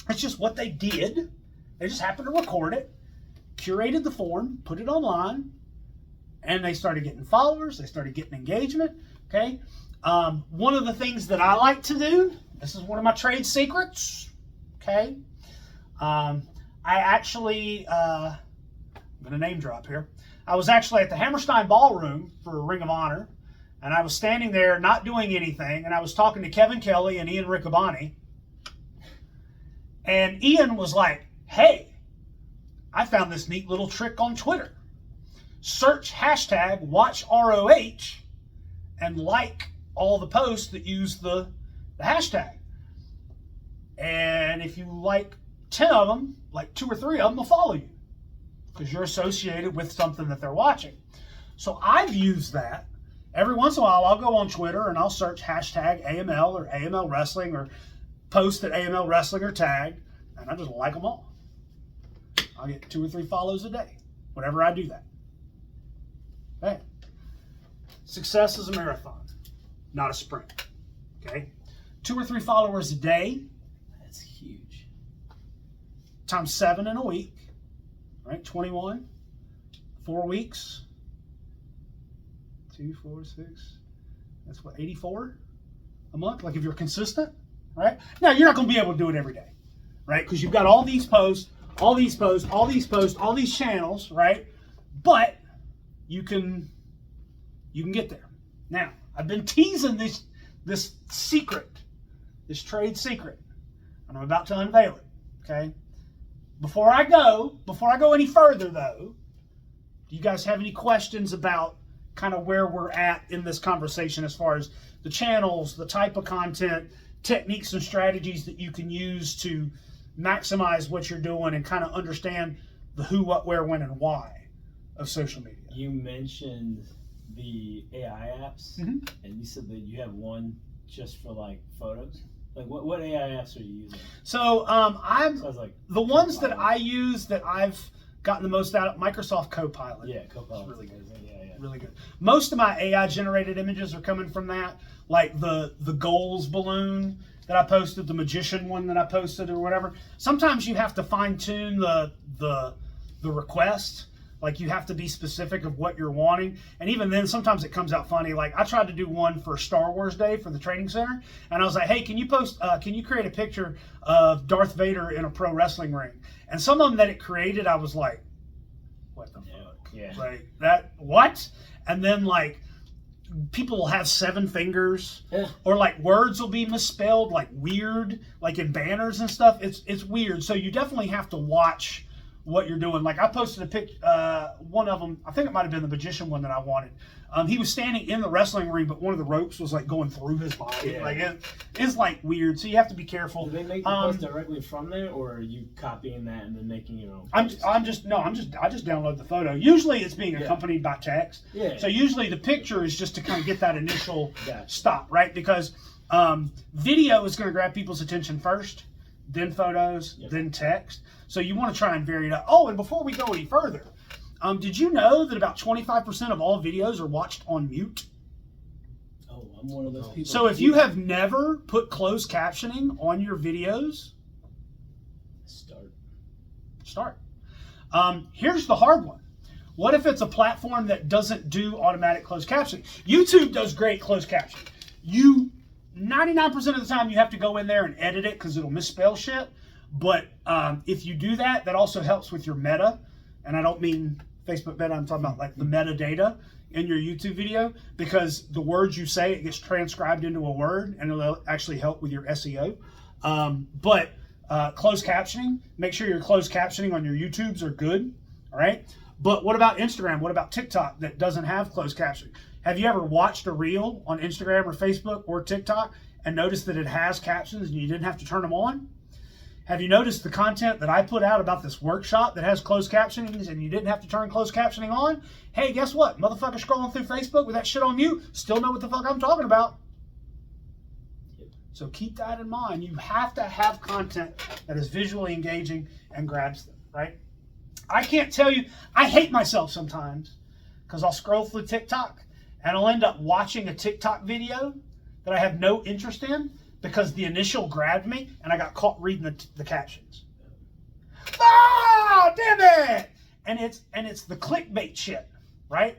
It's just what they did. They just happened to record it, curated the form, put it online, and they started getting followers. They started getting engagement, okay? One of the things that I like to do, this is one of my trade secrets, okay? I actually... I'm going to name drop here. I was actually at the Hammerstein Ballroom for Ring of Honor, and I was standing there not doing anything, and I was talking to Kevin Kelly and Ian Riccaboni, and Ian was like, hey, I found this neat little trick on Twitter. Search hashtag WatchROH and like all the posts that use the hashtag. And if you like 10 of them, 2 or 3 of them will follow you, because you're associated with something that they're watching. So I've used that. Every once in a while, I'll go on Twitter and I'll search hashtag AML or AML Wrestling, or post at AML Wrestling or tag, and I just like them all. I'll get 2 or 3 follows a day whenever I do that. Okay. Success is a marathon, not a sprint. Okay. 2 or 3 followers a day. That's huge. Times 7 in a week. Right, 21, 4 weeks, 2, 4, 6, that's what, 84 a month? If you're consistent, right? Now, you're not going to be able to do it every day, right? Because you've got all these posts, all these channels, right? But you can get there. Now, I've been teasing this secret, this trade secret, and I'm about to unveil it, okay? Before I go any further, though, do you guys have any questions about kind of where we're at in this conversation as far as the channels, the type of content, techniques and strategies that you can use to maximize what you're doing and kind of understand the who, what, where, when, and why of social media? You mentioned the AI apps, and you said that you have one just for photos. What AI apps are you using? So the ones that I use that I've gotten the most out of Microsoft Copilot. Yeah, Copilot's really good. amazing. Yeah. Really good. Most of my AI generated images are coming from that, like the goals balloon that I posted, the magician one that I posted, or whatever. Sometimes you have to fine tune the request. Like you have to be specific of what you're wanting, and even then, sometimes it comes out funny. Like I tried to do one for Star Wars Day for the training center, and I was like, "Hey, can you create a picture of Darth Vader in a pro wrestling ring?" And some of them that it created, I was like, "What the fuck?" Yeah. Like that, what? And then like people will have 7 fingers, Yeah. or like words will be misspelled, like weird, like in banners and stuff. It's weird. So you definitely have to watch what you're doing. Like I posted a pic, one of them, I think it might have been the magician one that I wanted. He was standing in the wrestling ring, but one of the ropes was like going through his body. Yeah. Like it's like weird. So you have to be careful. Do they make the post directly from there, or are you copying that and then making your own post? I just download the photo. Usually it's being accompanied by text. Yeah. So usually the picture is just to kind of get that initial Gotcha. stop, right? Because video is going to grab people's attention first, then photos, then text. So you want to try and vary it up. Oh, and before we go any further, did you know that about 25% of all videos are watched on mute? Oh, I'm one of those people. So if you have never put closed captioning on your videos, start. Here's the hard one. What if it's a platform that doesn't do automatic closed captioning? YouTube does great closed captioning. 99% of the time you have to go in there and edit it because it'll misspell shit. But if you do that, that also helps with your meta. And I don't mean Facebook meta, I'm talking about like the metadata in your YouTube video, because the words you say, it gets transcribed into a word and it'll actually help with your SEO. But closed captioning, make sure your closed captioning on your YouTubes are good, all right? But what about Instagram? What about TikTok that doesn't have closed captioning? Have you ever watched a reel on Instagram or Facebook or TikTok and noticed that it has captions and you didn't have to turn them on? Have you noticed the content that I put out about this workshop that has closed captioning and you didn't have to turn closed captioning on? Hey, guess what? Motherfucker scrolling through Facebook with that shit on mute still know what the fuck I'm talking about. So keep that in mind. You have to have content that is visually engaging and grabs them, right? I can't tell you, I hate myself sometimes because I'll scroll through TikTok and I'll end up watching a TikTok video that I have no interest in because the initial grabbed me and I got caught reading the captions. Ah, damn it! And it's the clickbait shit, right?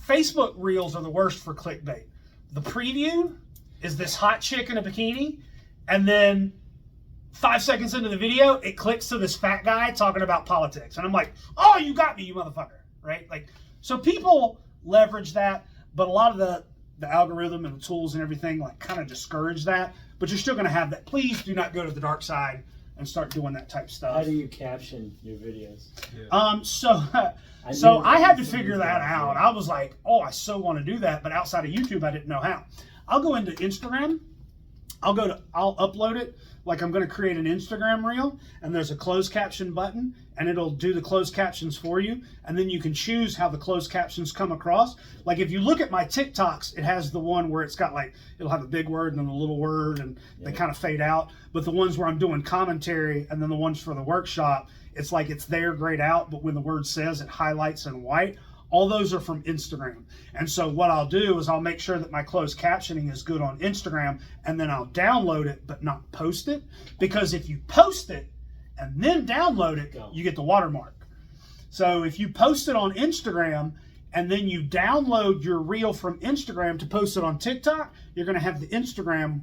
Facebook reels are the worst for clickbait. The preview is this hot chick in a bikini, and then 5 seconds into the video, it clicks to this fat guy talking about politics. And I'm like, oh, you got me, you motherfucker, right? Like, so people leverage that, but a lot of the algorithm and the tools and everything like kind of discourage that, but you're still going to have that. Please do not go to the dark side and start doing that type of stuff. How do you caption your videos? So I had to figure that out. I was like, oh, I so want to do that, but outside of YouTube, I didn't know how. I'll go into Instagram. I'll upload it. Like I'm going to create an Instagram reel, and there's a closed caption button, and it'll do the closed captions for you. And then you can choose how the closed captions come across. Like if you look at my TikToks, it has the one where it's got like, it'll have a big word and then a little word, and they kind of fade out. But the ones where I'm doing commentary, and then the ones for the workshop, it's like it's there grayed out, but when the word says, it highlights in white. All those are from Instagram. And so what I'll do is I'll make sure that my closed captioning is good on Instagram, and then I'll download it but not post it. Because if you post it and then download it, you get the watermark. So if you post it on Instagram and then you download your reel from Instagram to post it on TikTok, you're going to have the Instagram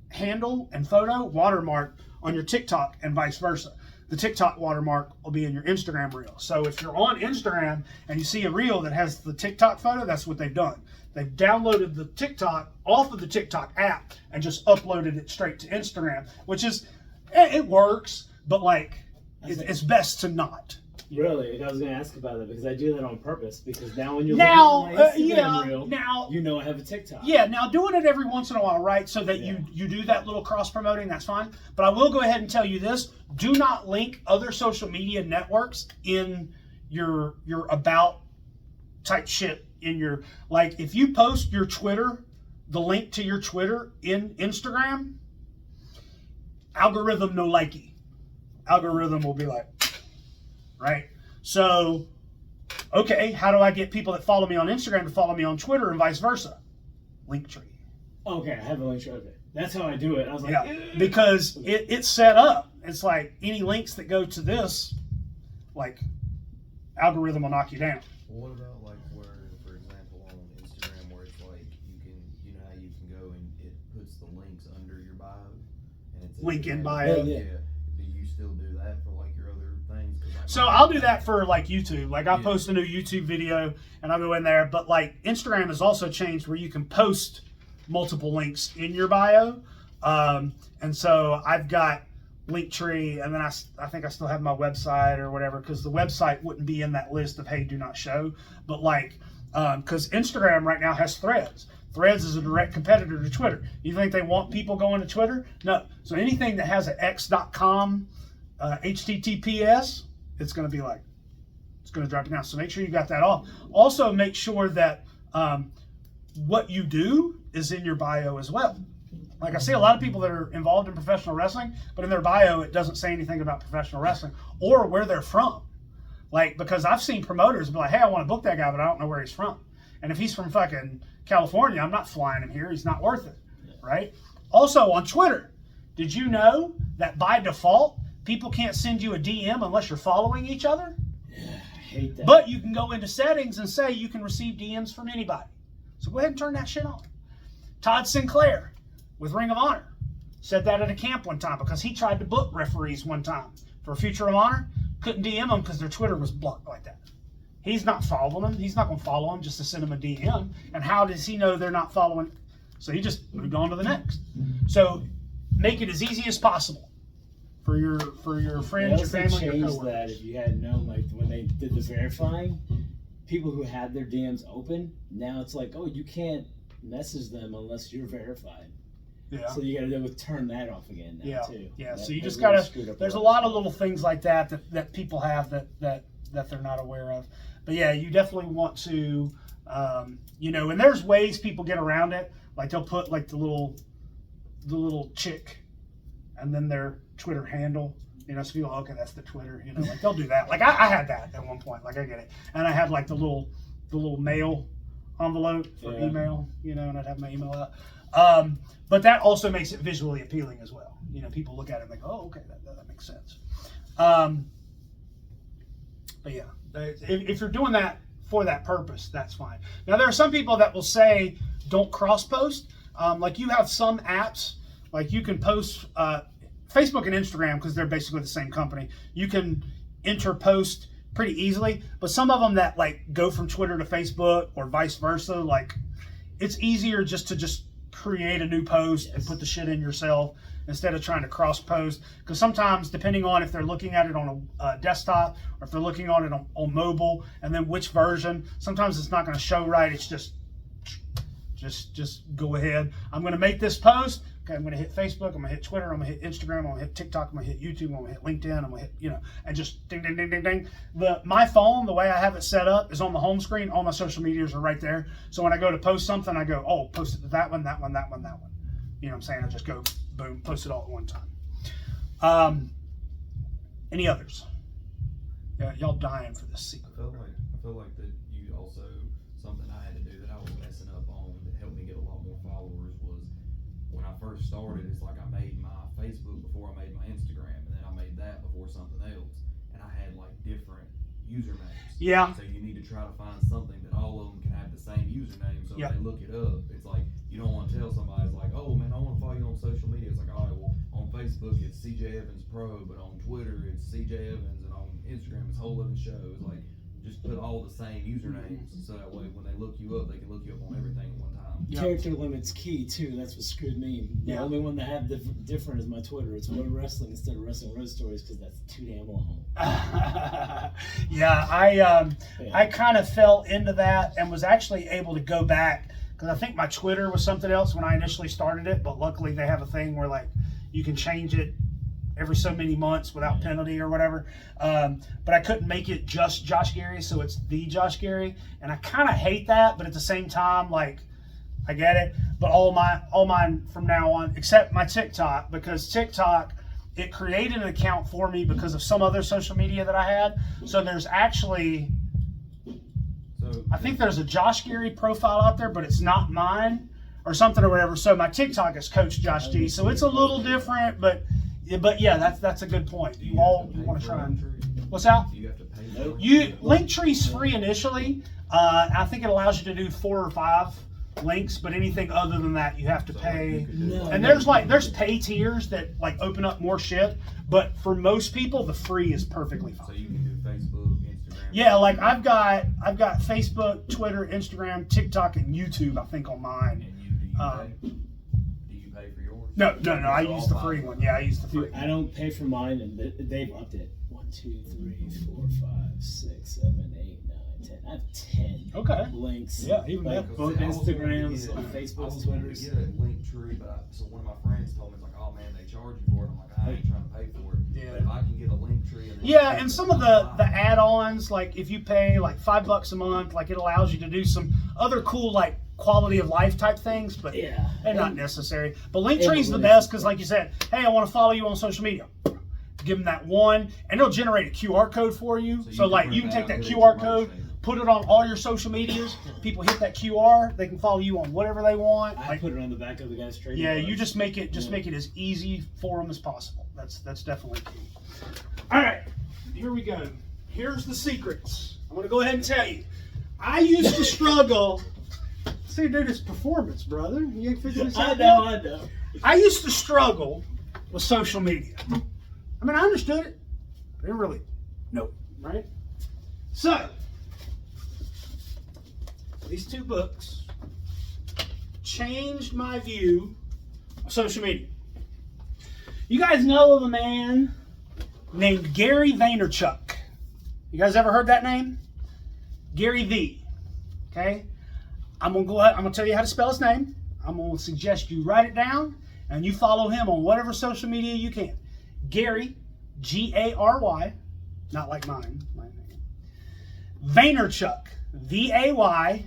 handle and photo watermark on your TikTok and vice versa. The TikTok watermark will be in your Instagram reel. So if you're on Instagram and you see a reel that has the TikTok photo, that's what they've done. They've downloaded the TikTok off of the TikTok app and just uploaded it straight to Instagram, which is, it works, but like, it's best to not. Really? I was going to ask about that because I do that on purpose. Because now when you're looking at my Instagram reel, you know I have a TikTok. Yeah, now doing it every once in a while, right? So that you do that little cross promoting, that's fine. But I will go ahead and tell you this: do not link other social media networks in your about type shit in your, like if you post your Twitter, the link to your Twitter in Instagram, algorithm no likey. Algorithm will be like, right? So, okay, how do I get people that follow me on Instagram to follow me on Twitter and vice versa? Linktree. Okay, I have a link. Okay, that's how I do it. I was like, Yeah, because it's set up. It's like any links that go to this, like, algorithm will knock you down. Well, what about like where, for example, on Instagram, where it's like you know how you can go and it puts the links under your bio, and it's Link in bio. Yeah. Do you still do that for like your other things? 'Cause like So I'll do that for like YouTube. Like I'll post a new YouTube video and I'll go in there. But like Instagram has also changed where you can post multiple links in your bio. And so I've got Linktree, and then I think I still have my website or whatever, because the website wouldn't be in that list of hey, do not show. But like, because Instagram right now has Threads. Threads is a direct competitor to Twitter. You think they want people going to Twitter? No. So anything that has an x.com HTTPS, it's going to be like, it's going to drop you down. So make sure you got that off. Also make sure that what you do is in your bio as well. Like I see a lot of people that are involved in professional wrestling, but in their bio it doesn't say anything about professional wrestling or where they're from. Like, because I've seen promoters be like, hey, I want to book that guy, but I don't know where he's from. And if he's from fucking California, I'm not flying him here. He's not worth it, right? Also on Twitter, did you know that by default, people can't send you a DM unless you're following each other? I hate that. But you can go into settings and say you can receive DMs from anybody. So go ahead and turn that shit on. Todd Sinclair with Ring of Honor said that at a camp one time because he tried to book referees one time for Future of Honor. Couldn't DM them because their Twitter was blocked like that. He's not following them. He's not going to follow them just to send them a DM. And how does he know they're not following? So he just moved on to the next. So make it as easy as possible for your friends, your family, your changed coworkers. that if you had known, like when they did the verifying, people who had their DMs open, now it's like, oh, you can't message them unless you're verified. Yeah. So you got to turn that off again now too. Yeah. That- So you that just really gotta. screwed up There's a lot lot of of little things like that people have that they're not aware of. But yeah, you definitely want to, and there's ways people get around it. Like they'll put like the little chick, and then their Twitter handle. So people, okay, that's the Twitter. Like they'll do that. Like I had that at one point. Like I get it, and I had like the little mail envelope for email. And I'd have my email out. But that also makes it visually appealing as well. People look at it and think, oh, okay, that makes sense. But yeah, if you're doing that for that purpose, that's fine. Now, there are some people that will say, don't cross-post. Like you have some apps, like you can post, Facebook and Instagram, because they're basically the same company, you can interpost pretty easily. But some of them that like go from Twitter to Facebook or vice versa, like it's easier just to create a new post and put the shit in yourself instead of trying to cross post, because sometimes depending on if they're looking at it on a desktop or if they're looking on it on mobile, and then which version, sometimes it's not going to show right. It's just go ahead. I'm going to make this post. Okay, I'm going to hit Facebook, I'm going to hit Twitter, I'm going to hit Instagram, I'm going to hit TikTok, I'm going to hit YouTube, I'm going to hit LinkedIn, I'm going to hit, and just ding, ding, ding, ding, ding. My phone, the way I have it set up, is on the home screen. All my social medias are right there. So when I go to post something, I go, oh, post it to that one, that one, that one, that one. You know what I'm saying? I just go, boom, post it all at one time. Any others? Yeah, y'all dying for this secret. I feel like that you also, something I had to do that I was messing up on that helped me get a lot more followers was when I first started, it's like I made my Facebook before I made my Instagram, and then I made that before something else, and I had like different usernames. Yeah. So you need to try to find something that all of them can have the same username, so if they look it up, it's like, you don't want to tell somebody, it's like, oh man, I want to follow you on social media. It's like, all right, well, on Facebook it's CJ Evans Pro, but on Twitter it's CJ Evans, and on Instagram it's Whole Living Show. It's like, just put all the same usernames, so that way when they look you up, they can look you up on everything at one time. Character limit's key too. That's what screwed me. The only one that had different is my Twitter. It's Road Wrestling instead of Wrestling Road Stories because that's too damn long. I kind of fell into that and was actually able to go back, because I think my Twitter was something else when I initially started it, but luckily they have a thing where like you can change it every so many months without penalty or whatever. But I couldn't make it just Josh Gerry, so it's the Josh Gerry, and I kind of hate that, but at the same time, like, I get it. But all mine from now on, except my TikTok, because TikTok it created an account for me because of some other social media that I had. So there's actually, I think there's a Josh Gerry profile out there, but it's not mine or something or whatever. So my TikTok is Coach Josh G. So it's a little different, but yeah, that's a good point. You want to try and, what's that? Do you have to pay for it? Linktree's free initially. I think it allows you to do 4 or 5 links, but anything other than that you have to So, pay. you could do, And there's pay tiers that like open up more shit, but for most people the free is perfectly So fine. you can do Facebook, Instagram. Yeah, like I've got Facebook, Twitter, Instagram, TikTok, and YouTube, I think, on mine. And do you Um, pay? Do you pay for yours? No, I So use all the 5 free of one. them. Yeah, I use the free. Dude, I don't pay for mine, and they've upped it. 1, 2, 3, 4, 5, 6, 7, 8, 9, 10. I have 10 Okay. links. Yeah, even like better. both See, I was wanting to Instagrams, get- on I Facebook, was wanting Twitters. to get a Linktree, but so one of my friends told me, it's like, oh man, they charge you for it. I'm like, I ain't trying to pay for it. Yeah. But if I can get a Linktree and then Yeah, and some of the add-ons, like if you pay like $5 a month, like it allows you to do some other cool like quality of life type things, but Yeah. they're not necessary. But And Linktree's the the best because, like you said, hey, I want to follow you on social media. Give them that one, and it'll generate a QR code for you. So you So can like print you can that take out, that put it in QR your code, merch table. put it on all your social medias. People hit that QR, they can follow you on whatever they want. I Like, put it on the back of the guy's trading yeah, card. you just make it as easy for them as possible. That's definitely key. All right, here we go. Here's the secrets. I'm gonna go ahead and tell you. I used to struggle. See, dude, it's performance, brother. You ain't figured this out yet? I know. I used to struggle with social media. I mean, I understood it. I didn't really know it, right? So, these 2 books changed my view of social media. You guys know of a man named Gerry Vaynerchuk. You guys ever heard that name? Gary V. Okay? I'm gonna tell you how to spell his name. I'm gonna suggest you write it down and you follow him on whatever social media you can. Gerry, Gary, not like mine. My name. Vaynerchuk, Vaynerchuk.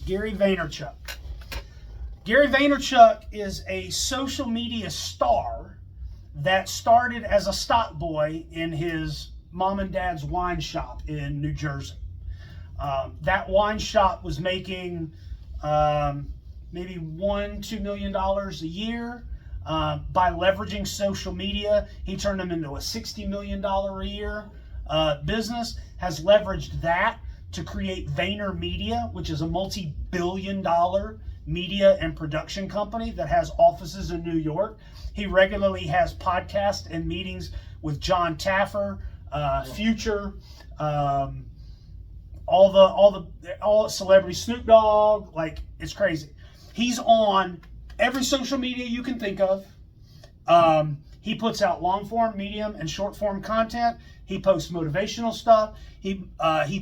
Gerry Vaynerchuk. Gerry Vaynerchuk is a social media star that started as a stock boy in his mom and dad's wine shop in New Jersey. That wine shop was making maybe $1-2 million a year. By leveraging social media, he turned them into a $60 million a year business, has leveraged that to create Vayner Media, which is a multi-billion-dollar media and production company that has offices in New York. He regularly has podcasts and meetings with John Taffer, Future, all celebrity, Snoop Dogg. Like, it's crazy. He's on every social media you can think of. He puts out long form, medium, and short form content. He posts motivational stuff. He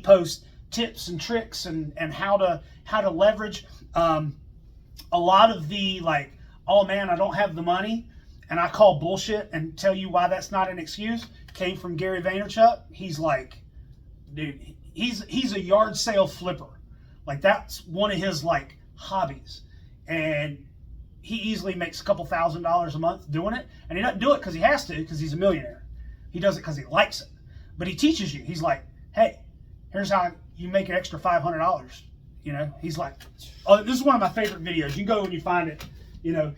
posts tips and tricks and how to leverage. A lot of the like, oh man, I don't have the money, and I call bullshit and tell you why that's not an excuse, came from Gerry Vaynerchuk. He's like, dude, he's a yard sale flipper. Like, that's one of his like hobbies, and he easily makes a couple $1,000s a month doing it. And he doesn't do it because he has to, because he's a millionaire. He does it because he likes it. But he teaches you. He's like, hey, here's how you make an extra $500. You know, he's like, oh, this is one of my favorite videos. You go and you find it, you know,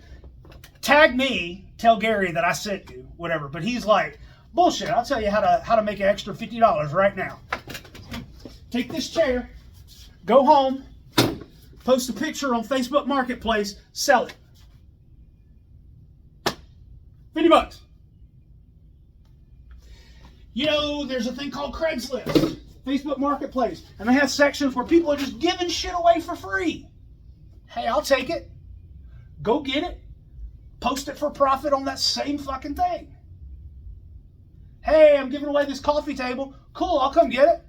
tag me, tell Gerry that I sent you, whatever. But he's like, bullshit, I'll tell you how to make an extra $50 right now. Take this chair, go home, post a picture on Facebook Marketplace, sell it. $50. You know, there's a thing called Craigslist, Facebook Marketplace, and they have sections where people are just giving shit away for free. Hey, I'll take it. Go get it. Post it for profit on that same fucking thing. Hey, I'm giving away this coffee table. Cool, I'll come get it.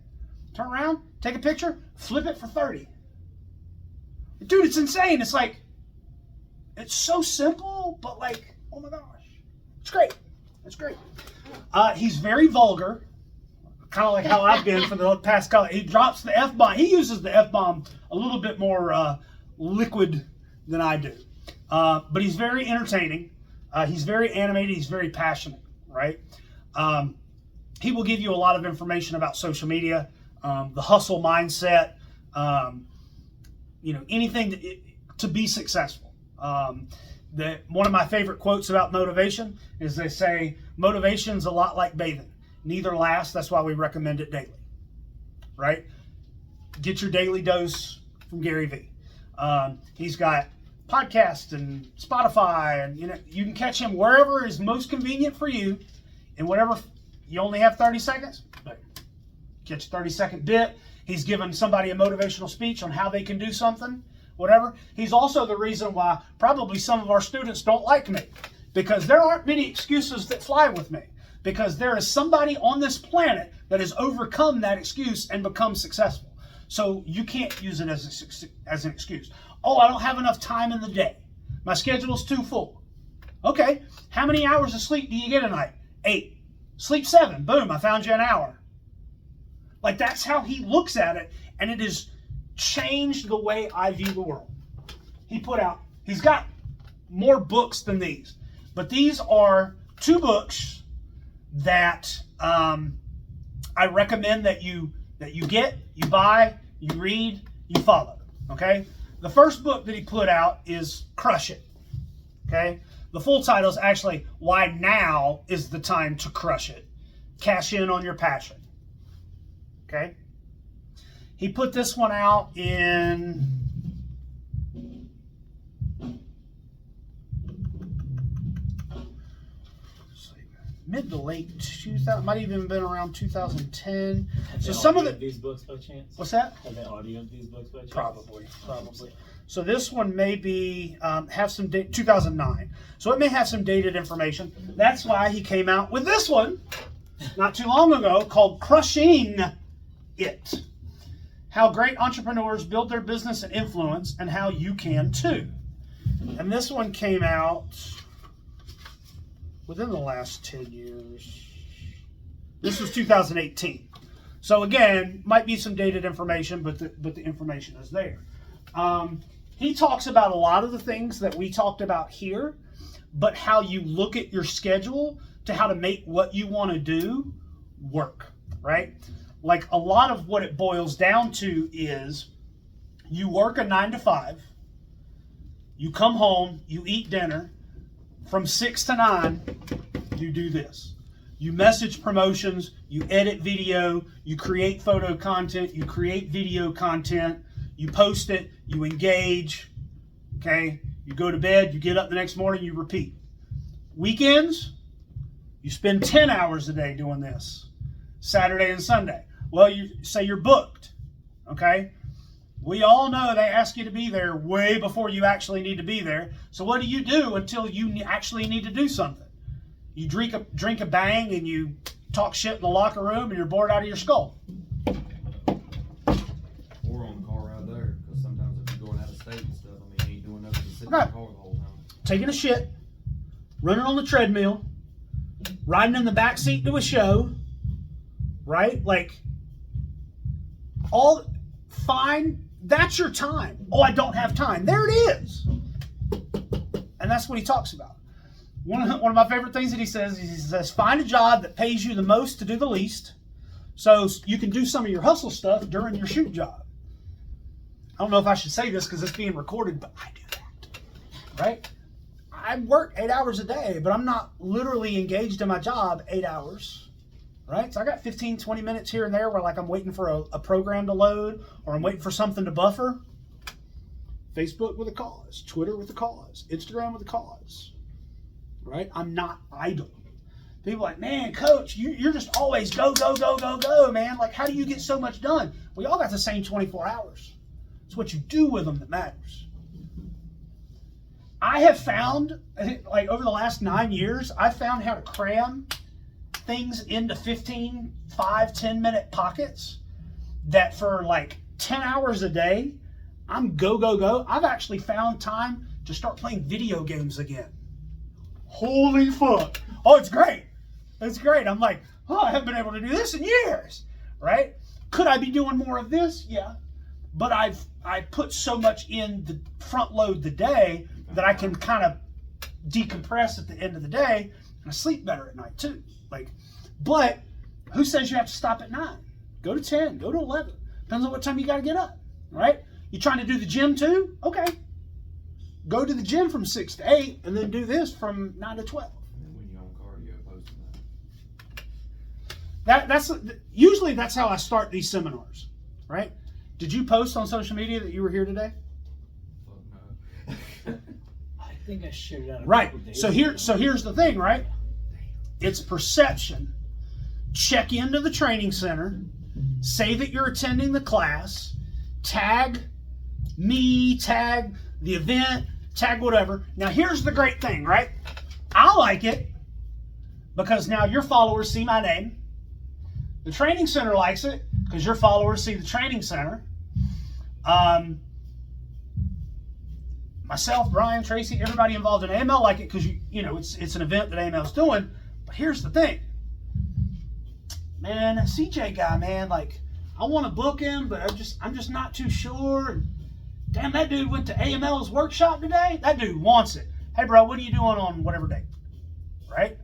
Turn around, take a picture, flip it for 30. Dude, it's insane. It's like, it's so simple, but like, oh my gosh. It's great. It's great. He's very vulgar, kind of like how I've been for the past couple. He drops the F-bomb. He uses the F-bomb a little bit more liquid than I do. But he's very entertaining. He's very animated. He's very passionate, right? He will give you a lot of information about social media, the hustle mindset, anything to be successful. One of my favorite quotes about motivation is they say, motivation's a lot like bathing. Neither lasts. That's why we recommend it daily, right? Get your daily dose from Gerry V. He's got podcasts and Spotify, and you can catch him wherever is most convenient for you, and whatever. You only have 30 seconds, but catch a 30-second bit. He's given somebody a motivational speech on how they can do something, whatever. He's also the reason why probably some of our students don't like me, because there aren't many excuses that fly with me, because there is somebody on this planet that has overcome that excuse and become successful. So you can't use it as an excuse. Oh, I don't have enough time in the day. My schedule's too full. Okay, how many hours of sleep do you get a night? 8. Sleep 7. Boom, I found you an hour. Like, that's how he looks at it, and it has changed the way I view the world. He's got more books than these, but these are 2 books that I recommend that you get, you buy, you read, you follow. Okay? The first book that he put out is Crush It. Okay? The full title is actually Why Now is the Time to Crush It. Cash in on your passion. Okay? He put this one out in mid to late 2000, might even been around 2010. So some of these books by chance? What's that? Have they audioed these books by chance? Probably. So this one may be have some 2009. So it may have some dated information. That's why he came out with this one not too long ago called Crushing It. How great entrepreneurs build their business and influence, and how you can too. And this one came out within the last 10 years. This was 2018. So again, might be some dated information, but the information is there. He talks about a lot of the things that we talked about here, but how you look at your schedule to how to make what you want to do work, right? Like, a lot of what it boils down to is you work a 9 to 5, you come home, you eat dinner, from 6 to 9, you do this. You message promotions, you edit video, you create photo content, you create video content, you post it, you engage, okay? You go to bed, you get up the next morning, you repeat. Weekends, you spend 10 hours a day doing this, Saturday and Sunday. Well, you say you're booked, okay? We all know they ask you to be there way before you actually need to be there. So what do you do until you actually need to do something? You drink a bang and you talk shit in the locker room and you're bored out of your skull. Or on the car ride there, because sometimes if you're going out of state and stuff, I mean, you ain't doing nothing but sitting in the car the whole time. Taking a shit, running on the treadmill, riding in the back seat to a show, right? Like, all fine. That's your time. Oh, I don't have time. There it is. And that's what he talks about. One of my favorite things that he says, find a job that pays you the most to do the least, so you can do some of your hustle stuff during your shoot job. I don't know if I should say this because it's being recorded, but I do that, right? I work 8 hours a day, but I'm not literally engaged in my job 8 hours, right? So I got 15, 20 minutes here and there where, like, I'm waiting for a program to load, or I'm waiting for something to buffer. Facebook with a cause, Twitter with a cause, Instagram with a cause, right? I'm not idle. People are like, man, coach, you're just always go, go, go, go, go, man. Like, how do you get so much done? We all got the same 24 hours. It's what you do with them that matters. I have found, like, over the last 9 years, I've found how to cram things into 15, 5, 10-minute pockets that for like 10 hours a day, I'm go, go, go. I've actually found time to start playing video games again. Holy fuck. Oh, it's great. It's great. I'm like, oh, I haven't been able to do this in years, right? Could I be doing more of this? Yeah. but I put so much in the front load the day that I can kind of decompress at the end of the day, and I sleep better at night too. Like, but who says you have to stop at 9? Go to 10, go to 11. Depends on what time you got to get up, right? You trying to do the gym too? Okay. Go to the gym from 6 to 8, and then do this from 9 to 12. And then when you're on cardio, posting That's usually that's how I start these seminars, right? Did you post on social media that you were here today? Fuck no. I think I shared it out. Right. So here's the thing, right? It's perception. Check into the training center, say that you're attending the class, tag me, tag the event, tag whatever. Now here's the great thing, right? I like it because now your followers see my name. The training center likes it because your followers see the training center. Myself, Brian, Tracy, everybody involved in AML like it because you know it's an event that AML's doing. But here's the thing, man, CJ guy, man, like I want to book him, but I'm just not too sure. Damn, that dude went to AML's workshop today. That dude wants it. Hey, bro, what are you doing on whatever day? Right?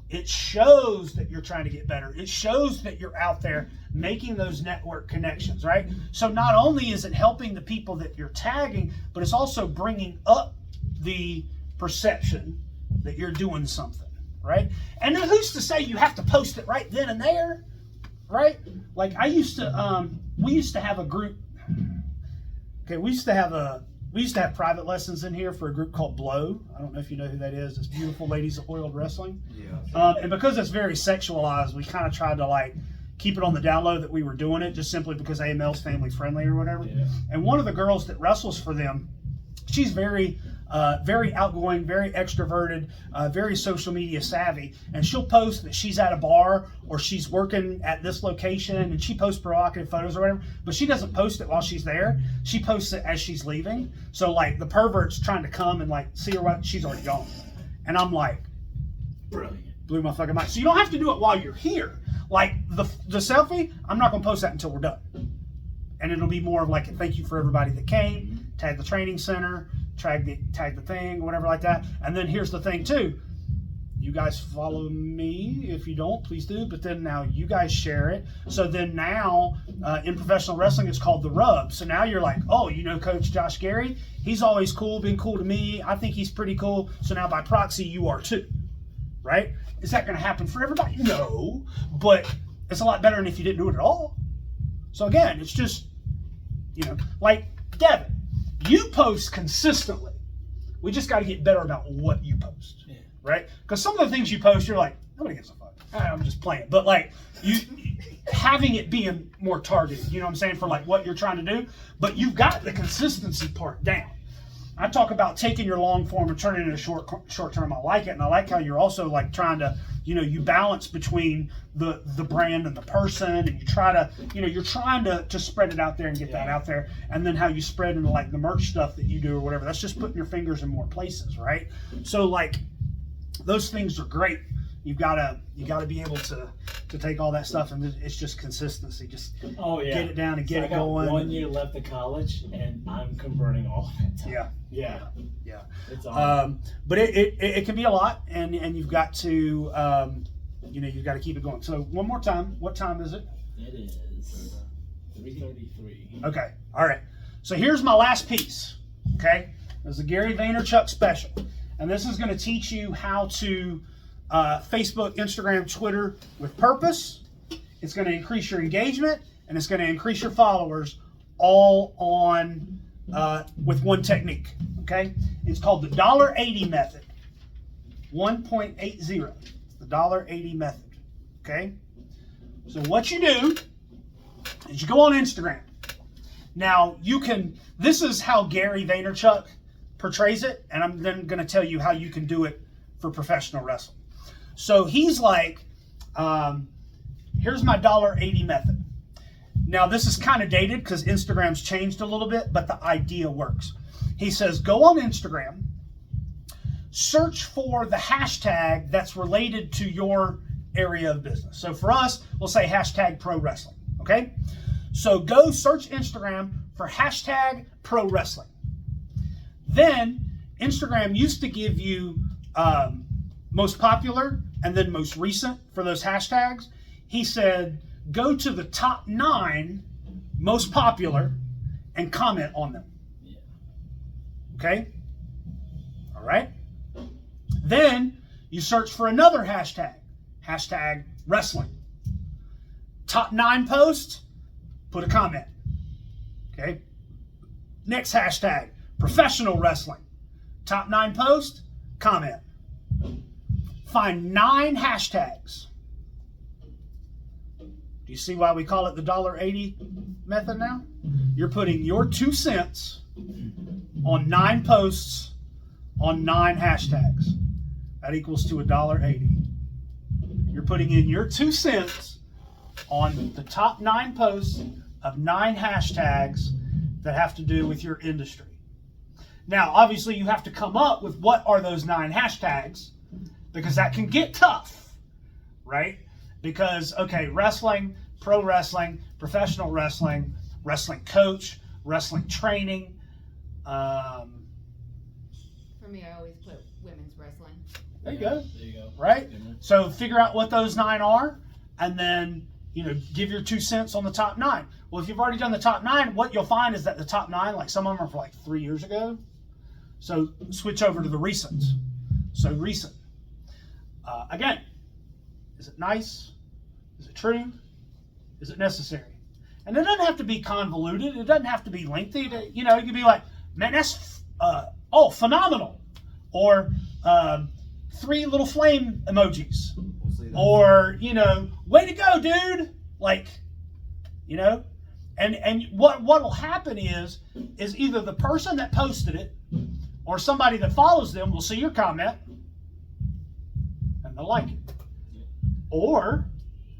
It shows that you're trying to get better. It shows that you're out there making those network connections, right? So not only is it helping the people that you're tagging, but it's also bringing up the perception that you're doing something, right? And then who's to say you have to post it right then and there, right? Like we used to have a group. Okay, we used to have private lessons in here for a group called Blow. I don't know if you know who that is. It's Beautiful Ladies of Oiled Wrestling. Yeah. And because it's very sexualized, we kind of tried to like keep it on the down low that we were doing it, just simply because AML's family friendly or whatever. Yeah. And one of the girls that wrestles for them, she's very outgoing, very extroverted, very social media savvy, and she'll post that she's at a bar or she's working at this location, and she posts provocative photos or whatever, but she doesn't post it while she's there. She posts it as she's leaving. So like the pervert's trying to come and like see her while she's already gone. And I'm like, Brilliant. blew my fucking mind. So you don't have to do it while you're here. Like the selfie, I'm not gonna post that until we're done. And it'll be more of like a thank you for everybody that came, tag the training center, tag the thing, whatever like that. And then here's the thing too. You guys follow me. If you don't, please do. But then now you guys share it. So then now in professional wrestling, it's called the rub. So now you're like, oh, you know Coach Josh Gerry? He's always cool, been cool to me. I think he's pretty cool. So now by proxy, you are too, right? Is that going to happen for everybody? No, but it's a lot better than if you didn't do it at all. So again, it's just, you know, like Devin, you post consistently. We just got to get better about what you post, right? Because some of the things you post, you're like, nobody gives a fuck. I'm just playing. But like you having it being more targeted, you know what I'm saying, for like what you're trying to do. But you've got the consistency part down. I talk about taking your long form and turning it into short term. I like it, and I like how you're also like trying to, you know, you balance between the brand and the person, and you try to, you know, you're trying to spread it out there and get that out there, and then how you spread into like the merch stuff that you do or whatever. That's just putting your fingers in more places, right? So like those things are great. You gotta be able to take all that stuff, and it's just consistency. Just get it down and get it going. I got 1 year left of college, and I'm converting all of that time. Yeah. It's on. But it can be a lot, and you've got to you know, you've got to keep it going. So one more time, what time is it? It is 3:33. Okay, all right. So here's my last piece. Okay, this is a Gerry Vaynerchuk special, and this is going to teach you how to Facebook, Instagram, Twitter with purpose. It's going to increase your engagement, and it's going to increase your followers, all on with one technique. Okay, it's called the $80 method. 1.80. The $80 method. Okay, so what you do is you go on Instagram. Now you can. This is how Gerry Vaynerchuk portrays it, and I'm then going to tell you how you can do it for professional wrestling. So he's like, here's my $80 method. Now this is kind of dated because Instagram's changed a little bit, but the idea works. He says, go on Instagram, search for the hashtag that's related to your area of business. So for us, we'll say hashtag pro wrestling, okay? So go search Instagram for hashtag pro wrestling. Then Instagram used to give you most popular and then most recent for those hashtags. He said, go to the top 9 most popular and comment on them. Yeah. Okay? All right? Then you search for another hashtag wrestling. Top 9 posts, put a comment. Okay? Next hashtag, professional wrestling. Top 9 posts, comment. Find 9 hashtags. Do you see why we call it the $1.80 method now? You're putting your 2 cents on 9 posts on 9 hashtags. That equals to $1.80. You're putting in your 2 cents on the top 9 posts of 9 hashtags that have to do with your industry. Now, obviously, you have to come up with what are those 9 hashtags, because that can get tough, right? Because, okay, wrestling, pro wrestling, professional wrestling, wrestling coach, wrestling training. For me, I always put women's wrestling. There you go. There you go. Right? So figure out what those 9 are, and then, give your 2 cents on the top 9. Well, if you've already done the top 9, what you'll find is that the top 9, like some of them are for like 3 years ago. So switch over to the recents. So recent. Again, is it nice? Is it true? Is it necessary? And it doesn't have to be convoluted. It doesn't have to be lengthy. It could be like, man, that's phenomenal. Or 3 little flame emojis. We'll see that. Or, way to go, dude. Like, and what'll happen is either the person that posted it or somebody that follows them will see your comment and they'll like it. Or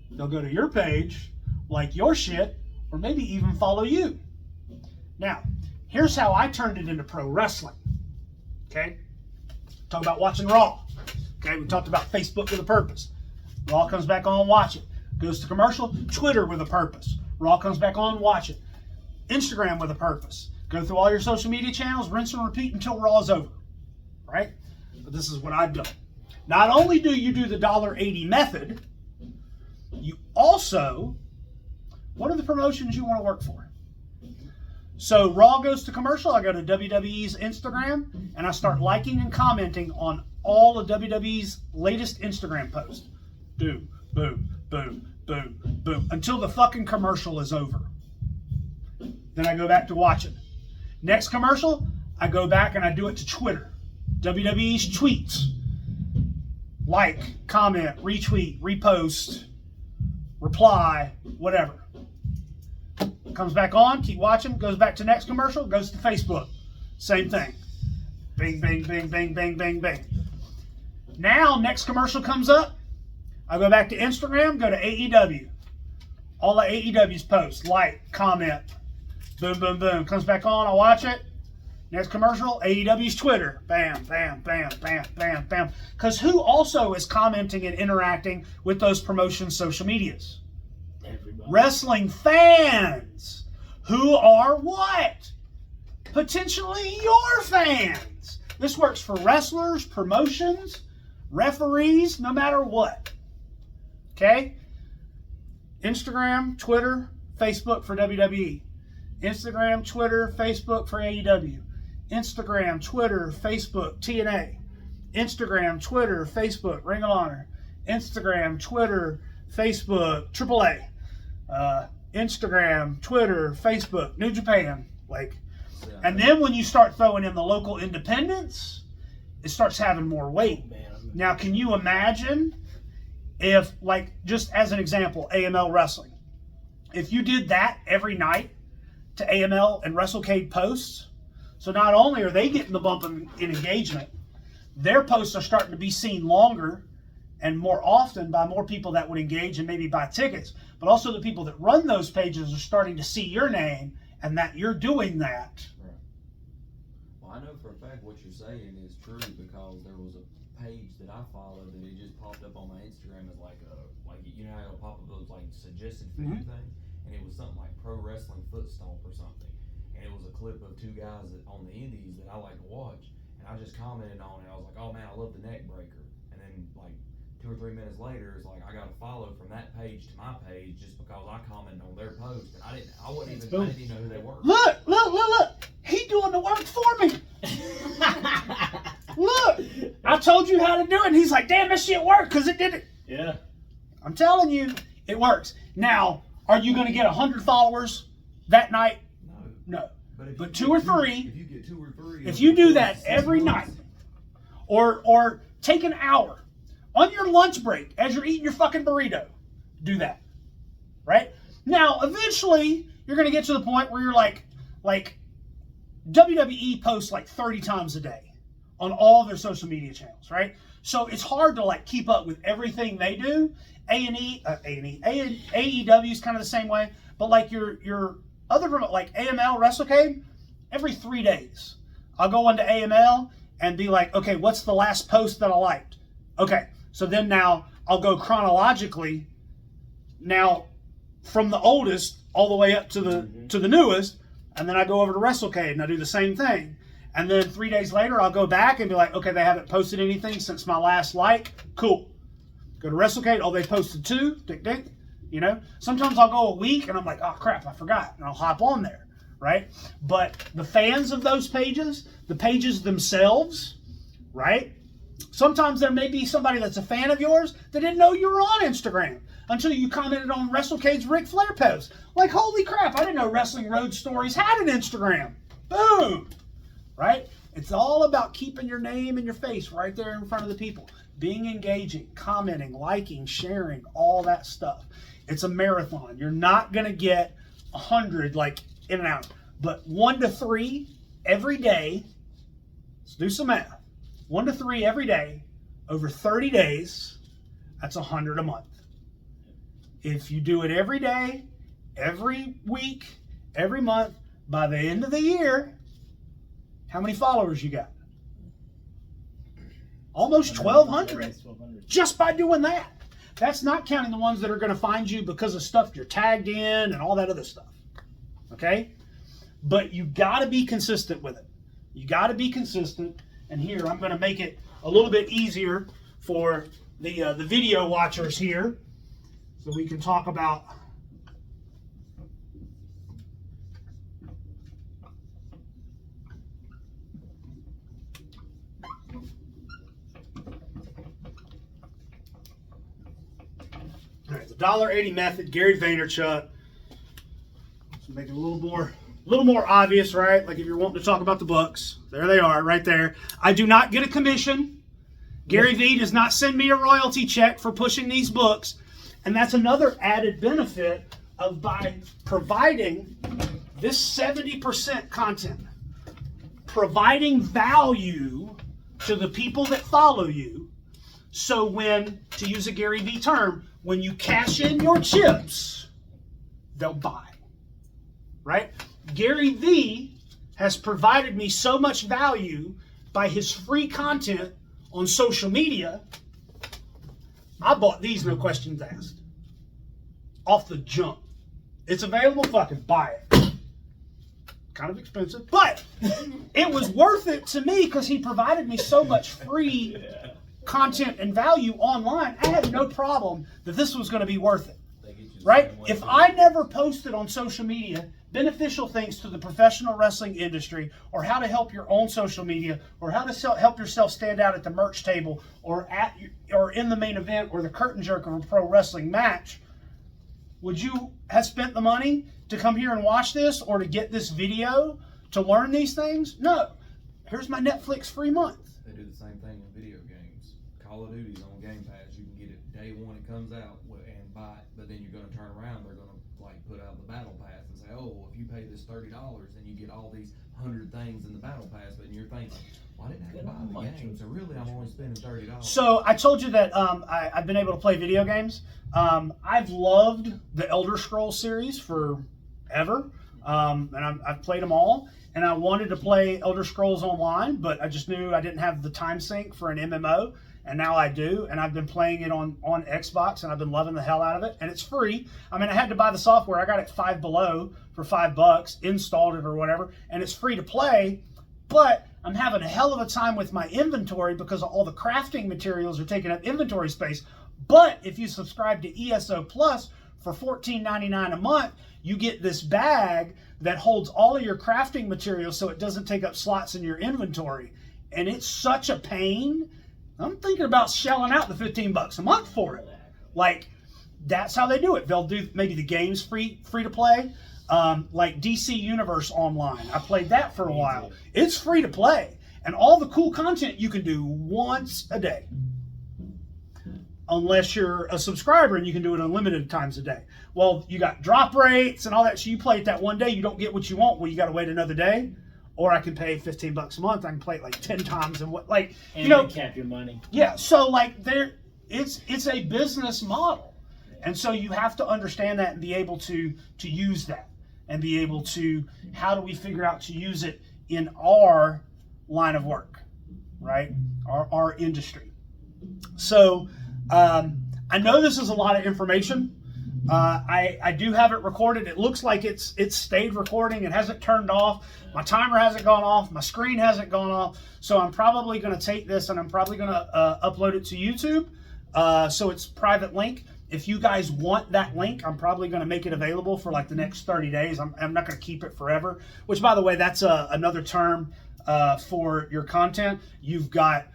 they'll go to your page, like your shit, or maybe even follow you. Now, here's how I turned it into pro wrestling. Okay? Talk about watching Raw. Okay, we talked about Facebook with a purpose. Raw comes back on, watch it. Goes to commercial, Twitter with a purpose. Raw comes back on, watch it. Instagram with a purpose. Go through all your social media channels, rinse and repeat until Raw is over. Right? But this is what I've done. Not only do you do the $1.80 method, you also, what are the promotions you want to work for? So Raw goes to commercial, I go to WWE's Instagram, and I start liking and commenting on all of WWE's latest Instagram posts. Boom, boom, boom, boom, boom, until the fucking commercial is over. Then I go back to watching. Next commercial, I go back and I do it to Twitter. WWE's tweets. Like, comment, retweet, repost, reply, whatever. Comes back on, keep watching, goes back to next commercial, goes to Facebook. Same thing. Bing, bing, bing, bing, bing, bing, bing. Now, next commercial comes up. I go back to Instagram, go to AEW. All of AEW's posts, like, comment, boom, boom, boom. Comes back on, I watch it. Next commercial, AEW's Twitter. Bam, bam, bam, bam, bam, bam. Because who also is commenting and interacting with those promotions' social medias? Everybody. Wrestling fans. Who are what? Potentially your fans. This works for wrestlers, promotions, referees, no matter what. Okay? Instagram, Twitter, Facebook for WWE. Instagram, Twitter, Facebook for AEW. Instagram, Twitter, Facebook, TNA. Instagram, Twitter, Facebook, Ring of Honor. Instagram, Twitter, Facebook, AAA. Instagram, Twitter, Facebook, New Japan. And then when you start throwing in the local independents, it starts having more weight. Now, can you imagine if, just as an example, AML Wrestling, if you did that every night to AML and WrestleCade posts, so not only are they getting the bump in engagement, their posts are starting to be seen longer and more often by more people that would engage and maybe buy tickets, but also the people that run those pages are starting to see your name and that you're doing that. Right. Well, I know for a fact what you're saying is true, because there was a page that I followed that it just popped up on my Instagram as how it'll pop up those suggested for you thing, and it was something like Pro Wrestling Foot Stomp or something. and it was a clip of two guys on the indies that I like to watch, and I just commented on it. I was like, oh man, I love the neck breaker, and then like 2 or 3 minutes later, it's like I got a follow from that page to my page just because I commented on their post, and I didn't even know who they were. Look! He doing the work for me. Look, I told you how to do it. And he's like, damn, this shit worked because it did it. Yeah. I'm telling you, it works. Now, are you going to get 100 followers that night? No. But 2 or 3. If you get 2 or 3. If you do that every night, or take an hour on your lunch break as you're eating your fucking burrito, do that. Right? Now, eventually, you're going to get to the point where you're like WWE posts like 30 times a day on all their social media channels, right? So it's hard to like keep up with everything they do. AEW is kind of the same way, but like your other like AML WrestleCade, every 3 days, I'll go onto AML and be like, okay, what's the last post that I liked? Okay, so then now I'll go chronologically now from the oldest all the way up to the newest, and then I go over to WrestleCade and I do the same thing. And then 3 days later, I'll go back and be like, okay, they haven't posted anything since my last like. Cool. Go to WrestleCade. Oh, they posted 2. Dick, dick. You know? Sometimes I'll go a week and I'm like, oh, crap, I forgot. And I'll hop on there. Right? But the fans of those pages, the pages themselves, right? Sometimes there may be somebody that's a fan of yours that didn't know you were on Instagram until you commented on WrestleCade's Ric Flair post. Like, holy crap, I didn't know Wrestling Road Stories had an Instagram. Boom! Right? It's all about keeping your name and your face right there in front of the people. Being engaging, commenting, liking, sharing, all that stuff. It's a marathon. You're not going to get 100 like in and out. But 1 to 3 every day. Let's do some math. 1 to 3 every day over 30 days. That's 100 a month. If you do it every day, every week, every month, by the end of the year, how many followers you got? Almost 1,200. Just by doing that. That's not counting the ones that are going to find you because of stuff you're tagged in and all that other stuff. Okay? But you got to be consistent with it. You got to be consistent. And here, I'm going to make it a little bit easier for the video watchers here, so we can talk about all right, the $1.80 method, Gary Vaynerchuk. Let's make it a little more obvious, right? Like if you're wanting to talk about the books, there they are, right there. I do not get a commission. Gary V does not send me a royalty check for pushing these books. And that's another added benefit of by providing this 70% content, providing value to the people that follow you. So when, to use a Gary V term, when you cash in your chips, they'll buy, right? Gary V has provided me so much value by his free content on social media. I bought these, no questions asked. Off the jump. It's available, fucking buy it. Kind of expensive, but it was worth it to me because he provided me so much free content and value online. I had no problem that this was going to be worth it. Right? If I never posted on social media beneficial things to the professional wrestling industry, or how to help your own social media, or how to help yourself stand out at the merch table, or in the main event, or the curtain jerk of a pro wrestling match, would you have spent the money to come here and watch this, or to get this video to learn these things? No. Here's my Netflix free month. They do the same thing in video games. Call of Duty's on Game Pass. You can get it day one it comes out and buy it, but then you're going to turn around, they're going to like put out the battle pass and say, oh, well, if you pay this $30, then you get all these 100 things in the battle pass, but you're thinking, well, I didn't have to buy the game, so really I'm only spending $30. So I told you that I've been able to play video games. I've loved the Elder Scrolls series forever, and I've played them all. And I wanted to play Elder Scrolls Online, but I just knew I didn't have the time sink for an MMO. and now I do, and I've been playing it on Xbox, and I've been loving the hell out of it, and it's free. I mean, I had to buy the software. I got it Five Below for $5, installed it or whatever, and it's free to play, but I'm having a hell of a time with my inventory because all the crafting materials are taking up inventory space. But if you subscribe to ESO Plus for $14.99 a month, you get this bag that holds all of your crafting materials so it doesn't take up slots in your inventory. And it's such a pain. I'm thinking about shelling out the $15 a month for it. Like, that's how they do it. They'll do maybe the games free to play. Like DC Universe Online. I played that for a while. It's free to play. And all the cool content you can do once a day. Unless you're a subscriber and you can do it unlimited times a day. Well, you got drop rates and all that. So you play it that one day, you don't get what you want. Well, you got to wait another day. Or I can pay $15 a month. I can play it like 10 times and what, like, and you know, cap your money. Yeah. So like it's a business model. And so you have to understand that and be able to use that and be able to, how do we figure out to use it in our line of work, right? Our industry. So, I know this is a lot of information. I do have it recorded. It looks like it's stayed recording. It hasn't turned off. My timer hasn't gone off. My screen hasn't gone off. So I'm probably going to take this and I'm probably going to upload it to YouTube. So it's private link. If you guys want that link, I'm probably going to make it available for like the next 30 days. I'm not going to keep it forever, which, by the way, that's another term for your content. You've got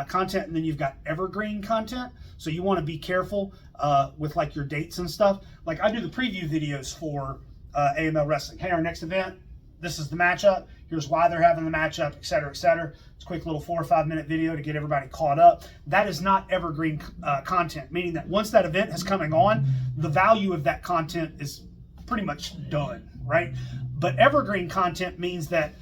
content and then you've got evergreen content. So you want to be careful with like your dates and stuff. Like I do the preview videos for AML Wrestling. Hey, our next event, this is the matchup. Here's why they're having the matchup, et cetera, et cetera. It's a quick little 4 or 5 minute video to get everybody caught up. That is not evergreen content, meaning that once that event is coming on, the value of that content is pretty much done, right? But evergreen content means that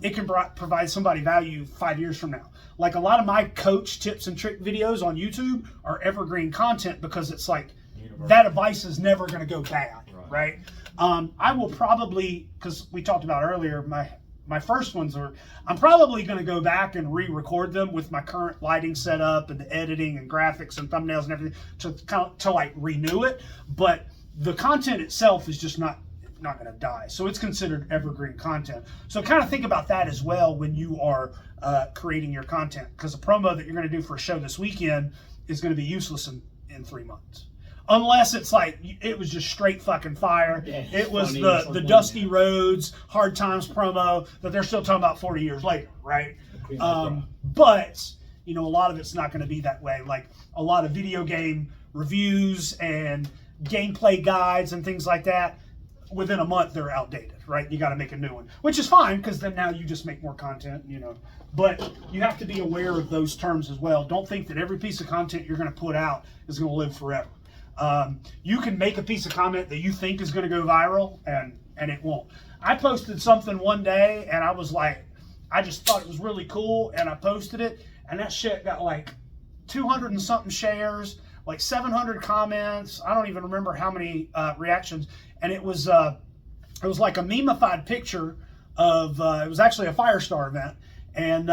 it can provide somebody value 5 years from now. Like a lot of my coach tips and trick videos on YouTube are evergreen content because it's like that advice is never going to go bad, right? I will probably, because we talked about earlier, my first ones are, I'm probably going to go back and re-record them with my current lighting setup and the editing and graphics and thumbnails and everything to like renew it. But the content itself is just not going to die. So it's considered evergreen content. So kind of think about that as well when you are creating your content, because a promo that you're going to do for a show this weekend is going to be useless in 3 months. Unless it's like, it was just straight fucking fire. Yeah, it was the Dusty Rhodes Hard Times promo that they're still talking about 40 years later, right? But, you know, a lot of it's not going to be that way. Like a lot of video game reviews and gameplay guides and things like that, within a month they're outdated, right? You got to make a new one, which is fine because then now you just make more content, you know. But you have to be aware of those terms as well. Don't think that every piece of content you're going to put out is going to live forever. You can make a piece of content that you think is going to go viral and it won't. I posted something one day and I was like, I just thought it was really cool and I posted it and that shit got like 200 and something shares, like 700 comments. I don't even remember how many reactions. And it was like a meme-ified picture of, it was actually a Firestar event. And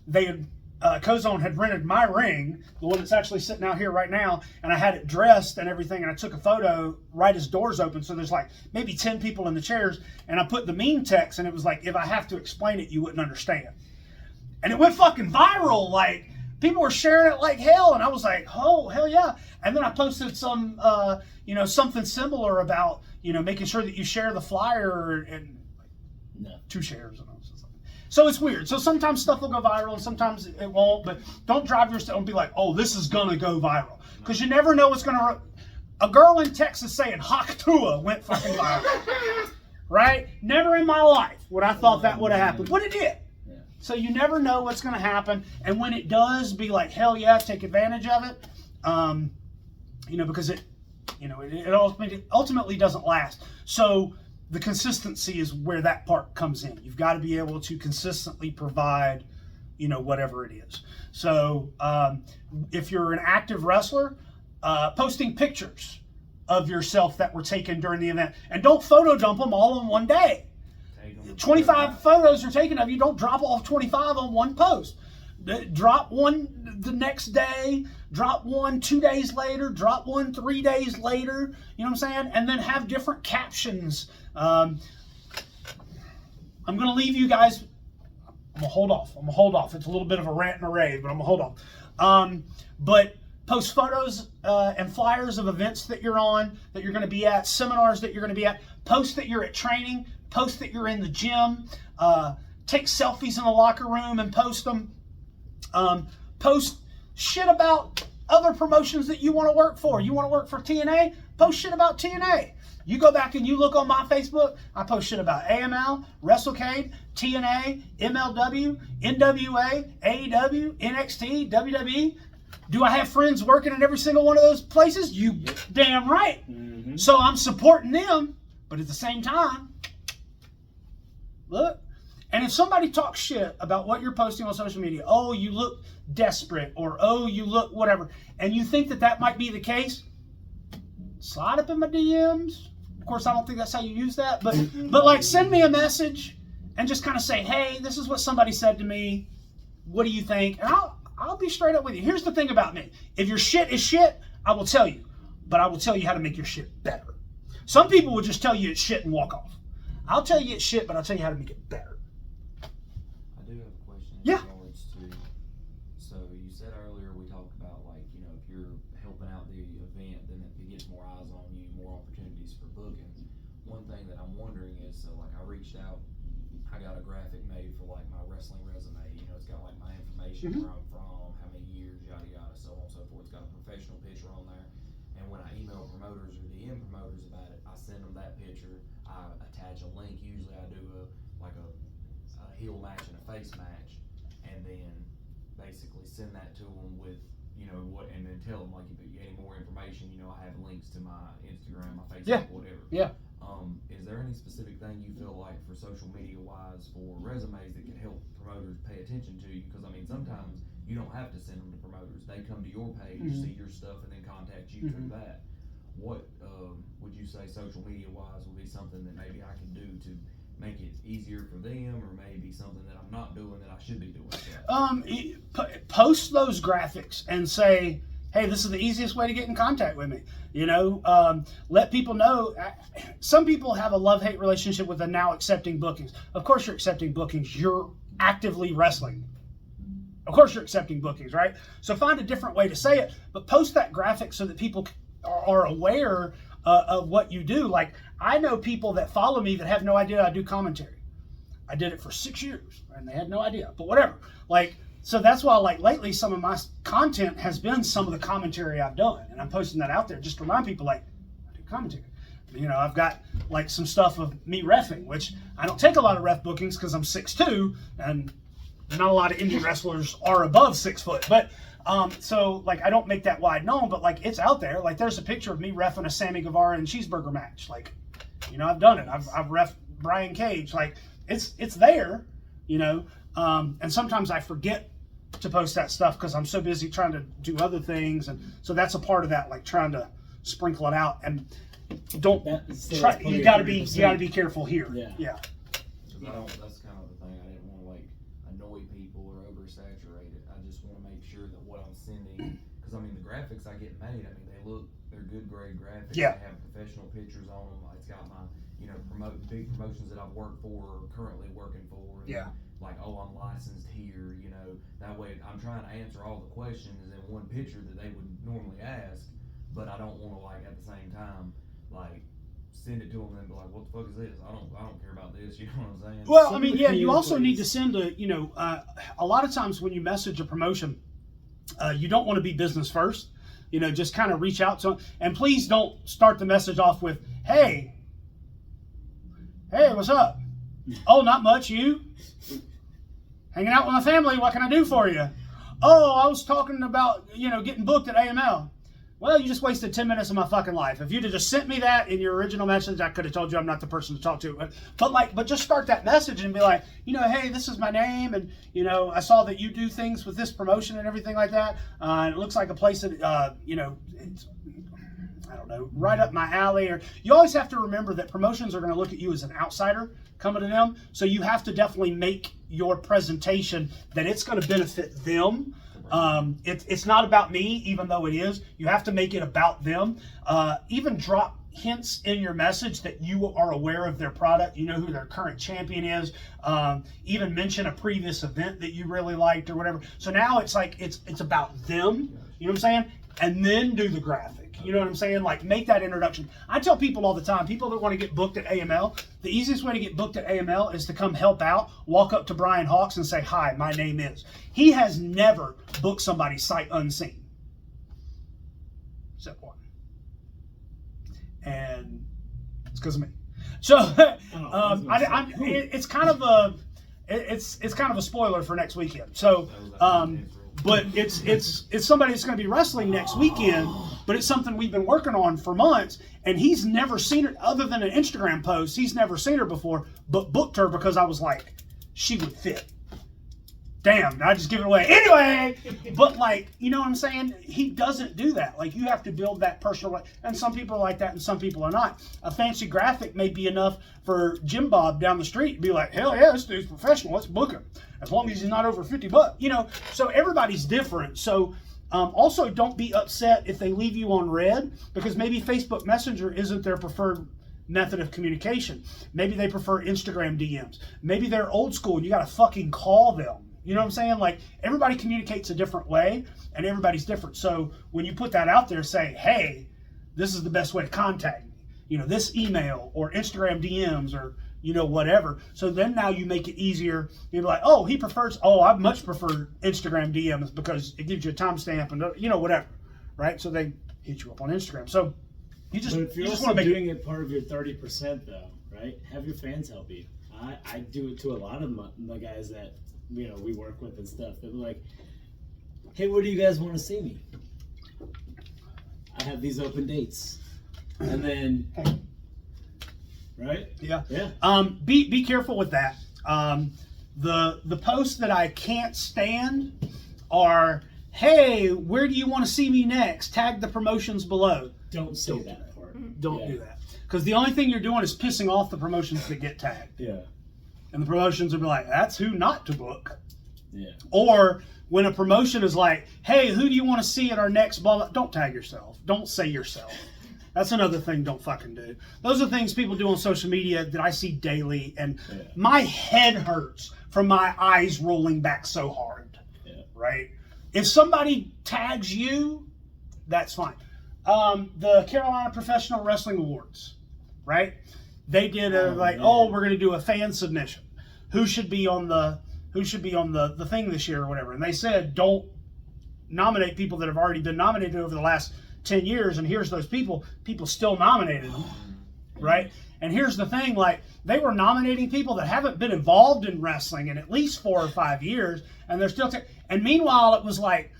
they had, Kozone had rented my ring, the one that's actually sitting out here right now, and I had it dressed and everything, and I took a photo right as doors open, so there's like maybe 10 people in the chairs, and I put the meme text, and it was like, if I have to explain it, you wouldn't understand. And it went fucking viral, like, people were sharing it like hell, and I was like, oh, hell yeah. And then I posted some, you know, something similar about, you know, making sure that you share the flyer, and like, 2 shares, and I was just like, so it's weird. So sometimes stuff will go viral and sometimes it won't, but don't drive yourself and be like, oh, this is going to go viral. Because you never know what's going to... A girl in Texas saying Haktua went fucking viral. Right? Never in my life would I thought that would have happened. But it did. Yeah. So you never know what's going to happen. And when it does, be like, hell yeah, take advantage of it. You know, because it, you know, it ultimately doesn't last. So... the consistency is where that part comes in. You've got to be able to consistently provide, you know, whatever it is. So if you're an active wrestler, posting pictures of yourself that were taken during the event. And don't photo dump them all in one day. 25 photos are taken of you. Don't drop off 25 on one post. Drop one the next day, drop one 2 days later, drop one 3 days later, you know what I'm saying? And then have different captions. I'm going to leave you guys, I'm going to hold off. It's a little bit of a rant and a rave, but I'm going to hold off. But post photos and flyers of events that you're on, that you're going to be at, seminars that you're going to be at, post that you're at training, post that you're in the gym, take selfies in the locker room and post them. Post shit about other promotions that you want to work for. You want to work for TNA? Post shit about TNA. You go back and you look on my Facebook, I post shit about AML, WrestleCade, TNA, MLW, NWA, AEW, NXT, WWE. Do I have friends working in every single one of those places? You damn right. Mm-hmm. So I'm supporting them, but at the same time, look. And if somebody talks shit about what you're posting on social media, oh, you look desperate, or oh, you look whatever, and you think that that might be the case, slide up in my DMs. Of course, I don't think that's how you use that, but like send me a message and just kind of say, hey, this is what somebody said to me. What do you think? And I'll be straight up with you. Here's the thing about me. If your shit is shit, I will tell you, but I will tell you how to make your shit better. Some people will just tell you it's shit and walk off. I'll tell you it's shit, but I'll tell you how to make it better. I do have a question in Yeah. regards to, so you said earlier, we talked about like, you know, if you're helping out the event, then it gets more eyes on you, more opportunities for booking. One thing that I'm wondering is, so like I reached out, I got a graphic made for like my wrestling resume, you know, it's got like my information, where I'm from, how many years, yada yada, so on and so forth. It's got a professional picture on there. And when I email promoters or DM promoters about it, I send them that picture, I attach a link, usually I do a heel match and a face match, and then basically send that to them with, you know, what, and then tell them like, if you get any more information, you know, I have links to my Instagram, my Facebook, whatever. Yeah. Is there any specific thing you feel like for social media wise for resumes that can help promoters pay attention to you? Because I mean, sometimes you don't have to send them to promoters; they come to your page, see your stuff, and then contact you through that. What would you say social media wise would be something that maybe I can do to make it easier for them, or maybe something that I'm not doing that I should be doing? Post those graphics and say, hey, this is the easiest way to get in contact with me. You know, let people know. Some people have a love-hate relationship with the now accepting bookings. Of course you're accepting bookings. You're actively wrestling. Of course you're accepting bookings, right? So find a different way to say it, but post that graphic so that people are aware of what you do. Like, I know people that follow me that have no idea I do commentary. I did it for 6 years and they had no idea, but whatever. Like, so that's why, like, lately some of my content has been some of the commentary I've done, and I'm posting that out there just to remind people, like, I do commentary. You know, I've got like some stuff of me reffing, which I don't take a lot of ref bookings because I'm 6'2", and not a lot of indie wrestlers are above 6 foot. But so like I don't make that wide known, but like it's out there. Like there's a picture of me reffing a Sammy Guevara and cheeseburger match. Like, you know, I've done it. I've reffed Brian Cage. Like it's there, you know. And sometimes I forget to post that stuff because I'm so busy trying to do other things, and so that's a part of that, like trying to sprinkle it out. And don't try. You got to be careful here. Yeah. That's kind of the thing. I didn't want to like annoy people or oversaturate it. I just want to make sure that what I'm sending, because I mean the graphics I get made, I mean they're good grade graphics. Yeah. They have professional pictures on them. It's got my, you know, big promotions that I've worked for or currently working for. And Yeah. like, oh, I'm licensed here, you know, that way I'm trying to answer all the questions in one picture that they would normally ask, but I don't want to, like, at the same time, like, send it to them and be like, what the fuck is this? I don't care about this, you know what I'm saying? Well, I mean, yeah, you also need to send a lot of times when you message a promotion, you don't want to be business first, you know, just kind of reach out to them, and please don't start the message off with, hey, what's up? Oh, not much, you? Hanging out with my family, what can I do for you? Oh, I was talking about, you know, getting booked at AML. Well, you just wasted 10 minutes of my fucking life. If you'd have just sent me that in your original message, I could have told you I'm not the person to talk to. But just start that message and be like, you know, hey, this is my name, and, you know, I saw that you do things with this promotion and everything like that. And it looks like a place that, you know, I don't know, right up my alley. Or you always have to remember that promotions are going to look at you as an outsider coming to them. So you have to definitely make your presentation that it's going to benefit them. It's not about me, even though it is. You have to make it about them. Even drop hints in your message that you are aware of their product, you know who their current champion is, even mention a previous event that you really liked or whatever. So now it's like it's about them, you know what I'm saying? And then do the graphic. You know what I'm saying? Like, make that introduction. I tell people all the time, people that want to get booked at AML, the easiest way to get booked at AML is to come help out, walk up to Brian Hawks and say, hi, my name is. He has never booked somebody sight unseen. Except one. And it's because of me. So it's kind of a spoiler for next weekend. So but it's somebody that's going to be wrestling next weekend, but it's something we've been working on for months, and he's never seen her other than an Instagram post. He's never seen her before, but booked her because I was like, she would fit. Damn, I just give it away. Anyway, but like, you know what I'm saying? He doesn't do that. Like, you have to build that personal, and some people are like that and some people are not. A fancy graphic may be enough for Jim Bob down the street to be like, hell yeah, this dude's professional, let's book him. As long as he's not over $50, you know, so everybody's different. So also don't be upset if they leave you on red, because maybe Facebook Messenger isn't their preferred method of communication. Maybe they prefer Instagram DMs. Maybe they're old school and you got to fucking call them. You know what I'm saying? Like, everybody communicates a different way and everybody's different. So when you put that out there, say, hey, this is the best way to contact me. You know, this email or Instagram DMs or, you know, whatever. So then now you make it easier. You're like, oh, he prefers, oh, I much prefer Instagram DMs because it gives you a timestamp and, you know, whatever. Right? So they hit you up on Instagram. So you just, but if you're you just also want to make doing it part of your 30% though, right? Have your fans help you. I do it to a lot of my guys that, you know, we work with and stuff. They're like, hey, where do you guys want to see me? I have these open dates. And then, right? Yeah. Yeah. Be careful with that. The posts that I can't stand are, hey, where do you want to see me next? Tag the promotions below. Don't say that part. Don't Yeah. do that. Because the only thing you're doing is pissing off the promotions that get tagged. Yeah. And the promotions will be like, that's who not to book. Yeah. Or when a promotion is like, hey, who do you want to see at our next ball? Don't tag yourself. Don't say yourself. That's another thing don't fucking do. Those are things people do on social media that I see daily, and my head hurts from my eyes rolling back so hard. Yeah. Right? If somebody tags you, that's fine. The Carolina Professional Wrestling Awards, right? They did we're going to do a fan submission. Who should be on the thing this year or whatever. And they said, don't nominate people that have already been nominated over the last 10 years. And here's those people still nominated them, right? And here's the thing, like, they were nominating people that haven't been involved in wrestling in at least 4 or 5 years. And they're still, and meanwhile, it was like,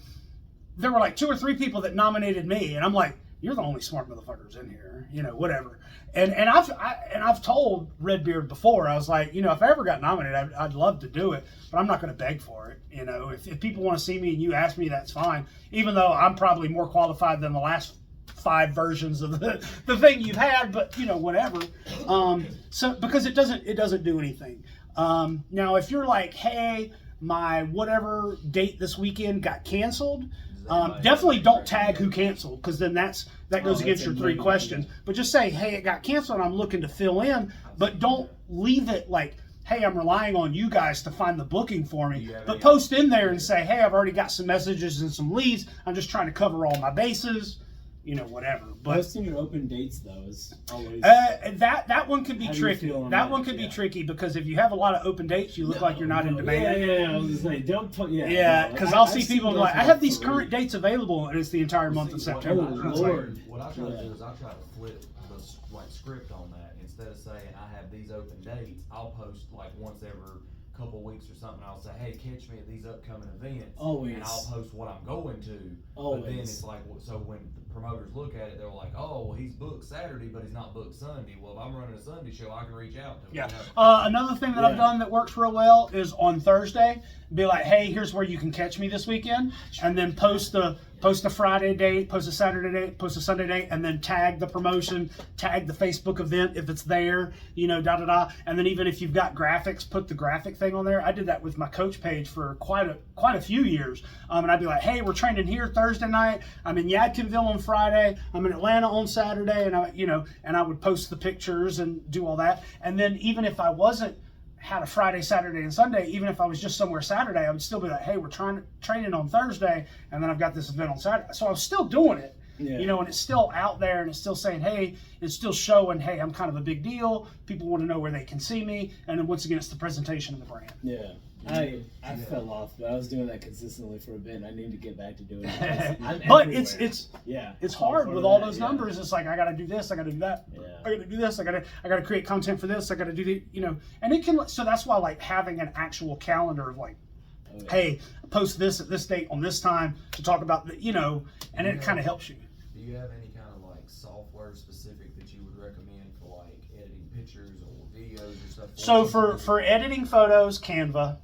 there were like 2 or 3 people that nominated me. And I'm like, you're the only smart motherfuckers in here, you know, whatever. And I've told Redbeard before, I was like, you know, if I ever got nominated, I'd love to do it, but I'm not going to beg for it. You know, if people want to see me and you ask me, that's fine. Even though I'm probably more qualified than the last 5 versions of the thing you've had, but you know, whatever. So because it doesn't do anything. Now, if you're like, hey, my whatever date this weekend got canceled, definitely don't tag who canceled, because then that goes against your 3 questions. But just say, hey, it got canceled and I'm looking to fill in, but don't leave it like, hey, I'm relying on you guys to find the booking for me. But post in there and say, hey, I've already got some messages and some leads. I'm just trying to cover all my bases. You know, whatever. But posting your open dates though is always that one could be tricky. That one could be tricky, because if you have a lot of open dates, you look like you're not in demand. Yeah. I was just like, don't put. Yeah, because I'll see people like, I have these current dates available, and it's the entire month of September. Lord. What I try to do is I try to flip the script on that. Instead of saying I have these open dates, I'll post like once every couple weeks or something. I'll say, hey, catch me at these upcoming events. Always. And I'll post what I'm going to. Always. But then it's like, so when the promoters look at it, they're like, oh, well, he's booked Saturday, but he's not booked Sunday. Well, if I'm running a Sunday show, I can reach out to him. Yeah. Another thing that I've done that works real well is on Thursday, be like, hey, here's where you can catch me this weekend, and then post the Post a Friday date, post a Saturday date, post a Sunday date, and then tag the promotion, tag the Facebook event if it's there, you know, And then even if you've got graphics, put the graphic thing on there. I did that with my coach page for quite a few years. And I'd be like, hey, we're training here Thursday night. I'm in Yadkinville on Friday. I'm in Atlanta on Saturday, and I would post the pictures and do all that. And then even if I had a Friday, Saturday, and Sunday, even if I was just somewhere Saturday, I would still be like, hey, we're training on Thursday, and then I've got this event on Saturday. So I was still doing it, you know, and it's still out there, and it's still saying, hey, it's still showing, hey, I'm kind of a big deal. People want to know where they can see me. And then once again, it's the presentation of the brand. Yeah. I fell off, but I was doing that consistently for a bit, and I need to get back to doing it. But everywhere. it's hard with all those numbers. It's like, I got to do this, I got to do that. Yeah. I got to do this, I got to create content for this, I got to do the, you know, and it can, so that's why like having an actual calendar of like, hey, post this at this date on this time to talk about the, you know, and it kind of helps you. Do you have any kind of like software specific that you would recommend for like editing pictures or videos or stuff? So for editing photos, Canva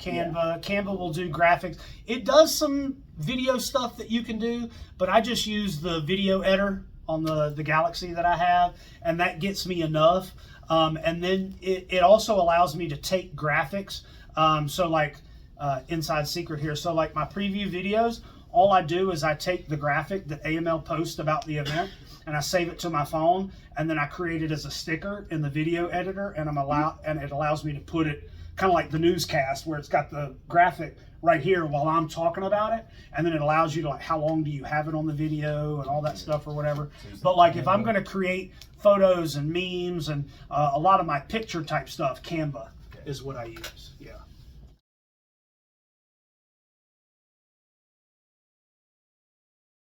will do graphics. It does some video stuff that you can do, but I just use the video editor on the Galaxy that I have, and that gets me enough. And then it also allows me to take graphics. So like inside secret here. So like my preview videos, all I do is I take the graphic that AML posts about the event, and I save it to my phone, and then I create it as a sticker in the video editor, and it allows me to put it kind of like the newscast where it's got the graphic right here while I'm talking about it, and then it allows you to like how long do you have it on the video and all that stuff or whatever. But like if I'm going to create photos and memes and a lot of my picture type stuff, Canva is what I use. Yeah.